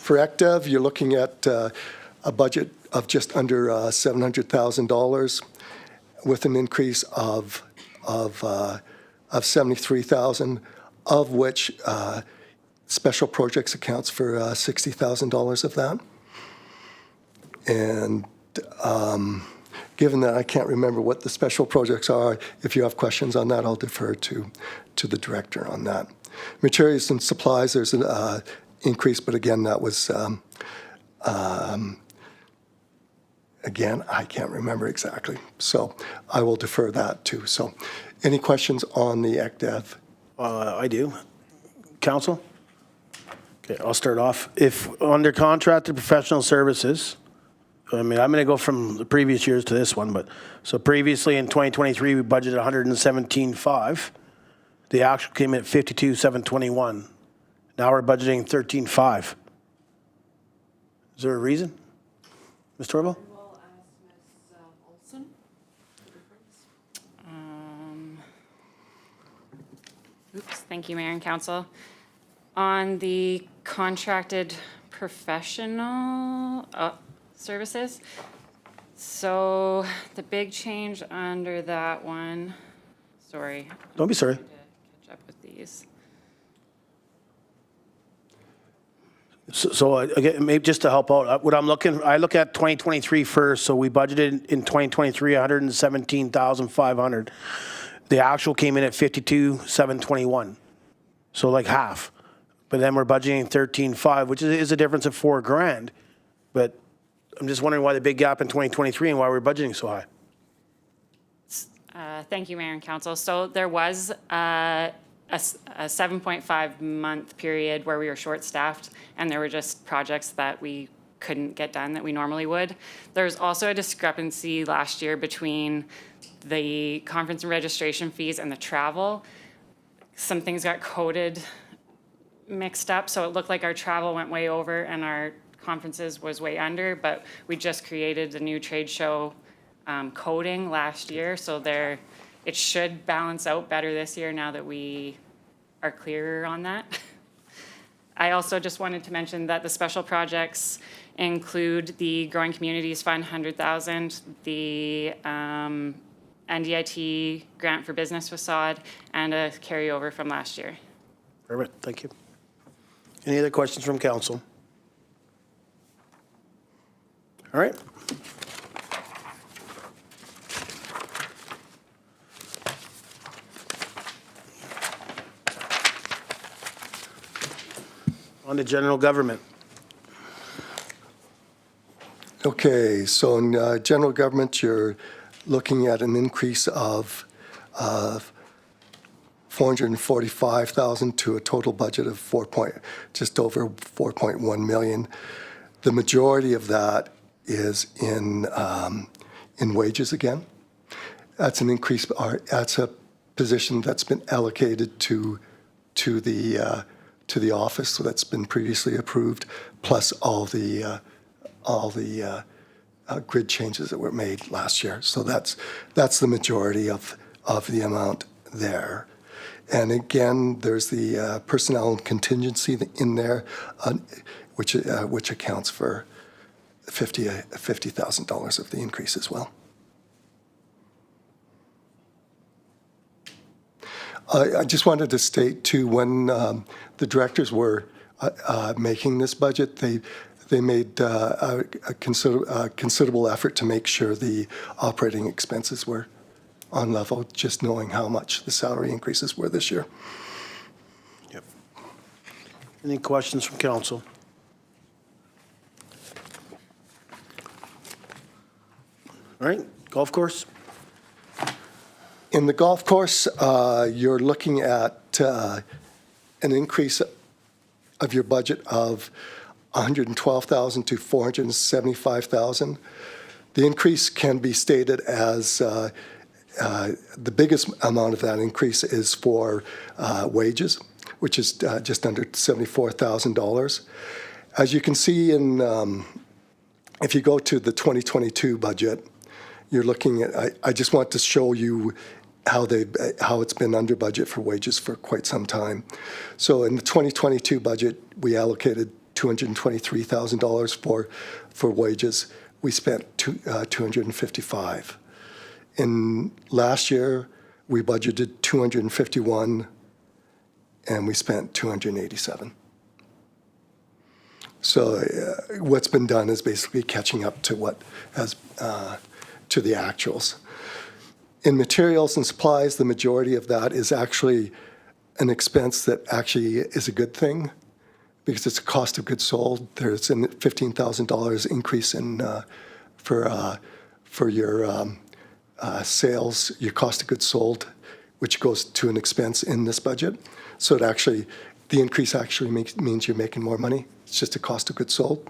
ACDEV, you're looking at a budget of just under $700,000 with an increase of 73,000, of which special projects accounts for $60,000 of that. And given that I can't remember what the special projects are, if you have questions on that, I'll defer to the director on that. Materials and supplies, there's an increase, but again, that was, again, I can't remember exactly. So I will defer that too. So any questions on the ACDEV? I do. Council? Okay, I'll start off. If under contracted professional services, I mean, I'm going to go from the previous years to this one, but so previously in 2023, we budgeted 117.5. The actual came in at 52,721. Now we're budgeting 13.5. Is there a reason? Ms. Torval? We'll ask Ms. Olson. Oops, thank you, Mayor and Council. On the contracted professional services, so the big change under that one, sorry. Don't be sorry. Catch up with these. So again, maybe just to help out, what I'm looking, I look at 2023 first. So we budgeted in 2023 117,500. The actual came in at 52,721. So like half. But then we're budgeting 13.5, which is a difference of $4,000. But I'm just wondering why the big gap in 2023 and why we're budgeting so high. Thank you, Mayor and Council. So there was a 7.5 month period where we were short-staffed and there were just projects that we couldn't get done that we normally would. There's also a discrepancy last year between the conference and registration fees and the travel. Some things got coded mixed up, so it looked like our travel went way over and our conferences was way under, but we just created a new trade show coding last year, so it should balance out better this year now that we are clearer on that. I also just wanted to mention that the special projects include the Growing Communities Fund, 100,000, the NDIT grant for business facade, and a carryover from last year. Perfect, thank you. Any other questions from council? All right. On to general government. Okay, so in general government, you're looking at an increase of $445,000 to a total budget of just over $4.1 million. The majority of that is in wages again. That's an increase. That's a position that's been allocated to the office, so that's been previously approved, plus all the grid changes that were made last year. So that's the majority of the amount there. And again, there's the personnel and contingency in there, which accounts for $50,000 of the increase as well. I just wanted to state too, when the directors were making this budget, they made a considerable effort to make sure the operating expenses were on level, just knowing how much the salary increases were this year. Yep. Any questions from council? All right, golf course. In the golf course, you're looking at an increase of your budget of $112,000 to $475,000. The increase can be stated as the biggest amount of that increase is for wages, which is just under $74,000. As you can see in if you go to the 2022 budget, you're looking at, I just want to show you how it's been under budget for wages for quite some time. So in the 2022 budget, we allocated $223,000 for wages. We spent $255. In last year, we budgeted 251, and we spent 287. So what's been done is basically catching up to what has to the actuals. In materials and supplies, the majority of that is actually an expense that actually is a good thing because it's a cost of goods sold. There's a $15,000 increase in for your sales, your cost of goods sold, which goes to an expense in this budget. So it actually, the increase actually means you're making more money. It's just a cost of goods sold.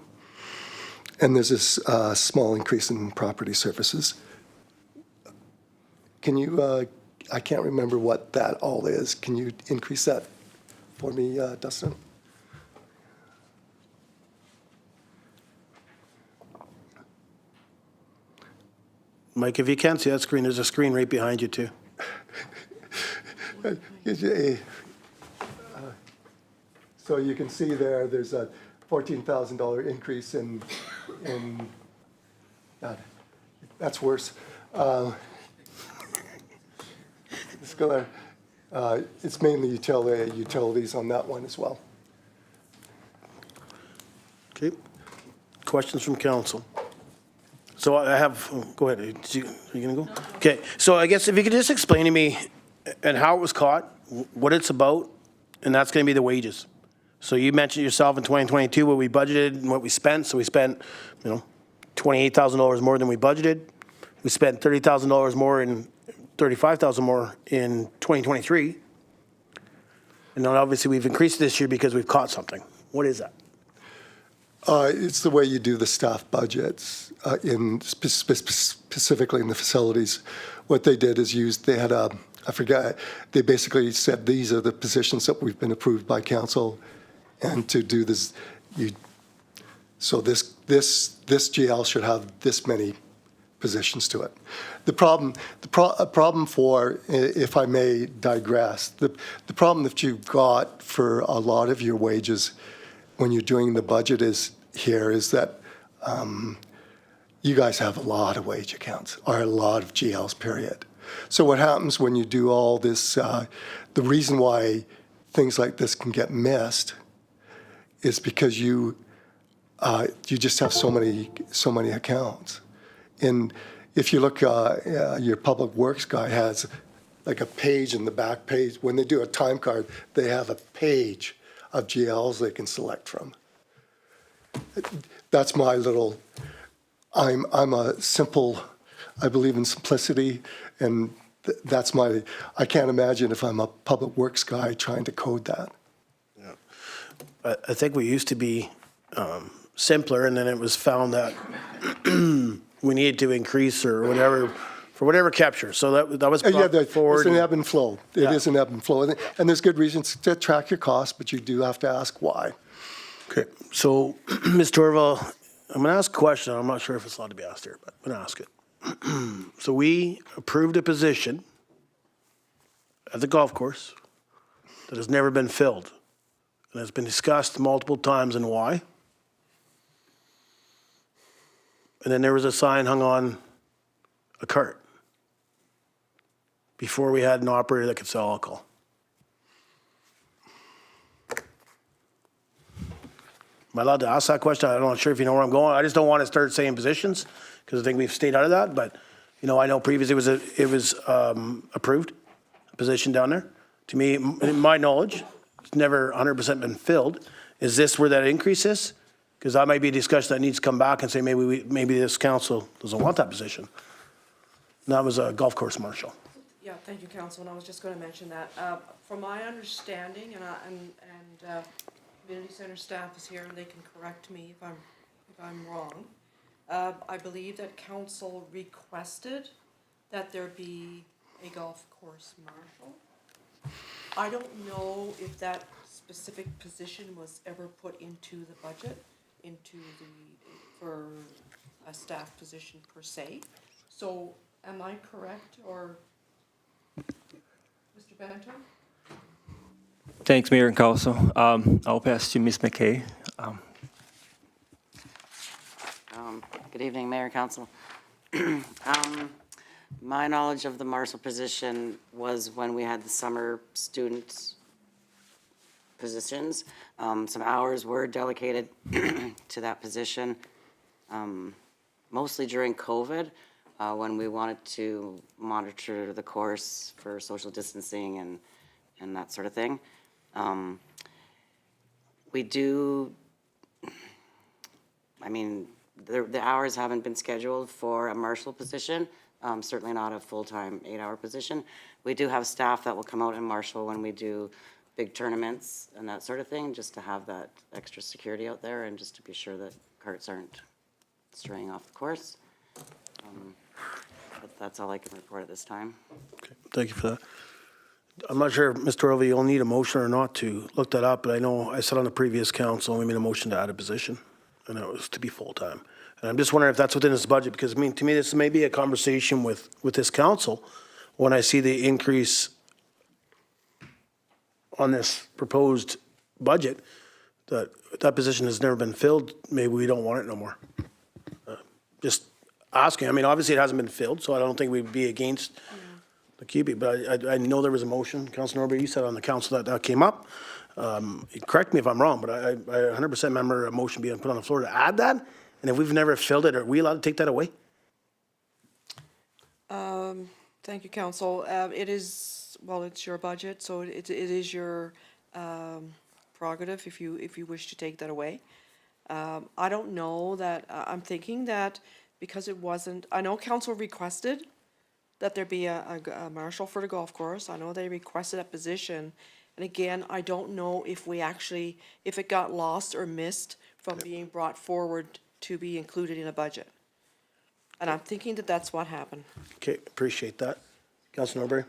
And there's this small increase in property services. Can you, I can't remember what that all is. Can you increase that for me, Dustin? Mike, if you can't see that screen, there's a screen right behind you too. So you can see there's a $14,000 increase in that's worse. It's mainly utilities on that one as well. Okay. Questions from council? So I have, go ahead, are you going to go? Okay, so I guess if you could just explain to me and how it was caught, what it's about, and that's going to be the wages. So you mentioned yourself in 2022 what we budgeted and what we spent. So we spent, $28,000 more than we budgeted. We spent $30,000 more and $35,000 more in 2023. And then obviously we've increased this year because we've caught something. What is that? It's the way you do the staff budgets specifically in the facilities. What they did is they had they basically said these are the positions that we've been approved by council, and to do this, so this GL should have this many positions to it. The problem for, if I may digress, the problem that you've got for a lot of your wages when you're doing the budget is that you guys have a lot of wage accounts or a lot of GLs, period. So what happens when you do all this, the reason why things like this can get missed is because you just have so many accounts. And if you look, your public works guy has like a page in the back page. When they do a time card, they have a page of GLs they can select from. That's my little, I'm a simple, I believe in simplicity, and that's my, I can't imagine if I'm a public works guy trying to code that. Yeah. I think we used to be simpler, and then it was found that we needed to increase or whatever, for whatever capture. So that was brought forward. It's an ebb and flow. It Yeah. is an ebb and flow. And there's good reasons to track your costs, but you do have to ask why. Okay, so Ms. Torval, I'm going to ask a question. I'm not sure if it's allowed to be asked here, but I'm going to ask it. So we approved a position at the golf course that has never been filled. And has been discussed multiple times and why. And then there was a sign hung on a cart before we had an operator that could sell alcohol. Am I allowed to ask that question? I'm not sure if you know where I'm going. I just don't want to start saying positions because I think we've stayed out of that. But, I know previously it was approved, a position down there. To me, in my knowledge, it's never 100% been filled. Is this where that increase is? Because that might be a discussion that needs to come back and say maybe this council doesn't want that position. And that was a golf course marshal. Yeah, thank you, Council, and I was just going to mention that. From my understanding, and Community Center staff is here and they can correct me if I'm wrong. I believe that Council requested that there be a golf course marshal. I don't know if that specific position was ever put into the budget, for a staff position per se. So am I correct, or Mr. Banton? Thanks, Mayor and Council. I'll pass to Ms. McKay. Good evening, Mayor and Council. My knowledge of the marshal position was when we had the summer student positions. Some hours were dedicated to that position, mostly during COVID, when we wanted to monitor the course for social distancing and that sort of thing. We do, I mean, the hours haven't been scheduled for a marshal position, certainly not a full-time 8-hour position. We do have staff that will come out and marshal when we do big tournaments and that sort of thing, just to have that extra security out there and just to be sure that carts aren't straying off the course. But that's all I can report at this time. Okay, thank you for that. I'm not sure, Mr. Orley, you'll need a motion or not to look that up, but I know I said on the previous council, we made a motion to add a position, and it was to be full-time. And I'm just wondering if that's within this budget, because, I mean, to me, this may be a conversation with this council when I see the increase on this proposed budget, that position has never been filled, maybe we don't want it no more. Just asking, I mean, obviously it hasn't been filled, so I don't think we'd be against the QB, but I know there was a motion, Councilor Norbury, you said on the council that came up. Correct me if I'm wrong, but I 100% remember a motion being put on the floor to add that, and if we've never filled it, are we allowed to take that away? Thank you, Council. It is, well, it's your budget, so it is your prerogative if you wish to take that away. I don't know that, I'm thinking that because it wasn't, I know Council requested that there be a marshal for the golf course. I know they requested a position. And again, I don't know if we actually, if it got lost or missed from being brought forward to be included in a budget. And I'm thinking that that's what happened. Okay, appreciate that. Councilor Norbury?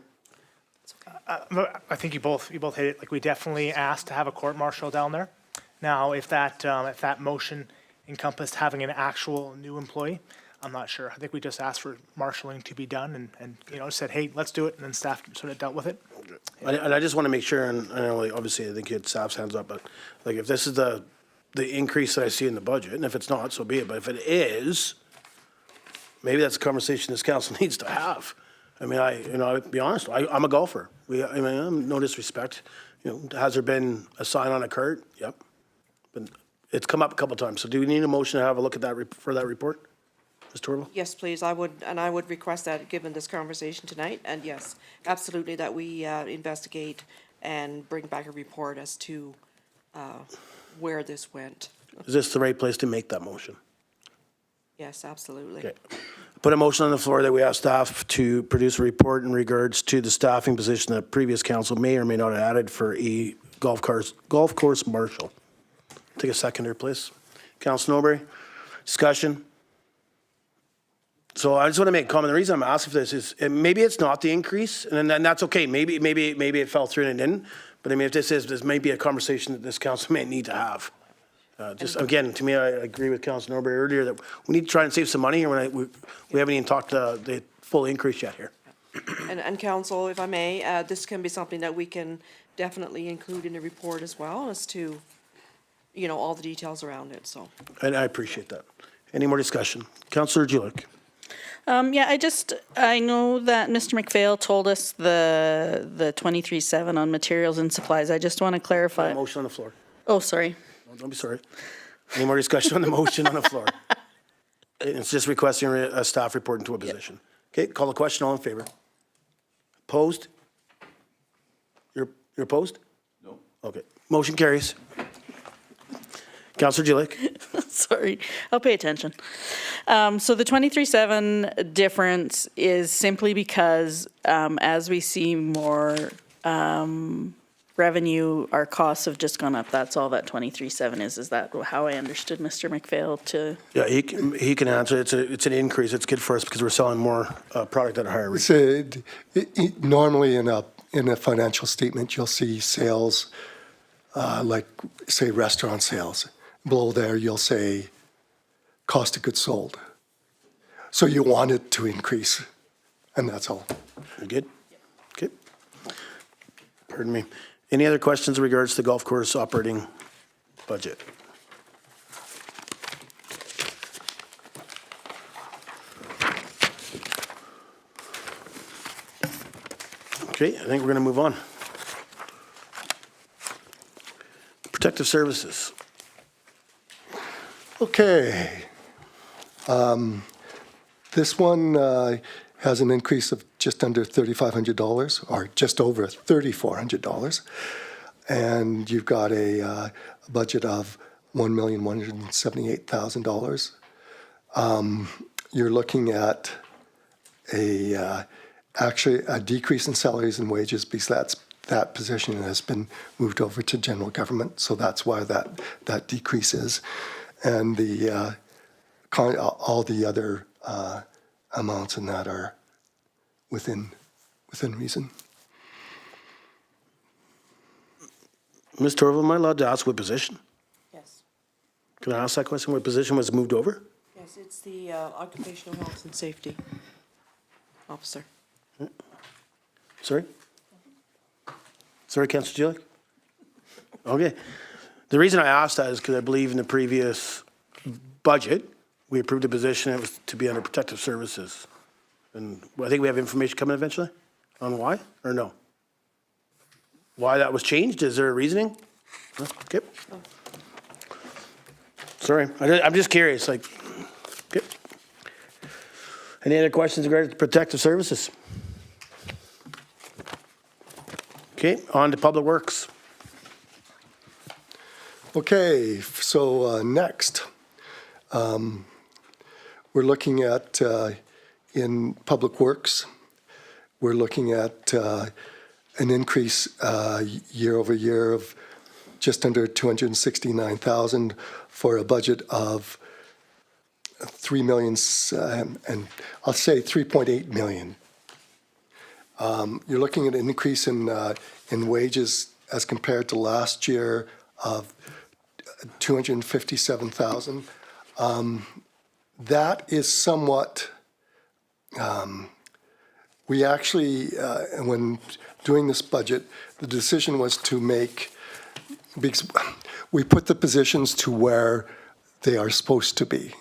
I think you both hit it. Like, we definitely asked to have a court martial down there. Now, if that motion encompassed having an actual new employee, I'm not sure. I think we just asked for marshalling to be done and said, hey, let's do it, and then staff sort of dealt with it. And I just want to make sure, and I know, like, obviously, I think you had staff's hands up, but like, if this is the increase that I see in the budget, and if it's not, so be it, but if it is, maybe that's a conversation this council needs to have. I mean, I'll be honest, I'm a golfer. I mean, no disrespect, has there been a sign on a cart? Yep. But it's come up a couple times, so do we need a motion to have a look at that, for that report? Mr. Orville? Yes, please, I would request that, given this conversation tonight, and yes, absolutely, that we investigate and bring back a report as to where this went. Is this the right place to make that motion? Yes, absolutely. Okay. Put a motion on the floor that we ask staff to produce a report in regards to the staffing position that previous council may or may not have added for a golf course marshal. Take a seconder, please. Councilor Norbury, discussion. So I just want to make a comment. The reason I'm asking for this is, maybe it's not the increase, and then that's okay. Maybe it fell through and it didn't. But I mean, if this may be a conversation that this council may need to have. Just again, to me, I agree with Councilor Norbury earlier that we need to try and save some money, and we haven't even talked the full increase yet here. And council, if I may, this can be something that we can definitely include in the report as well, as to, all the details around it, so. And I appreciate that. Any more discussion? Councilor Julik. I know that Mr. McPhail told us the 23.7 on materials and supplies. I just want to clarify. Motion on the floor. Oh, sorry. Don't be sorry. Any more discussion on the motion on the floor? It's just requesting a staff report into a position. Okay, call the question. All in favor? Opposed? You're opposed? No. Okay. Motion carries. Councilor Jilic. Sorry, I'll pay attention. So the 23.7 difference is simply because as we see more revenue, our costs have just gone up. That's all that 23.7 is. Is that how I understood Mr. McPhail to? Yeah, he can answer. It's an increase. It's good for us because we're selling more product at a higher rate. So, normally in a financial statement, you'll see sales, like say restaurant sales. Below there, you'll say cost of goods sold. So you want it to increase, and that's all. You good? Okay. Pardon me. Any other questions in regards to the golf course operating budget? Okay, I think we're going to move on. Protective services. Okay. This one has an increase of just under $3,500, or just over $3,400. And you've got a budget of $1,178,000. You're looking at actually a decrease in salaries and wages because that position has been moved over to general government, so that's why that decrease is. And all the other amounts in that are within reason. Ms. Torval, am I allowed to ask what position? Yes. Can I ask that question? What position was moved over? Yes, it's the occupational health and safety officer. Sorry? Sorry, Councillor Julik? Okay. The reason I asked that is because I believe in the previous budget, we approved a position, it was to be under protective services. And I think we have information coming eventually on why, or no? Why that was changed? Is there a reasoning? No? Okay. Sorry, I'm just curious, like, okay. Any other questions regarding protective services? Okay, on to Public Works. Okay, so next, we're looking at, in Public Works, we're looking at an increase year over year of just under $269,000 for a budget of $3 million, and I'll say $3.8 million. You're looking at an increase in wages as compared to last year of $257,000. That is somewhat. We actually, when doing this budget, the decision was to make, because we put the positions to where they are supposed to be.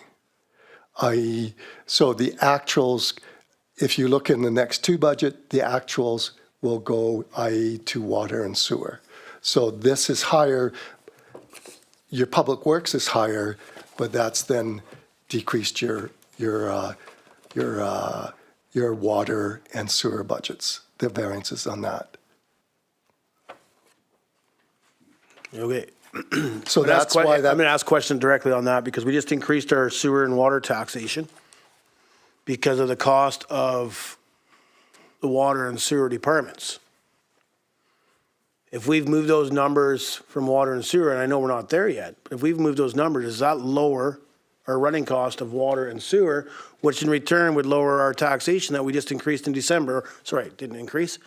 I.e., so the actuals, if you look in the next two budget, the actuals will go, i.e., to water and sewer. So this is higher, your Public Works is higher, but that's then decreased your water and sewer budgets, the variances on that. Okay. So that's why I'm that. going to ask a question directly on that because we just increased our sewer and water taxation because of the cost of the water and sewer departments. If we've moved those numbers from water and sewer, and I know we're not there yet, but if we've moved those numbers, does that lower our running cost of water and sewer, which in return would lower our taxation that we just increased in December? Sorry, didn't increase.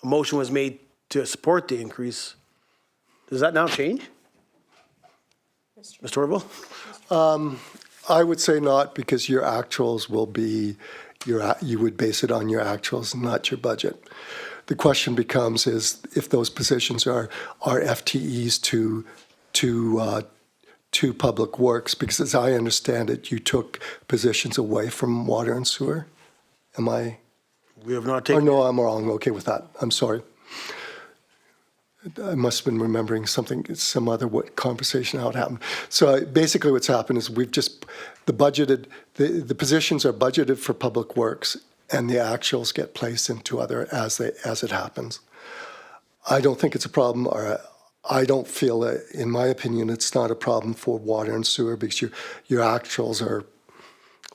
A motion was made to support the increase. Does that now change? Ms. Torval? I would say not, because your actuals will be, you would base it on your actuals and not your budget. The question becomes is if those positions are FTEs to Public Works, because as I understand it, you took positions away from water and sewer. Am I? We have not Oh, taken. no, I'm wrong. Okay with that. I'm sorry. I must have been remembering something, some other conversation, how it happened. So basically what's happened is we've just, the positions are budgeted for Public Works and the actuals get placed into other as it happens. I don't think it's a problem, or I don't feel, in my opinion, it's not a problem for water and sewer because your actuals are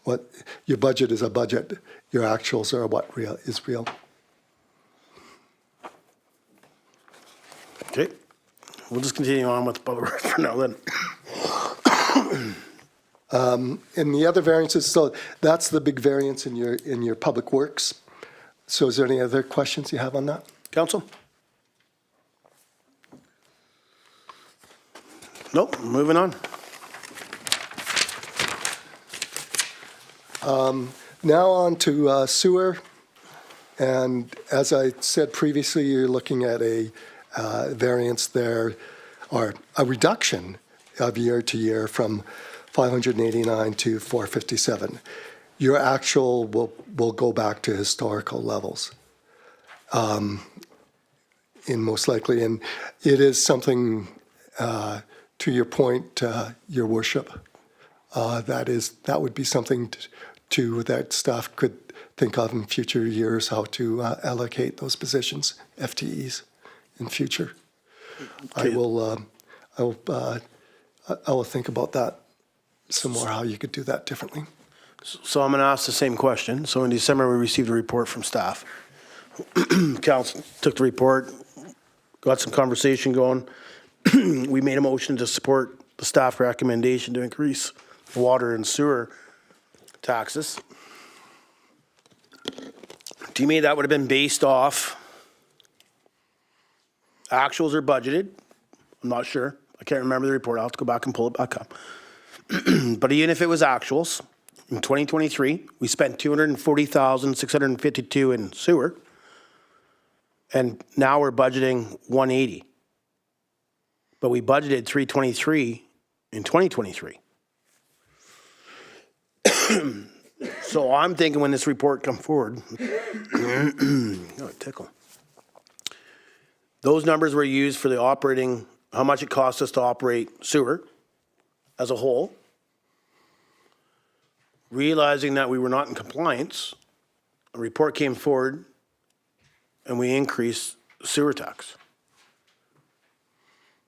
what, your budget is a budget. Your actuals are what is real. Okay, we'll just continue on with the Public Works for now then. And the other variances, so that's the big variance in your Public Works. So is there any other questions you have on that? Council? Nope, moving on. Now on to sewer. And as I said previously, you're looking at a variance there, or a reduction of year to year from 589 to 457. Your actual will go back to historical levels, in most likely. And it is something, to your point, Your Worship, that would be something that staff could think of in future years, how to allocate those positions, FTEs, in future. I will think about that some more, how you could do that differently. So I'm going to ask the same question. So in December, we received a report from staff. Council took the report, got some conversation going. We made a motion to support the staff recommendation to increase water and sewer taxes. To me, that would have been based off actuals or budgeted. I'm not sure. I can't remember the report. I'll have to go back and pull it back up. But even if it was actuals, in 2023, we spent $240,652 in sewer, and now we're budgeting 180. But we budgeted 323 in 2023. So I'm thinking when this report comes forward, oh, tickle. Those numbers were used for the operating, how much it costs us to operate sewer as a whole. Realizing that we were not in compliance, a report came forward and we increased sewer tax.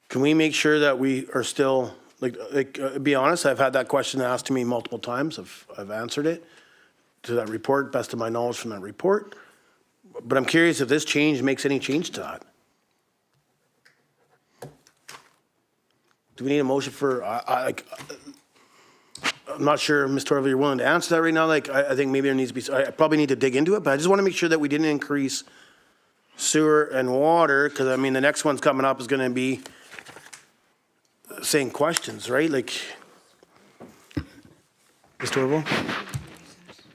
Can we make sure that we are still, be honest, I've had that question asked to me multiple times. I've answered it to that report, best of my knowledge from that report. But I'm curious if this change makes any change to that. Do we need a motion for, I'm not sure, Ms. Torval, you're willing to answer that right now. I think maybe there needs to be, I probably need to dig into it, but I just want to make sure that we didn't increase sewer and water, because I mean, the next one's coming up is going to be same questions, right? Ms. Torval?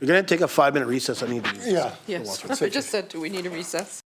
We're going to take a 5-minute recess. I need to. Yeah. Yes, I just said, do we need a recess?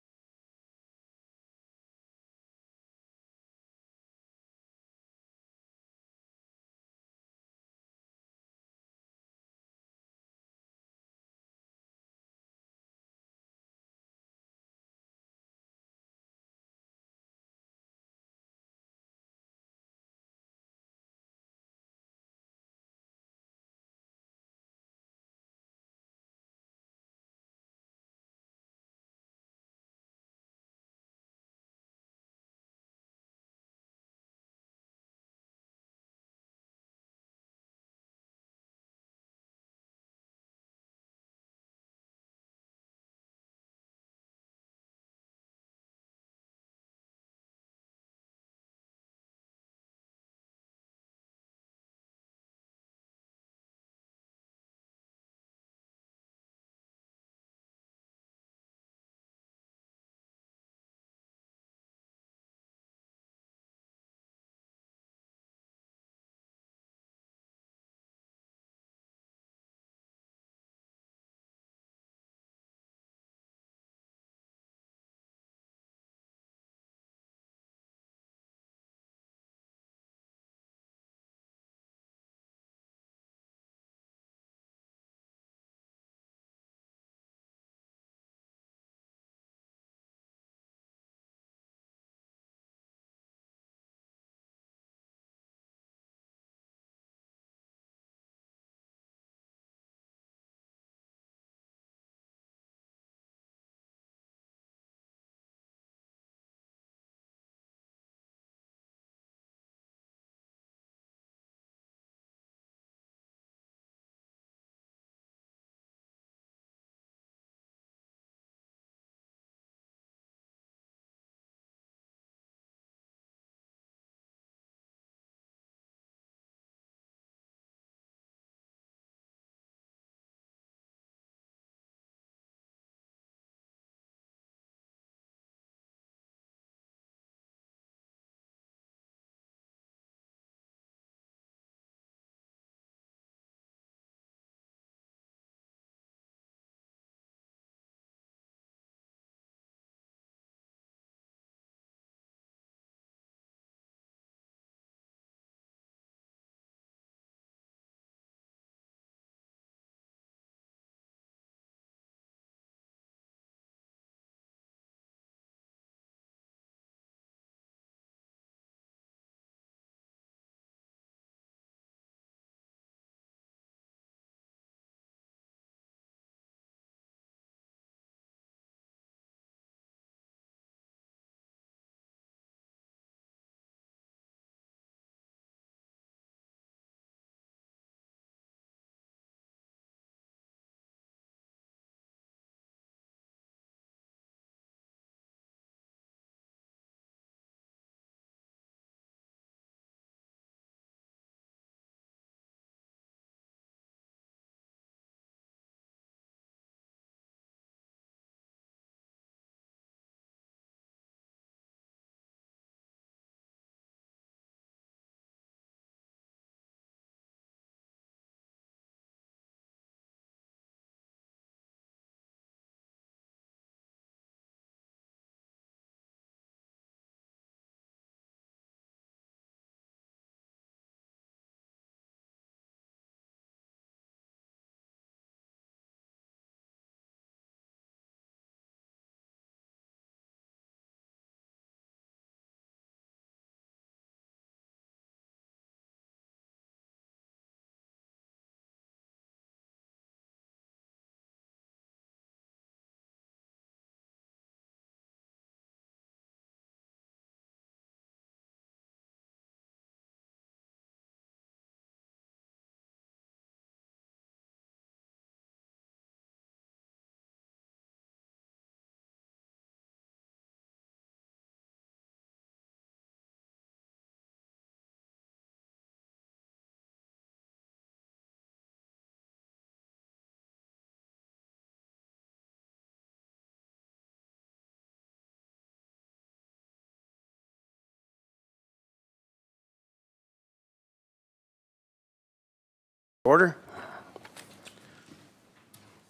Order.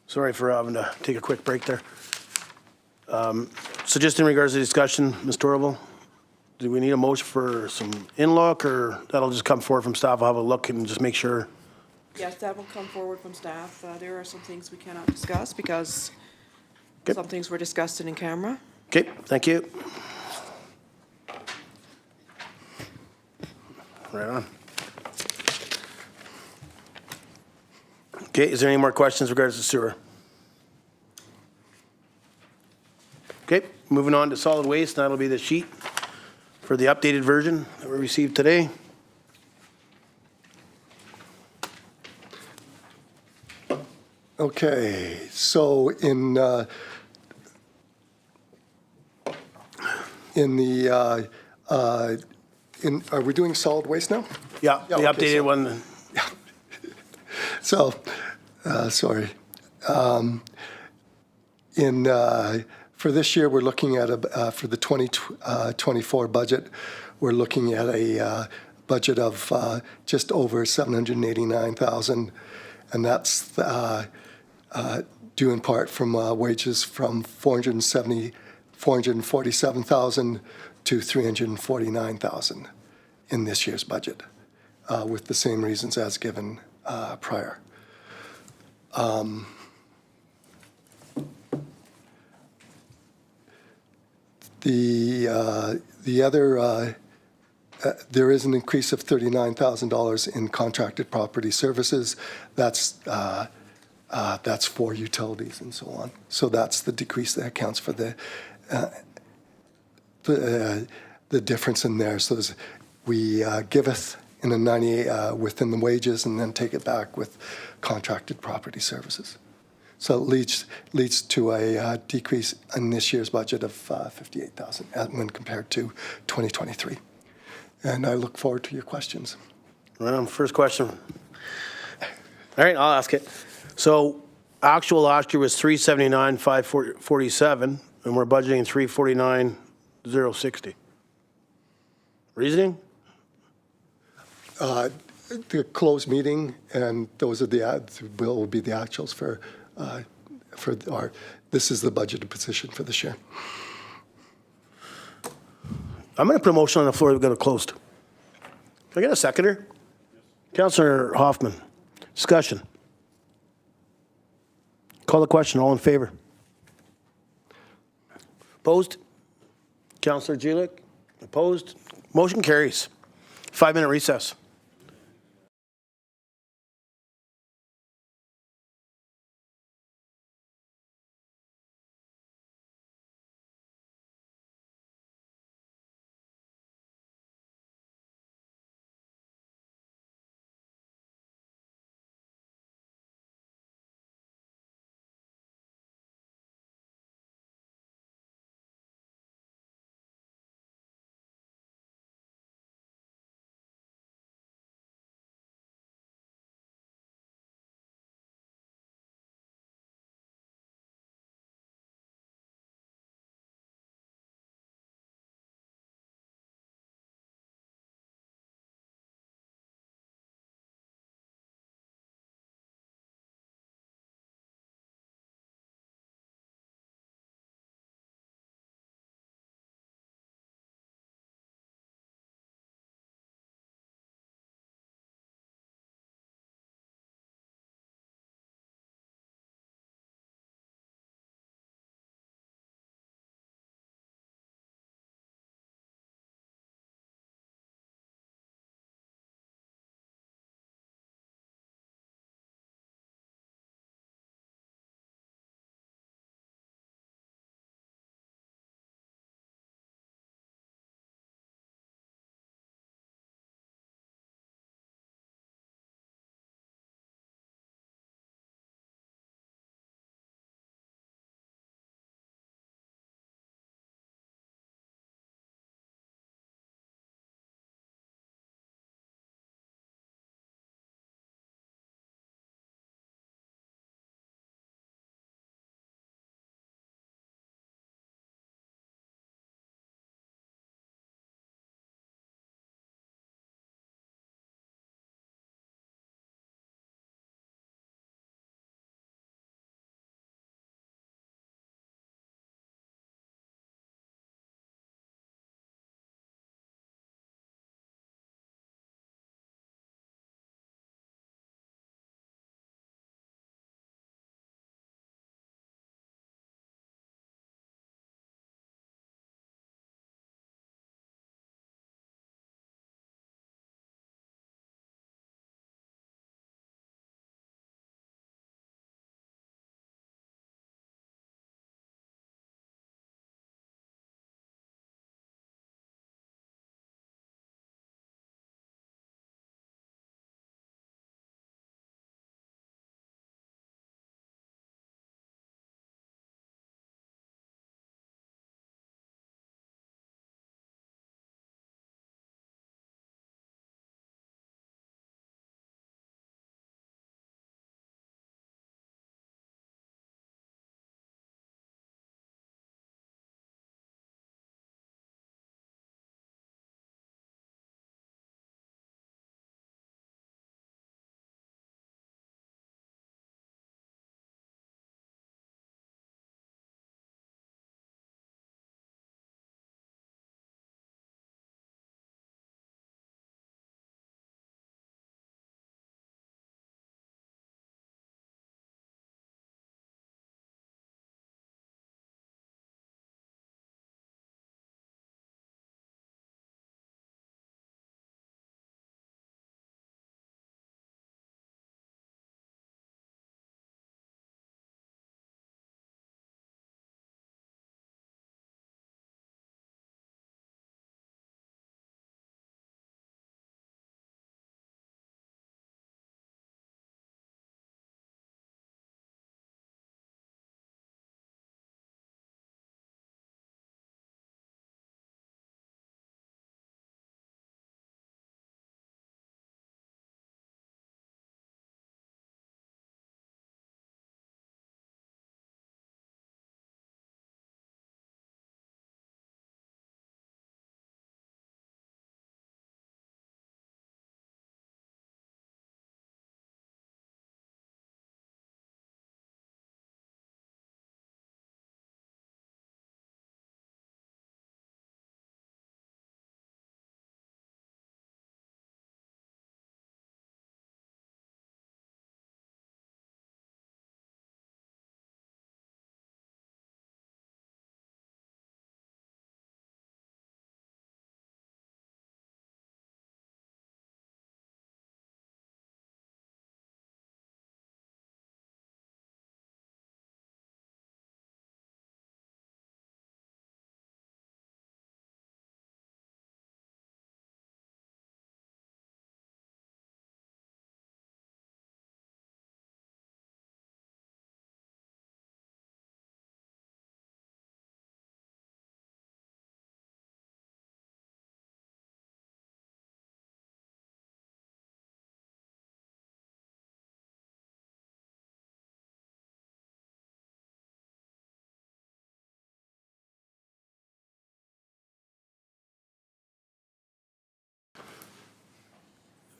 Sorry for having to take a quick break there. So just in regards to discussion, Ms. Torval, do we need a motion for some in-look, or that'll just come forward from staff? I'll have a look and just make sure. Yes, that will come forward from staff. There are some things we cannot discuss because Okay. some things were discussed in camera. Okay, thank you. Right on. Okay, is there any more questions regards to sewer? Okay, moving on to solid waste, that'll be the sheet for the updated version that we received today. Okay, so are we doing solid waste now? Yeah, the okay, updated so- one. So, sorry. For this year, we're looking at, for the 2024 budget, we're looking at a budget of just over 789,000, and that's due in part from wages from 447,000 to 349,000 in this year's budget, with the same reasons as given prior. The other, there is an increase of $39,000 in contracted property services. That's for utilities and so on. So that's the decrease that accounts for the difference in there. So we giveth in a 98 within the wages and then take it back with contracted property services. So it leads to a decrease in this year's budget of 58,000 when compared to 2023. And I look forward to your questions. Right on, first question. All right, I'll ask it. So actual last year was 379,547, and we're budgeting 349,060. Reasoning? The closed meeting, and those are will be the actuals for this is the budgeted position for this year. I'm going to put a motion on the floor that we're going to closed. Can I get a seconder? Councillor Hoffman, discussion. Call the question, all in favor? Opposed? Councillor Julik, opposed? Motion carries. 5-minute recess.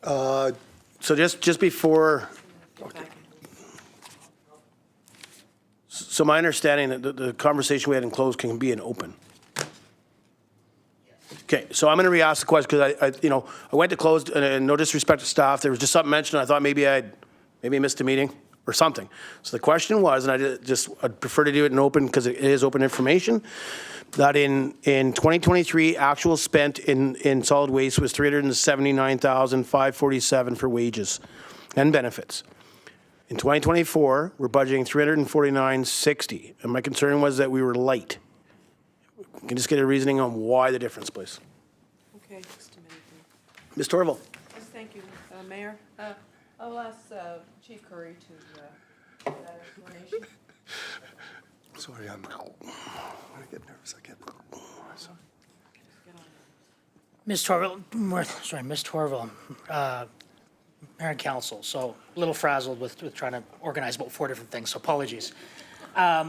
So just before, so my understanding that the conversation we had in closed can be in open. Okay, so I'm going to re-ask the question because I went to closed and no disrespect to staff. There was just something mentioned. I thought maybe I missed a meeting or something. So the question was, and I'd prefer to do it in open because it is open information, that in 2023, actual spent in solid waste was $379,547 for wages and benefits. In 2024, we're budgeting $349,60, and my concern was that we were light. We can just get a reasoning on why the difference, please. Okay, just a minute. Ms. Torval. Yes, thank you, Mayor. I'll ask Chief Curry to that explanation. Sorry, I get nervous. I get. Ms. Torval, Mayor and Council, so a little frazzled with trying to organize about 4 different things, so apologies.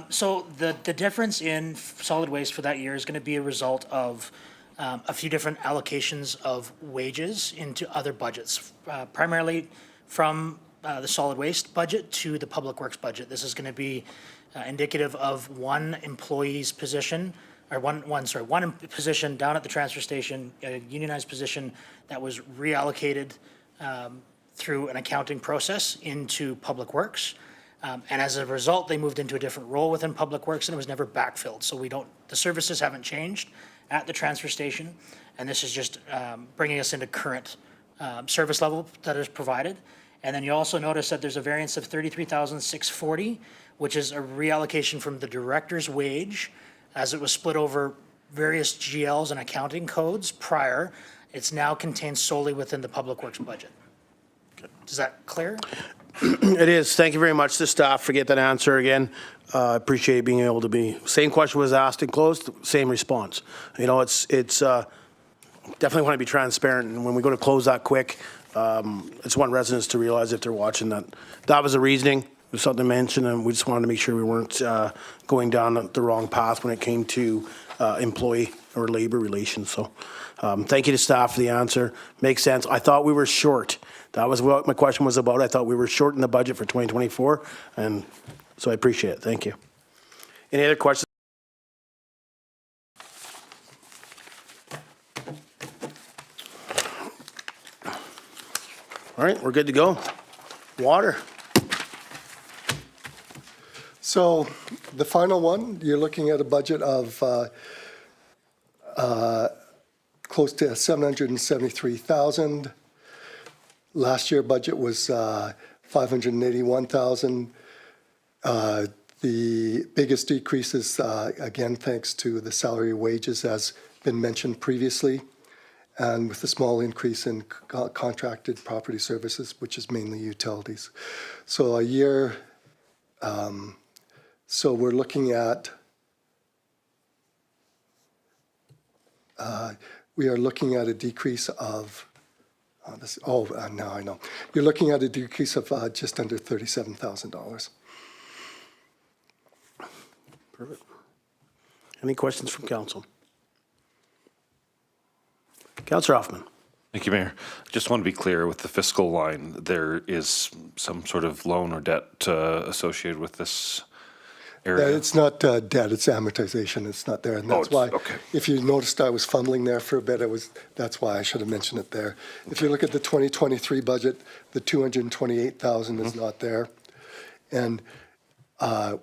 So the difference in solid waste for that year is going to be a result of a few different allocations of wages into other budgets, primarily from the solid waste budget to the public works budget. This is going to be indicative of one employee's position, or one position down at the transfer station, a unionized position that was reallocated through an accounting process into public works. And as a result, they moved into a different role within Public Works, and it was never backfilled. So the services haven't changed at the transfer station, and this is just bringing us into current service level that is provided. And then you also notice that there's a variance of $33,640, which is a reallocation from the director's wage, as it was split over various GLs and accounting codes prior. It's now contained solely within the Public Works budget. Is that clear? It is. Thank you very much to staff for getting that answer again. Appreciate being able to be, same question was asked and closed, same response. It's definitely want to be transparent, and when we go to close that quick, it's want residents to realize if they're watching that was the reasoning. It was something mentioned, and we just wanted to make sure we weren't going down the wrong path when it came to employee or labor relations. So thank you to staff for the answer. Makes sense. I thought we were short. That was what my question was about. I thought we were short in the budget for 2024, and so I appreciate it. Thank you. Any other questions? All right, we're good to go. Water. So the final one, you're looking at a budget of close to $773,000. Last year budget was $581,000. The biggest decrease is, again, thanks to the salary wages, as been mentioned previously, and with a small increase in contracted property services, which is mainly utilities. So so we're looking at, we are looking at a decrease of, now I know. You're looking at a decrease of just under $37,000. Perfect. Any questions from council? Councillor Hoffman. Thank you, Mayor. Just want to be clear with the fiscal line, there is some sort of loan or debt associated with this area? It's not debt, it's amortization. It's not there. And that's why, okay. If you noticed, I was fumbling there for a bit. That's why I should have mentioned it there. If you look at the 2023 budget, the $228,000 is not there. And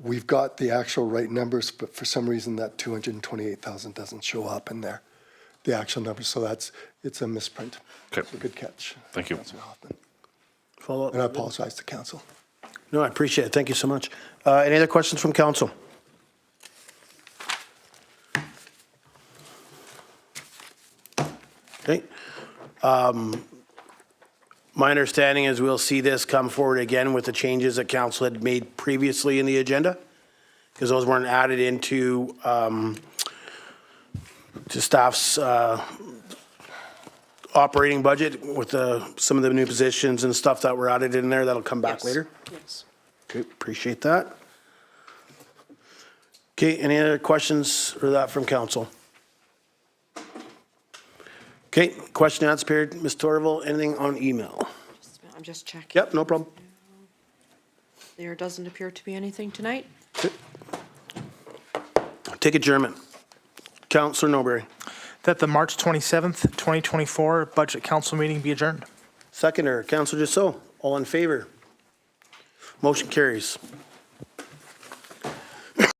we've got the actual right numbers, but for some reason that $228,000 doesn't show up in there, the actual numbers. So it's a misprint. Okay. It's a good catch. Thank you. Councilor Hoffman. Follow up. And I apologize to council. No, I appreciate it. Thank you so much. Any other questions from council? Okay. My understanding is we'll see this come forward again with the changes that council had made previously in the agenda, because those weren't added into to staff's operating budget with some of the new positions and stuff that were added in there. That'll come back Yes. later. Yes. Okay, appreciate that. Okay, any other questions or that from council? Okay, question and answer period. Ms. Torval, anything on email? I'm just checking. Yep, no problem. There doesn't appear to be anything tonight. Take adjournment. Councillor Norbury. That the March 27th, 2024 Budget Council meeting be adjourned. Seconder, Councillor Gisso. All in favor? Motion carries.